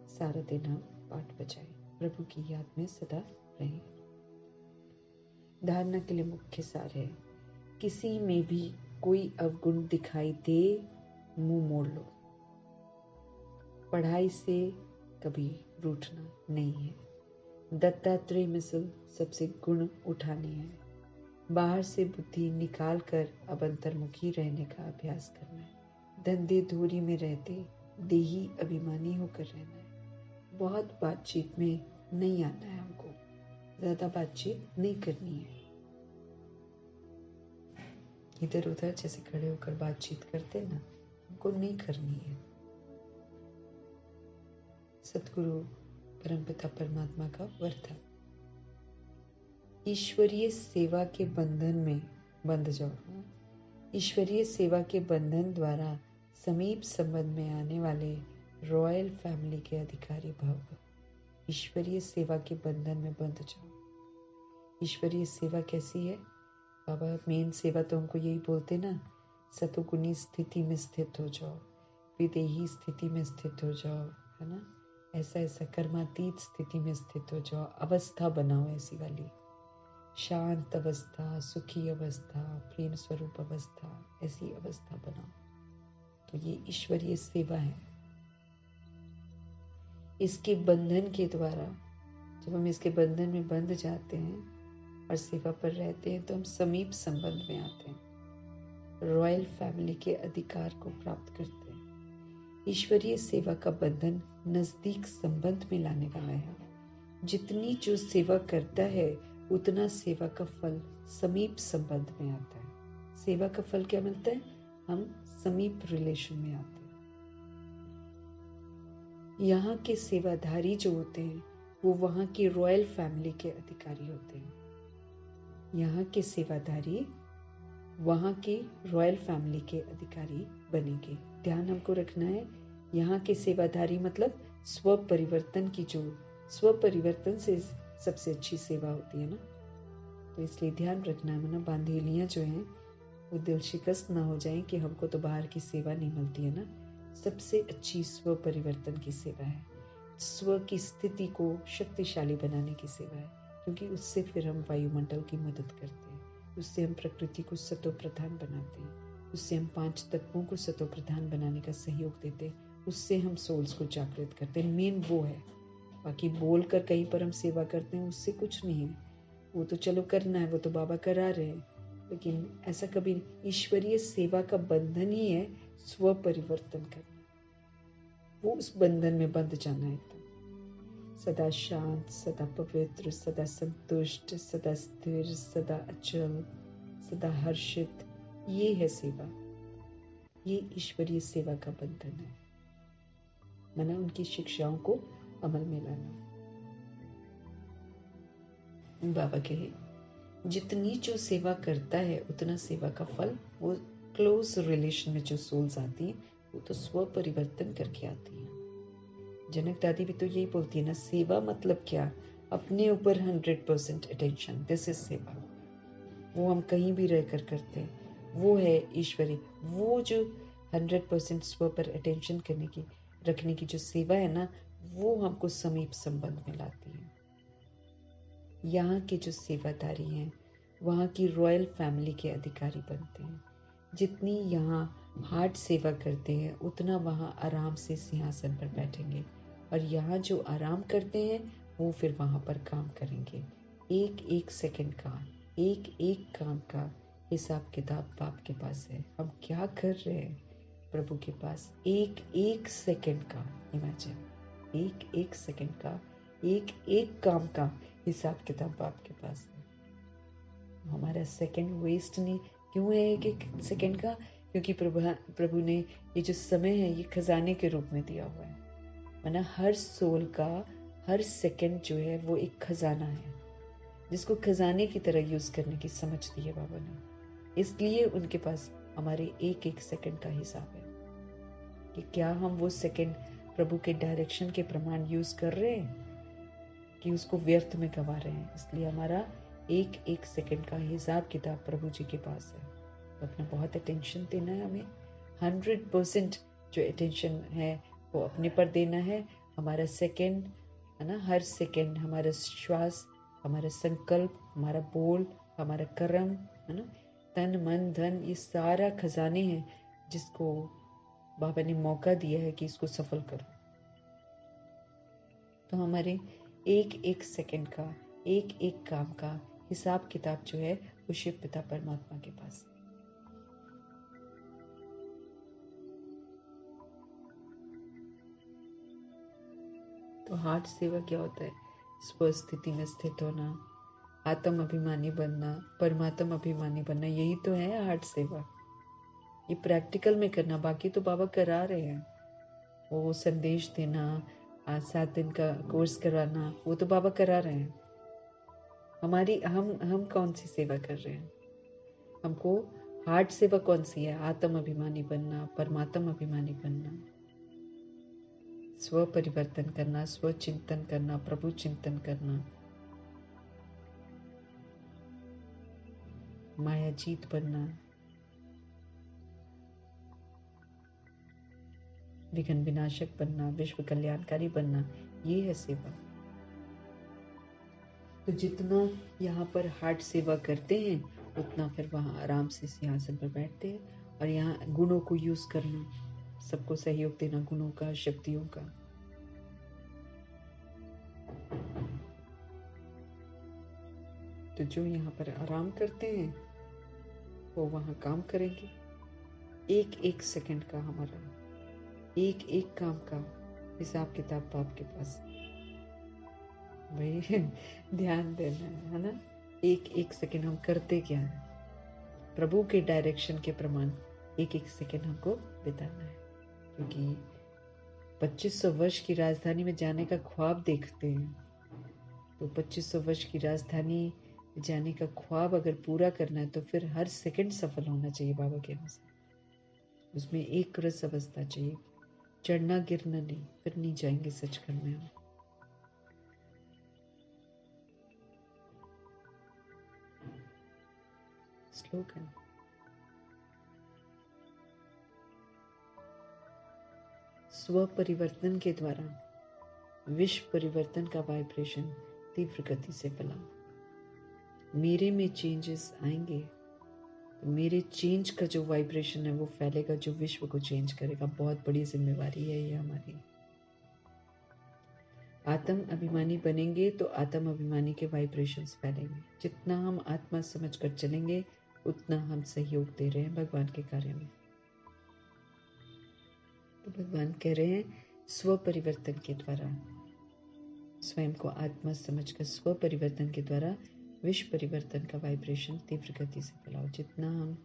सारा दिन हम पाठ बजाएं, प्रभु की याद में सदा रहें। धारणा के लिए मुख्य सार है, किसी में भी कोई अवगुण दिखाई दे, मुंह मोड़ लो। पढ़ाई से कभी रूठना नहीं है। दत्तात्रेय मिसल सबसे गुण उठाने हैं। बाहर से बुद्धि निकाल कर अब अंतर्मुखी रहने का अभ्यास करना है। धंधे धूरी में रहते देही अभिमानी होकर रहना है। बहुत बातचीत में नहीं आना है हमको, ज्यादा बातचीत नहीं करनी है। इधर उधर जैसे खड़े होकर बातचीत करते ना, हमको नहीं करनी है। सतगुरु परमपिता परमात्मा का वरदान। ईश्वरीय सेवा के बंधन में बंध जाओ। ईश्वरीय सेवा के बंधन द्वारा समीप संबंध में आने वाले रॉयल फैमिली के अधिकारी भव। ईश्वरीय सेवा के बंधन में बंध जाओ। ईश्वरीय सेवा कैसी है? बाबा मेन सेवा तो हमको यही बोलते ना, सतोगुणी स्थिति में स्थित हो जाओ, विदेही स्थिति में स्थित हो जाओ, है ना, ऐसा कर्मातीत स्थिति में स्थित हो जाओ। अवस्था बनाओ ऐसी वाली, शांत अवस्था, सुखी अवस्था, प्रेम स्वरूप अवस्था, ऐसी अवस्था बनाओ। तो ये ईश्वरीय सेवा है। इसके बंधन के द्वारा जब हम इसके बंधन में बंध जाते हैं और सेवा पर रहते हैं तो हम समीप संबंध में आते हैं, रॉयल फैमिली के अधिकार को प्राप्त करते हैं। ईश्वरीय सेवा का बंधन नजदीक संबंध में लाने वाला है। जितनी जो सेवा करता है उतना सेवा का फल समीप संबंध में आता है। सेवा का फल क्या मिलता है? हम समीप रिलेशन में आते हैं। यहाँ के सेवाधारी जो होते हैं वो वहाँ की रॉयल फैमिली के अधिकारी होते हैं। यहाँ के सेवाधारी वहाँ की रॉयल फैमिली के अधिकारी बनेंगे। ध्यान हमको रखना है, यहाँ के सेवाधारी मतलब स्व परिवर्तन की, जो स्व परिवर्तन से सबसे अच्छी सेवा होती है ना, तो इसलिए ध्यान रखना है ना, बांधेलियां जो हैं वो दिल शिकस्त ना हो जाएं कि हमको तो बाहर की सेवा नहीं मिलती है ना। सबसे अच्छी स्व परिवर्तन की सेवा है, स्व की स्थिति को शक्तिशाली बनाने की सेवा है, क्योंकि उससे फिर हम वायुमंडल की मदद करते हैं, उससे हम प्रकृति को सतो प्रधान बनाते हैं, उससे हम 5 तत्वों को सतो प्रधान बनाने का सहयोग देते हैं, उससे हम सोल्स को जागृत करते हैं। मेन वो है। बाकी बोल कर कहीं पर हम सेवा करते हैं उससे कुछ नहीं है, वो तो चलो करना है, वो तो बाबा करा रहे हैं, लेकिन ऐसा कभी ईश्वरीय सेवा का बंधन ही है स्व परिवर्तन करना। वो उस बंधन में बंध जाना है, सदा शांत, सदा पवित्र, सदा संतुष्ट, सदा स्थिर, सदा अचल, सदा हर्षित। ये है सेवा, ये ईश्वरीय सेवा का बंधन है। माना उनकी शिक्षाओं को अमल में लाना। बाबा कहे जितनी जो सेवा करता है उतना सेवा का फल, वो क्लोज रिलेशन में जो सोल्स आती हैं वो तो स्व परिवर्तन करके आती हैं। जनक दादी भी तो यही बोलती है ना, सेवा मतलब क्या? अपने ऊपर 100% अटेंशन, दिस इज सेवा। वो हम कहीं भी रहकर करते हैं, वो है ईश्वरी। वो जो 100% स्व पर अटेंशन करने की, रखने की जो सेवा है ना, वो हमको समीप संबंध में लाती है। यहाँ के जो सेवादारी हैं वहाँ की रॉयल फैमिली के अधिकारी बनते हैं। जितनी यहाँ हार्ट सेवा करते हैं उतना वहाँ आराम से सिंहासन पर बैठेंगे और यहाँ जो आराम करते हैं वो फिर वहाँ पर काम करेंगे। एक एक सेकंड का, एक एक काम का हिसाब किताब बाप के पास है। हम क्या कर रहे हैं प्रभु के पास, एक एक सेकंड का इमेजिन, एक एक सेकंड का, एक एक काम का हिसाब किताब बाप के पास है। हमारा सेकंड वेस्ट नहीं क्यों है एक एक सेकंड का? क्योंकि प्रभु ने ये जो समय है ये खजाने के रूप में दिया हुआ है। वरना हर सोल का हर सेकंड जो है वो एक खजाना है, जिसको खजाने की तरह यूज करने की समझ दी है बाबा ने। इसलिए उनके पास हमारे एक एक सेकंड का हिसाब है कि क्या हम वो सेकंड प्रभु के डायरेक्शन के प्रमाण यूज कर रहे हैं कि उसको व्यर्थ में गवा रहे हैं। इसलिए हमारा एक एक सेकंड का हिसाब किताब प्रभु जी के पास है। तो अपना बहुत अटेंशन देना है हमें, 100% जो अटेंशन है वो अपने पर देना है। हमारा सेकंड है ना, हर सेकंड हमारा श्वास, हमारा संकल्प, हमारा बोल, हमारा कर्म है ना, तन मन धन, ये सारा खजाने हैं जिसको बाबा ने मौका दिया है कि इसको सफल करो। तो हमारे एक एक सेकंड का, एक एक काम का हिसाब किताब जो है वो शिव पिता परमात्मा के पास है। तो हार्ट सेवा क्या होता है? स्व स्थिति में स्थित होना, आत्म अभिमानी बनना, परमात्म अभिमानी बनना, यही तो है हार्ट सेवा। ये प्रैक्टिकल में करना, बाकी तो बाबा करा रहे हैं। वो संदेश देना, 7 दिन का कोर्स कराना, वो तो बाबा करा रहे हैं। हम कौन सी सेवा कर रहे हैं? हमको हार्ट सेवा कौन सी है? आत्म अभिमानी बनना, परमात्म अभिमानी बनना, स्व परिवर्तन करना, स्व चिंतन करना, प्रभु चिंतन करना, माया जीत बनना, विघ्न विनाशक बनना, विश्व कल्याणकारी बनना, ये है सेवा। तो जितना यहाँ पर हार्ट सेवा करते हैं उतना फिर वहाँ आराम से सिंहासन पर बैठते हैं। और यहाँ गुणों को यूज करना, सबको सहयोग देना, गुणों का, शक्तियों का। तो जो यहाँ पर आराम करते हैं वो वहाँ काम करेंगे। एक एक सेकंड का हमारा, एक एक काम का हिसाब किताब बाप के पास भाई ध्यान देना है ना। एक एक सेकंड हम करते क्या है, प्रभु के डायरेक्शन के प्रमाण एक एक सेकंड हमको बिताना है। क्योंकि 2500 वर्ष की राजधानी में जाने का ख्वाब देखते हैं, तो 2500 वर्ष की राजधानी जाने का ख्वाब अगर पूरा करना है तो फिर हर सेकंड सफल होना चाहिए बाबा के अनुसार। उसमें एक रस अवस्था चाहिए, चढ़ना गिरना नहीं, फिर नहीं जाएंगे सचखंड में हम। स्लोगन, स्व परिवर्तन के द्वारा विश्व परिवर्तन का वाइब्रेशन तीव्र गति से फैलाओ। मेरे में चेंजेस आएंगे तो मेरे चेंज का जो वाइब्रेशन है वो फैलेगा, जो विश्व को चेंज करेगा। बहुत बड़ी जिम्मेवारी है ये हमारी। आत्म अभिमानी बनेंगे तो आत्म अभिमानी के वाइब्रेशंस फैलेंगे। जितना हम आत्मा समझ कर चलेंगे उतना हम सहयोग दे रहे हैं भगवान के कार्य में। तो भगवान कह रहे हैं स्व परिवर्तन के द्वारा, स्वयं को आत्मा समझकर स्व परिवर्तन के द्वारा विश्व परिवर्तन का वाइब्रेशन तीव्र गति से फैलाओ। जितना हम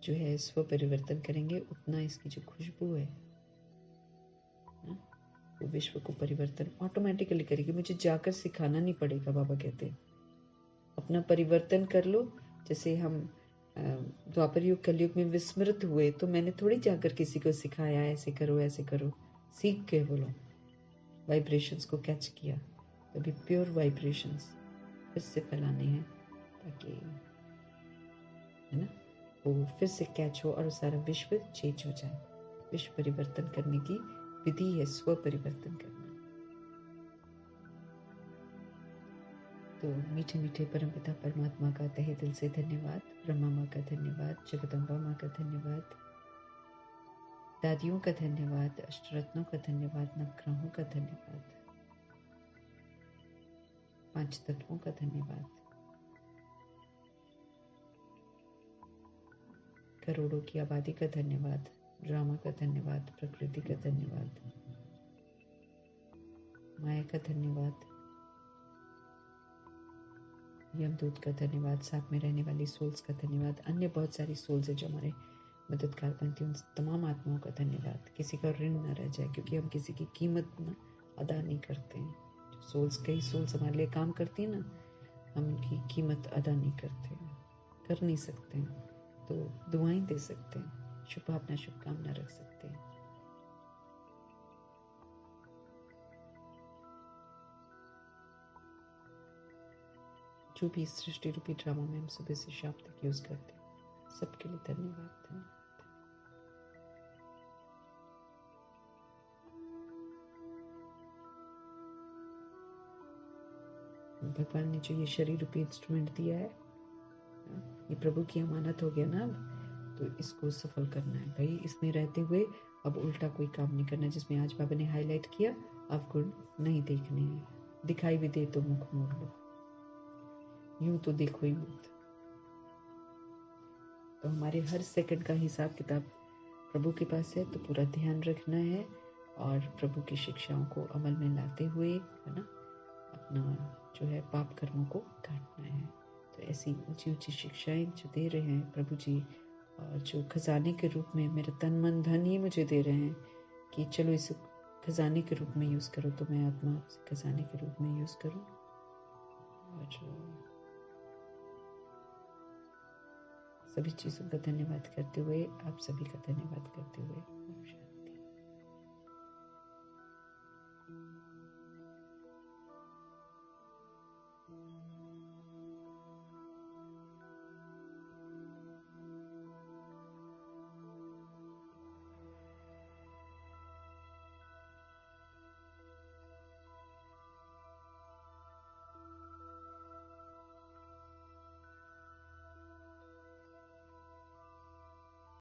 जो है स्व परिवर्तन करेंगे उतना इसकी जो खुशबू है वो विश्व को परिवर्तन ऑटोमेटिकली करेगी। मुझे जाकर सिखाना नहीं पड़ेगा, बाबा कहते हैं अपना परिवर्तन कर लो। जैसे हम द्वापर युग कलयुग में विस्मृत हुए तो मैंने थोड़ी जाकर किसी को सिखाया ऐसे करो ऐसे करो, सीख के बोलो, वाइब्रेशंस को कैच किया, तभी प्योर वाइब्रेशंस फिर से फैलाने हैं ताकि है ना वो फिर से कैच हो और सारा विश्व चेंज हो जाए। विश्व परिवर्तन करने की विधि है स्व परिवर्तन करना। तो मीठे मीठे परमपिता परमात्मा का तहे दिल से धन्यवाद, ब्रह्मा माँ का धन्यवाद, जगदम्बा माँ का धन्यवाद, दादियों का धन्यवाद, अष्टरत्नों का धन्यवाद, नवग्रहों का धन्यवाद, 5 तत्वों का धन्यवाद, करोड़ों की आबादी का धन्यवाद, ड्रामा का धन्यवाद, प्रकृति का धन्यवाद, माया का धन्यवाद, यमदूत का धन्यवाद, साथ में रहने वाली सोल्स का धन्यवाद, अन्य बहुत सारी सोल्स है जो हमारे मददगार बनती हैं, उन तमाम आत्माओं का धन्यवाद। किसी का ऋण न रह जाए, क्योंकि हम किसी की कीमत ना अदा नहीं करते हैं। जो सोल्स, कई सोल्स हमारे लिए काम करती हैं ना, हम उनकी कीमत अदा नहीं करते हैं, कर नहीं सकते हैं, तो दुआएं दे सकते हैं, शुभ भावना शुभकामना रख सकते हैं। जो भी इस सृष्टि रूपी ड्रामा में हम सुबह से शाम तक यूज करते हैं, सबके लिए धन्यवाद। धन्यवाद। भगवान ने जो ये शरीर रूपी इंस्ट्रूमेंट दिया है, ये प्रभु की अमानत हो गया ना, अब तो इसको सफल करना है भाई। इसमें रहते हुए अब उल्टा कोई काम नहीं करना, जिसमें आज बाबा ने हाईलाइट किया, अब गुण नहीं देखने हैं, दिखाई भी दे तो मुख मोड़ लो, यूं तो देखो ही मत। तो हमारे हर सेकंड का हिसाब किताब प्रभु के पास है, तो पूरा ध्यान रखना है और प्रभु की शिक्षाओं को अमल में लाते हुए, है ना, अपना जो है पाप कर्मों को काटना है। तो ऐसी ऊंची ऊंची शिक्षाएं जो दे रहे हैं प्रभु जी, और जो खजाने के रूप में मेरा तन मन धन ही मुझे दे रहे हैं कि चलो इस खजाने के रूप में यूज़ करो, तो मैं आत्मा खजाने के रूप में यूज़ करूँ। और सभी चीज़ों का धन्यवाद करते हुए, आप सभी का धन्यवाद करते हुए, ओम शांति।